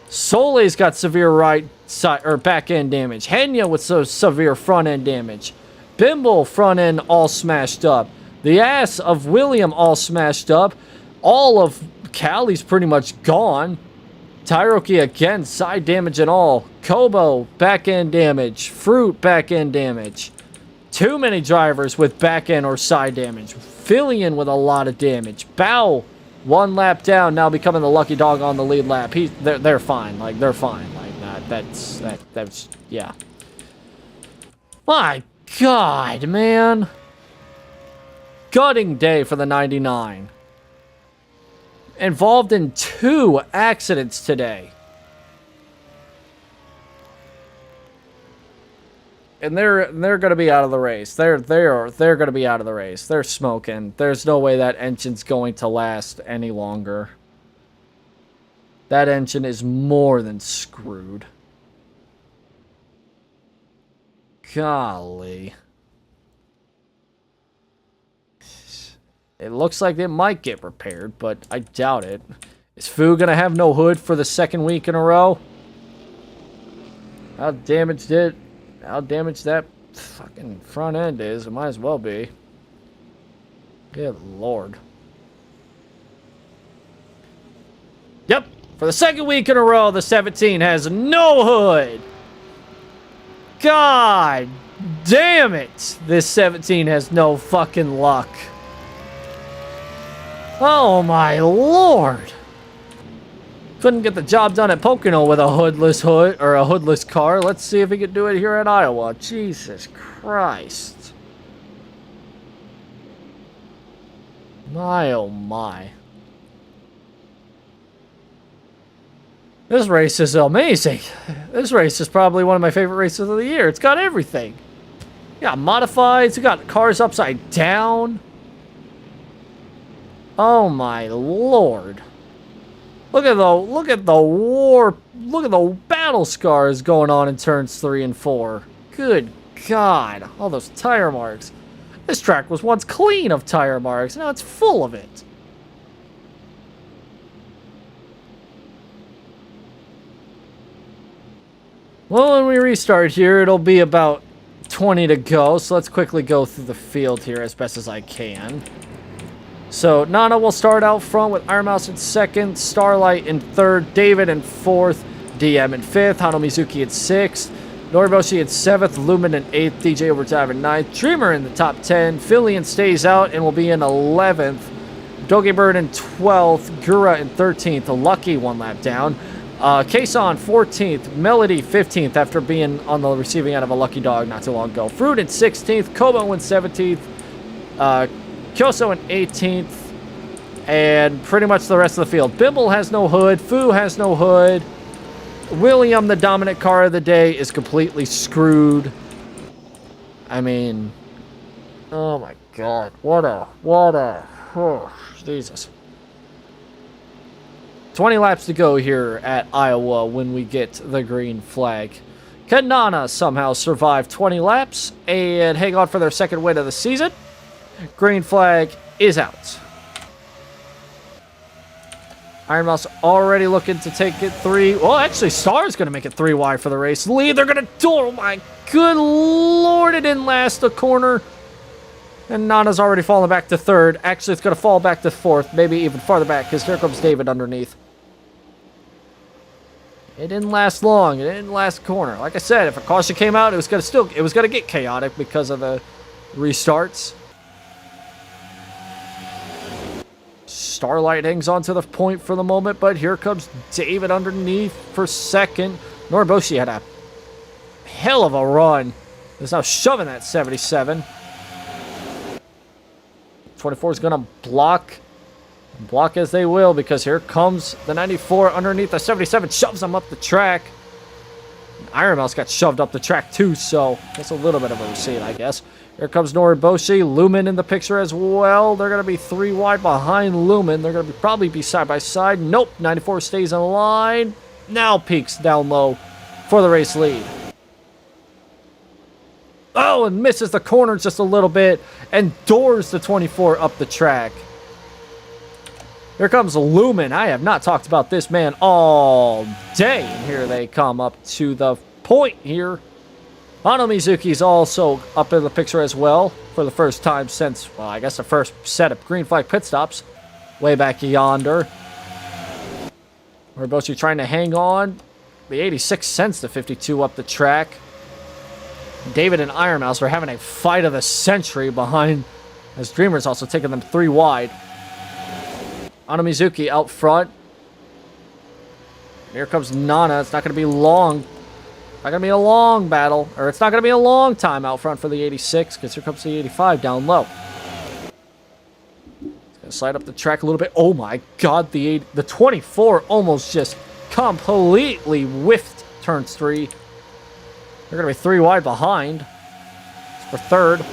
Soleil's got severe right side or back end damage. Henya with so severe front end damage. Bimble front end all smashed up. The ass of William all smashed up. All of Callie's pretty much gone. Tyroki again, side damage and all. Kobo, back end damage. Fruit, back end damage. Too many drivers with back end or side damage. Fillion with a lot of damage. Bao, one lap down, now becoming the lucky dog on the lead lap. They're fine. Like, they're fine. Like, that's, yeah. My God, man. Gutting day for the 99. Involved in 2 accidents today. And they're going to be out of the race. They're going to be out of the race. They're smoking. There's no way that engine's going to last any longer. That engine is more than screwed. Golly. It looks like it might get repaired, but I doubt it. Is Fu going to have no hood for the 2nd week in a row? How damaged that fucking front end is, it might as well be. Good Lord. Yep, for the 2nd week in a row, the 17 has no hood. God damn it. This 17 has no fucking luck. Oh my Lord. Couldn't get the job done at Pocono with a hoodless hood or a hoodless car. Let's see if he can do it here at Iowa. Jesus Christ. My oh my. This race is amazing. This race is probably one of my favorite races of the year. It's got everything. You got modifieds, you got cars upside down. Oh my Lord. Look at the battle scars going on in turns 3 and 4. Good God. All those tire marks. This track was once clean of tire marks. Now it's full of it. Well, when we restart here, it'll be about 20 to go. So let's quickly go through the field here as best as I can. So Nana will start out front with Iron Mouse in 2nd, Starlight in 3rd, David in 4th, DM in 5th, Hano Mizuki in 6th, Noriboshi in 7th, Lumen in 8th, DJ Overdrive in 9th, Dreamer in the top 10, Fillion stays out and will be in 11th, Dogebird in 12th, Gura in 13th, Lucky 1 lap down, Kason 14th, Melody 15th after being on the receiving end of a lucky dog not too long ago, Fruit in 16th, Kobo in 17th, Kyoso in 18th, and pretty much the rest of the field. Bimble has no hood. Fu has no hood. William, the dominant car of the day, is completely screwed. I mean, oh my God. Oh, Jesus. 20 laps to go here at Iowa when we get the green flag. Kanana somehow survived 20 laps and hang on for their 2nd win of the season. Green flag is out. Iron Mouse already looking to take it 3. Well, actually, Star's going to make it 3 wide for the race lead. They're going to do. Oh, my good Lord. It didn't last the corner. And Nana's already fallen back to 3rd. Actually, it's going to fall back to 4th. Maybe even farther back because here comes David underneath. It didn't last long. It didn't last the corner. Like I said, if a caution came out, it was going to get chaotic because of the restarts. Starlight hangs on to the point for the moment, but here comes David underneath for 2nd. Noriboshi had a hell of a run. He's now shoving that 77. 24 is going to block as they will because here comes the 94 underneath the 77. Shoves him up the track. Iron Mouse got shoved up the track too, so that's a little bit of a receipt, I guess. Here comes Noriboshi. Lumen in the picture as well. They're going to be 3 wide behind Lumen. They're going to probably be side by side. Nope. 94 stays in line. Now peaks down low for the race lead. Oh, and misses the corner just a little bit and doors the 24 up the track. Here comes Lumen. I have not talked about this man all day. And here they come up to the point here. Ano Mizuki's also up in the picture as well for the first time since, well, I guess the first set of green flag pit stops way back yonder. Moriboshi trying to hang on. The 86 sends the 52 up the track. David and Iron Mouse are having a fight of the century behind, as Dreamer's also taking them 3 wide. Ano Mizuki out front. Here comes Nana. It's not going to be long. Not going to be a long battle, or it's not going to be a long time out front for the 86, because here comes the 85 down low. It's going to slide up the track a little bit. Oh my god, the 24 almost just completely whiffed turns 3. They're going to be 3 wide behind. It's for third.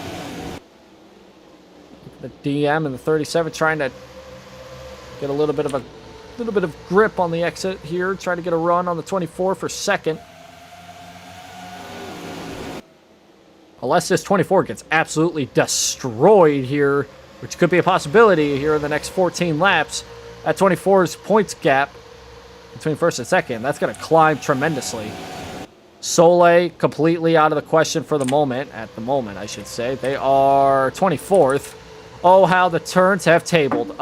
The DM and the 37 trying to get a little bit of grip on the exit here. Try to get a run on the 24 for second. Unless this 24 gets absolutely destroyed here, which could be a possibility here in the next 14 laps. That 24's points gap between first and second, that's going to climb tremendously. Soleil completely out of the question for the moment. At the moment, I should say. They are 24th. Oh, how the turns have tabled.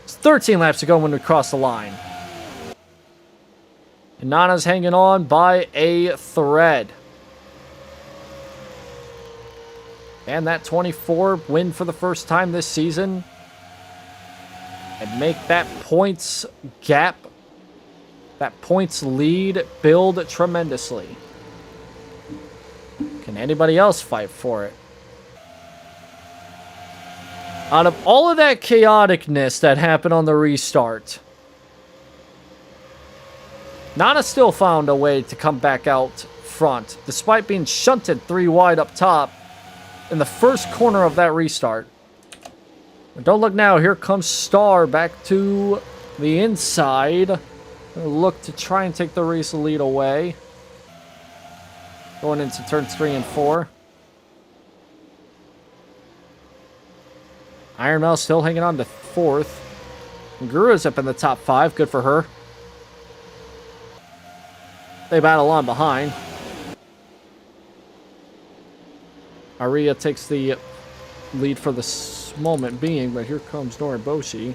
It's 13 laps to go when we cross the line. And Nana's hanging on by a thread. And that 24 win for the first time this season. And make that points gap, that points lead build tremendously. Can anybody else fight for it? Out of all of that chaoticness that happened on the restart, Nana still found a way to come back out front, despite being shunted 3 wide up top in the first corner of that restart. But don't look now, here comes Star back to the inside. Look to try and take the race lead away. Going into turns 3 and 4. Iron Mouse still hanging on to 4th. Guru's up in the top 5. Good for her. They battle on behind. Aria takes the lead for the moment being, but here comes Noriboshi.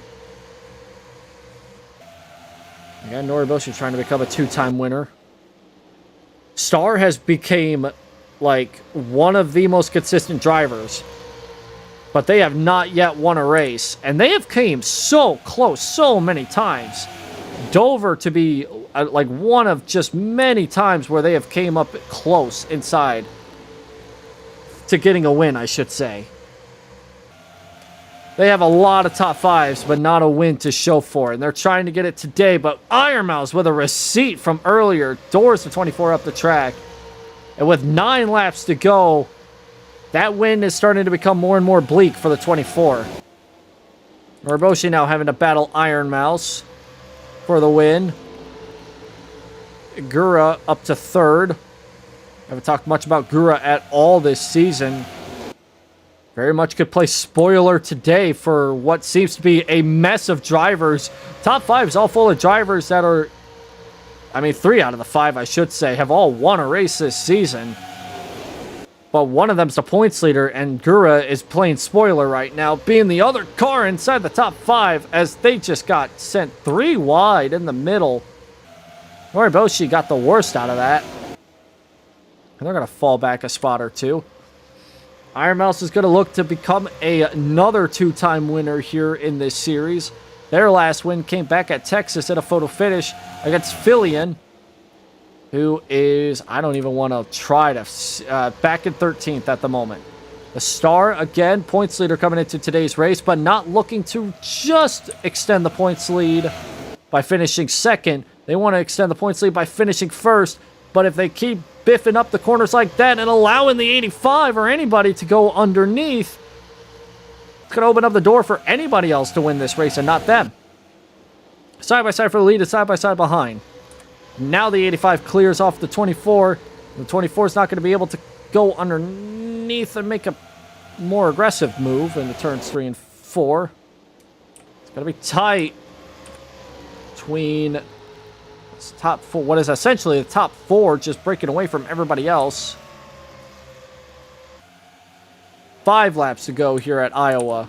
Again, Noriboshi trying to become a 2-time winner. Star has become, like, one of the most consistent drivers. But they have not yet won a race. And they have came so close so many times. Dover to be, like, one of just many times where they have came up close inside to getting a win, I should say. They have a lot of top 5s, but not a win to show for it. And they're trying to get it today, but Iron Mouse with a receipt from earlier doors the 24 up the track. And with 9 laps to go, that win is starting to become more and more bleak for the 24. Noriboshi now having to battle Iron Mouse for the win. Gura up to 3rd. Haven't talked much about Gura at all this season. Very much could play spoiler today for what seems to be a mess of drivers. Top 5 is all full of drivers that are, I mean, 3 out of the 5, I should say, have all won a race this season. But one of them's the points leader, and Gura is playing spoiler right now, being the other car inside the top 5 as they just got sent 3 wide in the middle. Noriboshi got the worst out of that. And they're going to fall back a spot or 2. Iron Mouse is going to look to become another 2-time winner here in this series. Their last win came back at Texas at a photo finish against Fillion, who is, I don't even want to try to, back in 13th at the moment. The Star, again, points leader coming into today's race, but not looking to just extend the points lead by finishing 2nd. They want to extend the points lead by finishing 1st, but if they keep biffing up the corners like that and allowing the 85 or anybody to go underneath, it's going to open up the door for anybody else to win this race and not them. Side by side for the lead and side by side behind. Now the 85 clears off the 24. The 24 is not going to be able to go underneath and make a more aggressive move in the turns 3 and 4. It's Gotta be tight between top 4. What is essentially the top 4 just breaking away from everybody else. 5 laps to go here at Iowa.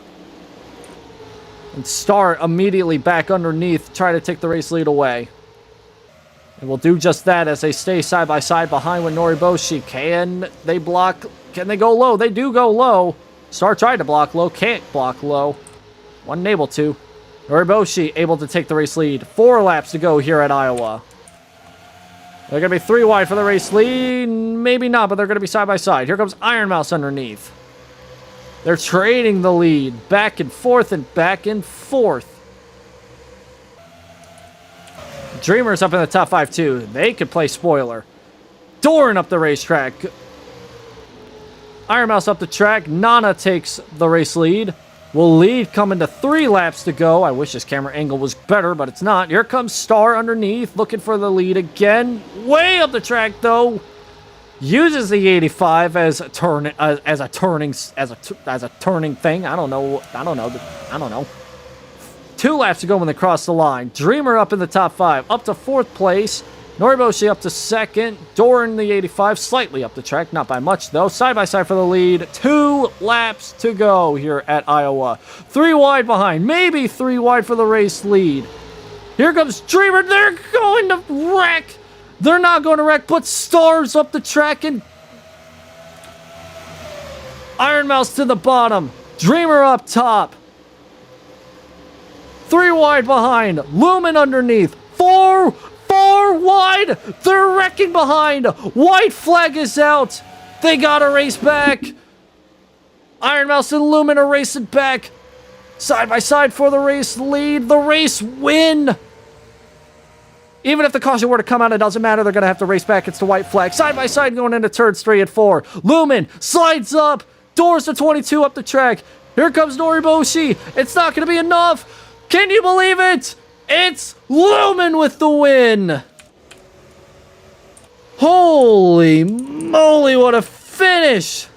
And Star immediately back underneath, try to take the race lead away. And we'll do just that as they stay side by side behind with Noriboshi. Can they block? Can they go low? They do go low. Star tried to block low, can't block low. Wasn't able to. Noriboshi able to take the race lead. 4 laps to go here at Iowa. They're going to be 3 wide for the race lead. Maybe not, but they're going to be side by side. Here comes Iron Mouse underneath. They're trading the lead. Back and forth and back and forth. Dreamer's up in the top 5 too. They could play spoiler. Doran up the racetrack. Iron Mouse up the track. Nana takes the race lead. Will lead coming to 3 laps to go. I wish this camera angle was better, but it's not. Here comes Star underneath, looking for the lead again. Way up the track though. Uses the 85 as a turning thing. I don't know. 2 laps to go when they cross the line. Dreamer up in the top 5, up to 4th place. Noriboshi up to 2nd. Doran the 85 slightly up the track, not by much though. Side by side for the lead. 2 laps to go here at Iowa. 3 wide behind, maybe 3 wide for the race lead. Here comes Dreamer. They're going to wreck. They're not going to wreck, but Star's up the track and Iron Mouse to the bottom. Dreamer up top. 3 wide behind. Lumen underneath. 4 wide. They're wrecking behind. White flag is out. They got to race back. Iron Mouse and Lumen are racing back. Side by side for the race lead. The race win. Even if the caution were to come out, it doesn't matter. They're going to have to race back. It's the white flag. Side by side going into turns 3 and 4. Lumen slides up. Doors to 22 up the track. Here comes Noriboshi. It's not going to be enough. Can you believe it? It's Lumen with the win. Holy moly, what a finish.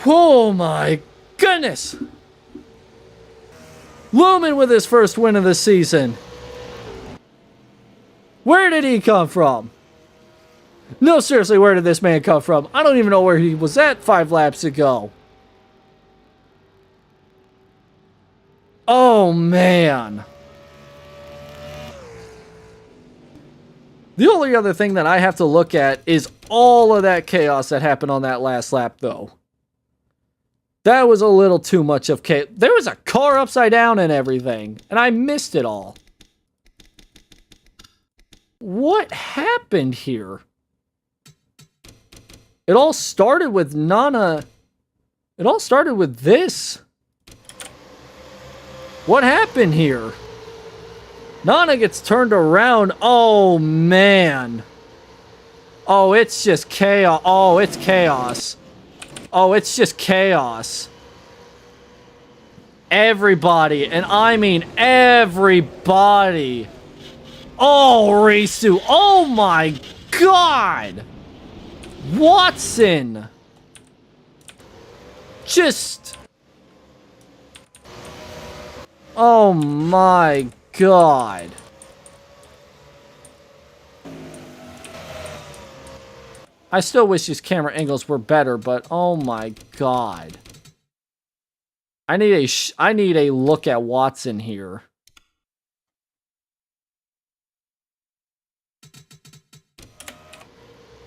Oh my goodness. Lumen with his first win of the season. Where did he come from? No, seriously, where did this man come from? I don't even know where he was at 5 laps ago. Oh, man. The only other thing that I have to look at is all of that chaos that happened on that last lap, though. That was a little too much of chaos. There was a car upside down and everything, and I missed it all. What happened here? It all started with Nana. It all started with this. What happened here? Nana gets turned around. Oh, man. Oh, it's just chaos. Oh, it's chaos. Oh, it's just chaos. Everybody, and I mean everybody. Oh, Risu. Oh my God. Watson. Just. Oh my God. I still wish these camera angles were better, but oh my God. I need a look at Watson here.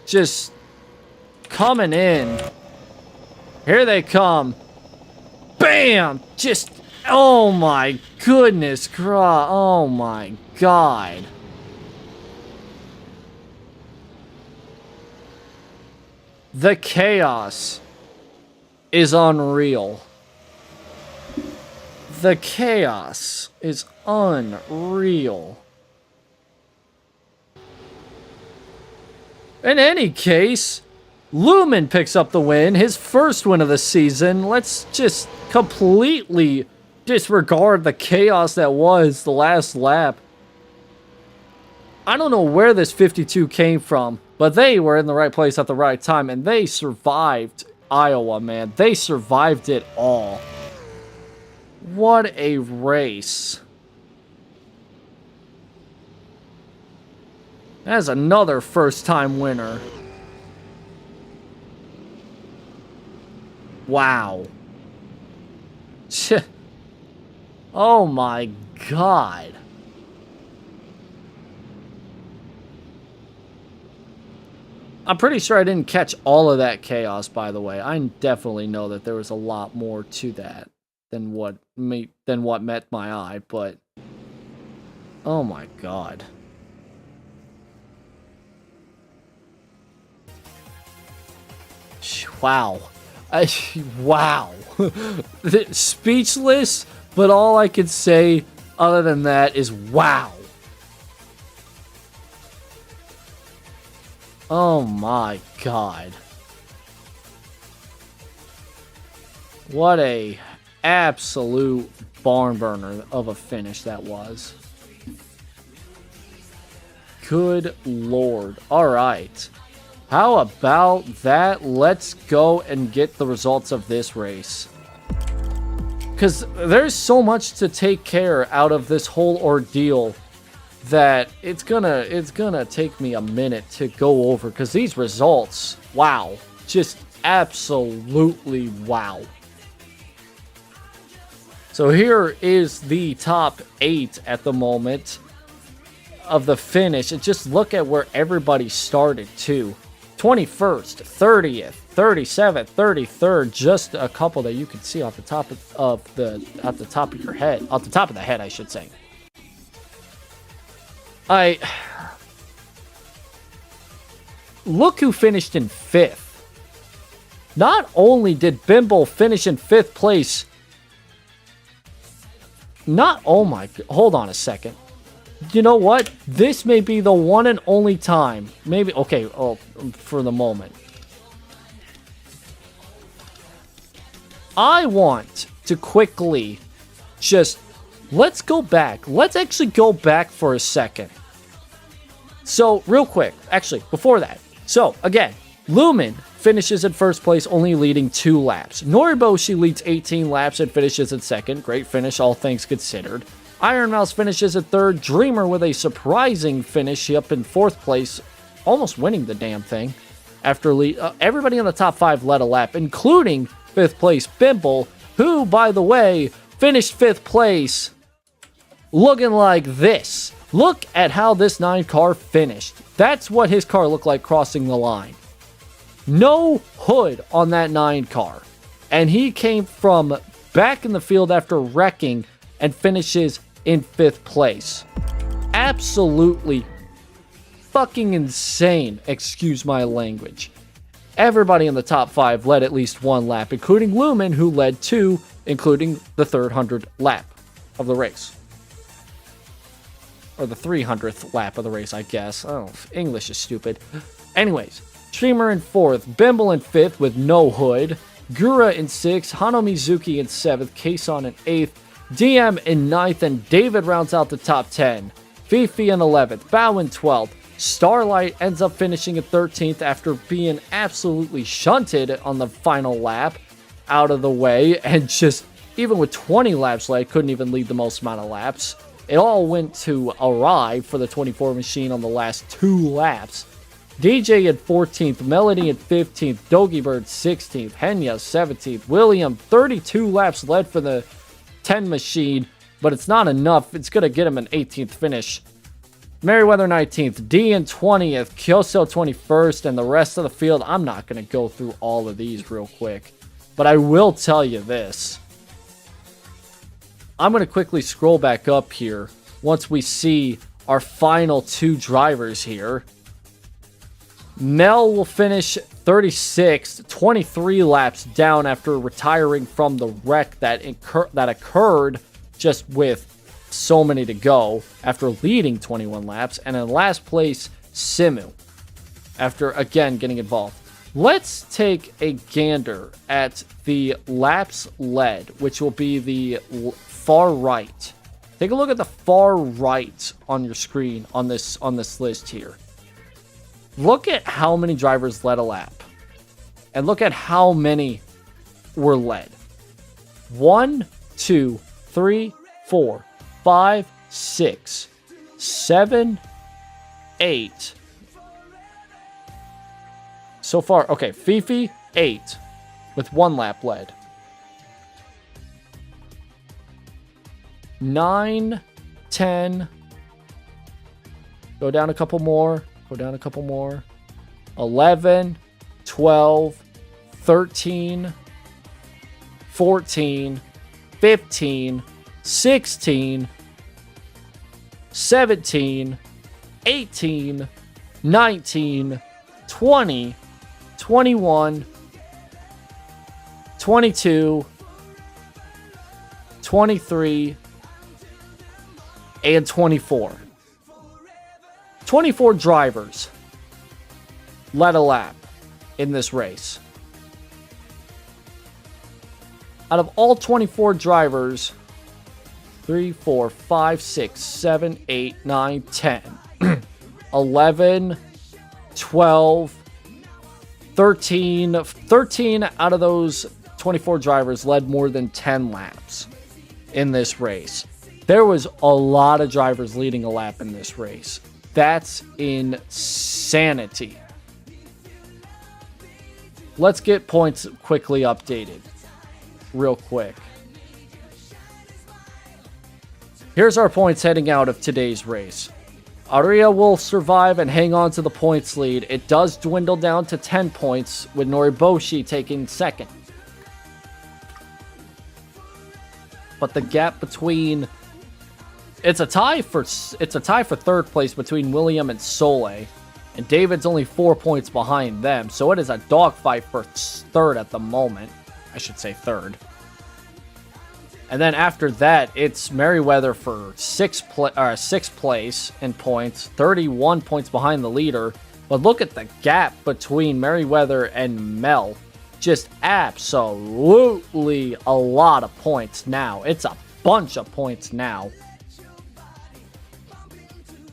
Just coming in. Here they come. Bam! Just, oh my goodness, oh my God. The chaos is unreal. The chaos is unreal. In any case, Lumen picks up the win, his first win of the season. Let's just completely disregard the chaos that was the last lap. I don't know where this 52 came from, but they were in the right place at the right time, and they survived Iowa, man. They survived it all. What a race. That's another first-time winner. Wow. Oh my god. I'm pretty sure I didn't catch all of that chaos, by the way. I definitely know that there was a lot more to that than what met my eye, but oh my god. Wow. Wow. Speechless, but all I could say other than that is wow. Oh my god. What a absolute barn burner of a finish that was. Good lord. Alright. How about that? Let's go and get the results of this race. Because there's so much to take care out of this whole ordeal that it's gonna take me a minute to go over, because these results, wow, just absolutely wow. So here is the top 8 at the moment of the finish, and just look at where everybody started too. 21st, 30th, 37th, 33rd, just a couple that you can see off the top of the head, I should say. Look who finished in 5th. Not only did Bimble finish in 5th place, hold on a second. You know what? This may be the one and only time. Maybe, okay, for the moment. I want to quickly just, let's go back. Let's actually go back for a second. So, real quick, actually, before that. So, again, Lumen finishes in 1st place, only leading 2 laps. Noriboshi leads 18 laps and finishes in 2nd. Great finish, all things considered. Iron Mouse finishes at 3rd. Dreamer with a surprising finish up in 4th place, almost winning the damn thing. After everybody in the top 5 led a lap, including 5th place Bimble, who, by the way, finished 5th place looking like this. Look at how this 9 car finished. That's what his car looked like crossing the line. No hood on that 9 car. And he came from back in the field after wrecking and finishes in 5th place. Absolutely fucking insane, excuse my language. Everybody in the top 5 led at least 1 lap, including Lumen, who led 2, including the 300th lap of the race. Or the 300th lap of the race, I guess. Oh, English is stupid. Anyways, Streamer in 4th, Bimble in 5th with no hood, Gura in 6th, Hano Mizuki in 7th, Kason in 8th, DM in 9th, and David rounds out the top 10. Fifi in 11th, Bao in 12th. Starlight ends up finishing at 13th after being absolutely shunted on the final lap out of the way, and just, even with 20 laps left, couldn't even lead the most amount of laps. It all went to arrive for the 24 machine on the last 2 laps. DJ in 14th, Melody in 15th, Dogi Bird 16th, Henya 17th, William 32 laps led for the 10 machine, but it's not enough. It's going to get him an 18th finish. Merriweather 19th, D in 20th, Kyoso 21st, and the rest of the field. I'm not going to go through all of these real quick, but I will tell you this. I'm going to quickly scroll back up here once we see our final 2 drivers here. Mel will finish 36th, 23 laps down after retiring from the wreck that occurred just with so many to go after leading 21 laps. And in last place, Simu, after again getting involved. Let's take a gander at the laps led, which will be the far right. Take a look at the far right on your screen on this list here. Look at how many drivers led a lap. And look at how many were led. 1, 2, 3, 4, 5, 6, 7, 8. So far, okay, Fifi, 8 with 1 lap led. 9, 10. Go down a couple more. Go down a couple more. 11, 12, 13, 14, 15, 16, 17, 18, 19, 20, 21, 22, 23, and 24. 24 drivers led a lap in this race. Out of all 24 drivers, 3, 4, 5, 6, 7, 8, 9, 10, 11, 12, 13 out of those 24 drivers led more than 10 laps in this race. There was a lot of drivers leading a lap in this race. That's insanity. Let's get points quickly updated. Real quick. Here's our points heading out of today's race. Aria will survive and hang on to the points lead. It does dwindle down to 10 points, with Noriboshi taking second. But the gap between... It's a tie for third place between William and Soleil, and David's only 4 points behind them, so it is a dogfight for third at the moment. I should say third. And then after that, it's Merriweather for sixth place in points, 31 points behind the leader. But look at the gap between Merriweather and Mel. Just absolutely a lot of points now. It's a bunch of points now.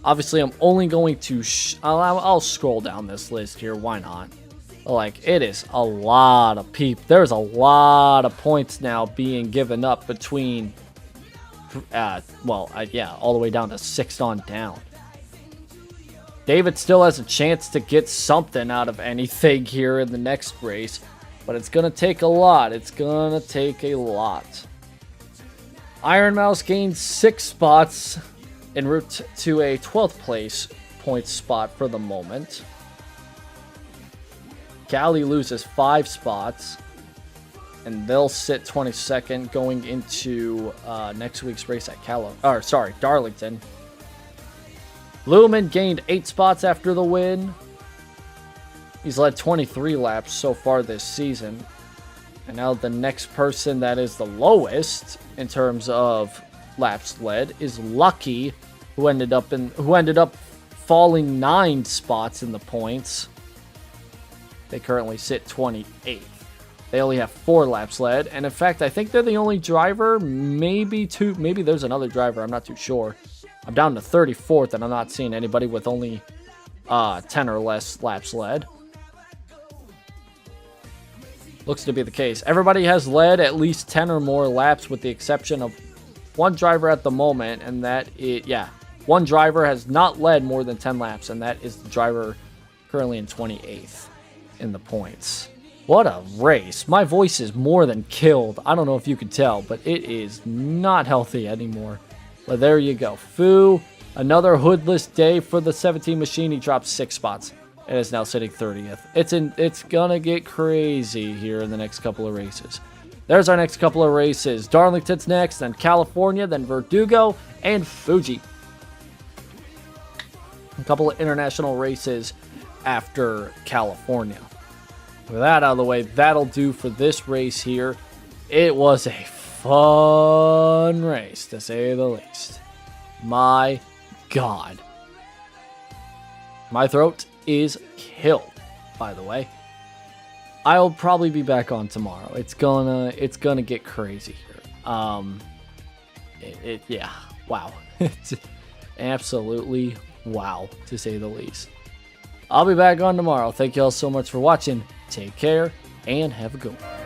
Obviously, I'm only going to... I'll scroll down this list here. Why not? Like, it is a lot of there's a lot of points now being given up between... yeah, all the way down to 6th on down. David still has a chance to get something out of anything here in the next race. But it's going to take a lot. It's going to take a lot. Iron Mouse gains 6 spots en route to a 12th place point spot for the moment. Cali loses 5 spots, and they'll sit 22nd going into next week's race at Darlington. Lumen gained 8 spots after the win. He's led 23 laps so far this season. And now the next person that is the lowest in terms of laps led is Lucky, who ended up falling 9 spots in the points. They currently sit 28th. They only have 4 laps led, and in fact, I think they're the only driver, maybe there's another driver, I'm not too sure. I'm down to 34th, and I'm not seeing anybody with only 10 or less laps led. Looks to be the case. Everybody has led at least 10 or more laps, with the exception of one driver at the moment, and one driver has not led more than 10 laps, and that is the driver currently in 28th in the points. What a race. My voice is more than killed. I don't know if you can tell, but it is not healthy anymore. But there you go. Fu, another hoodless day for the 17 machine. He dropped 6 spots and is now sitting 30th. It's gonna get crazy here in the next couple of races. There's our next couple of races. Darlington's next, then California, then Verdugo, and Fuji. A couple of international races after California. With that out of the way, that'll do for this race here. It was a fun race, to say the least. My God. My throat is killed, by the way. I'll probably be back on tomorrow. It's gonna get crazy here. Yeah, wow. It's absolutely wow, to say the least. I'll be back on tomorrow. Thank you all so much for watching. Take care, and have a good one.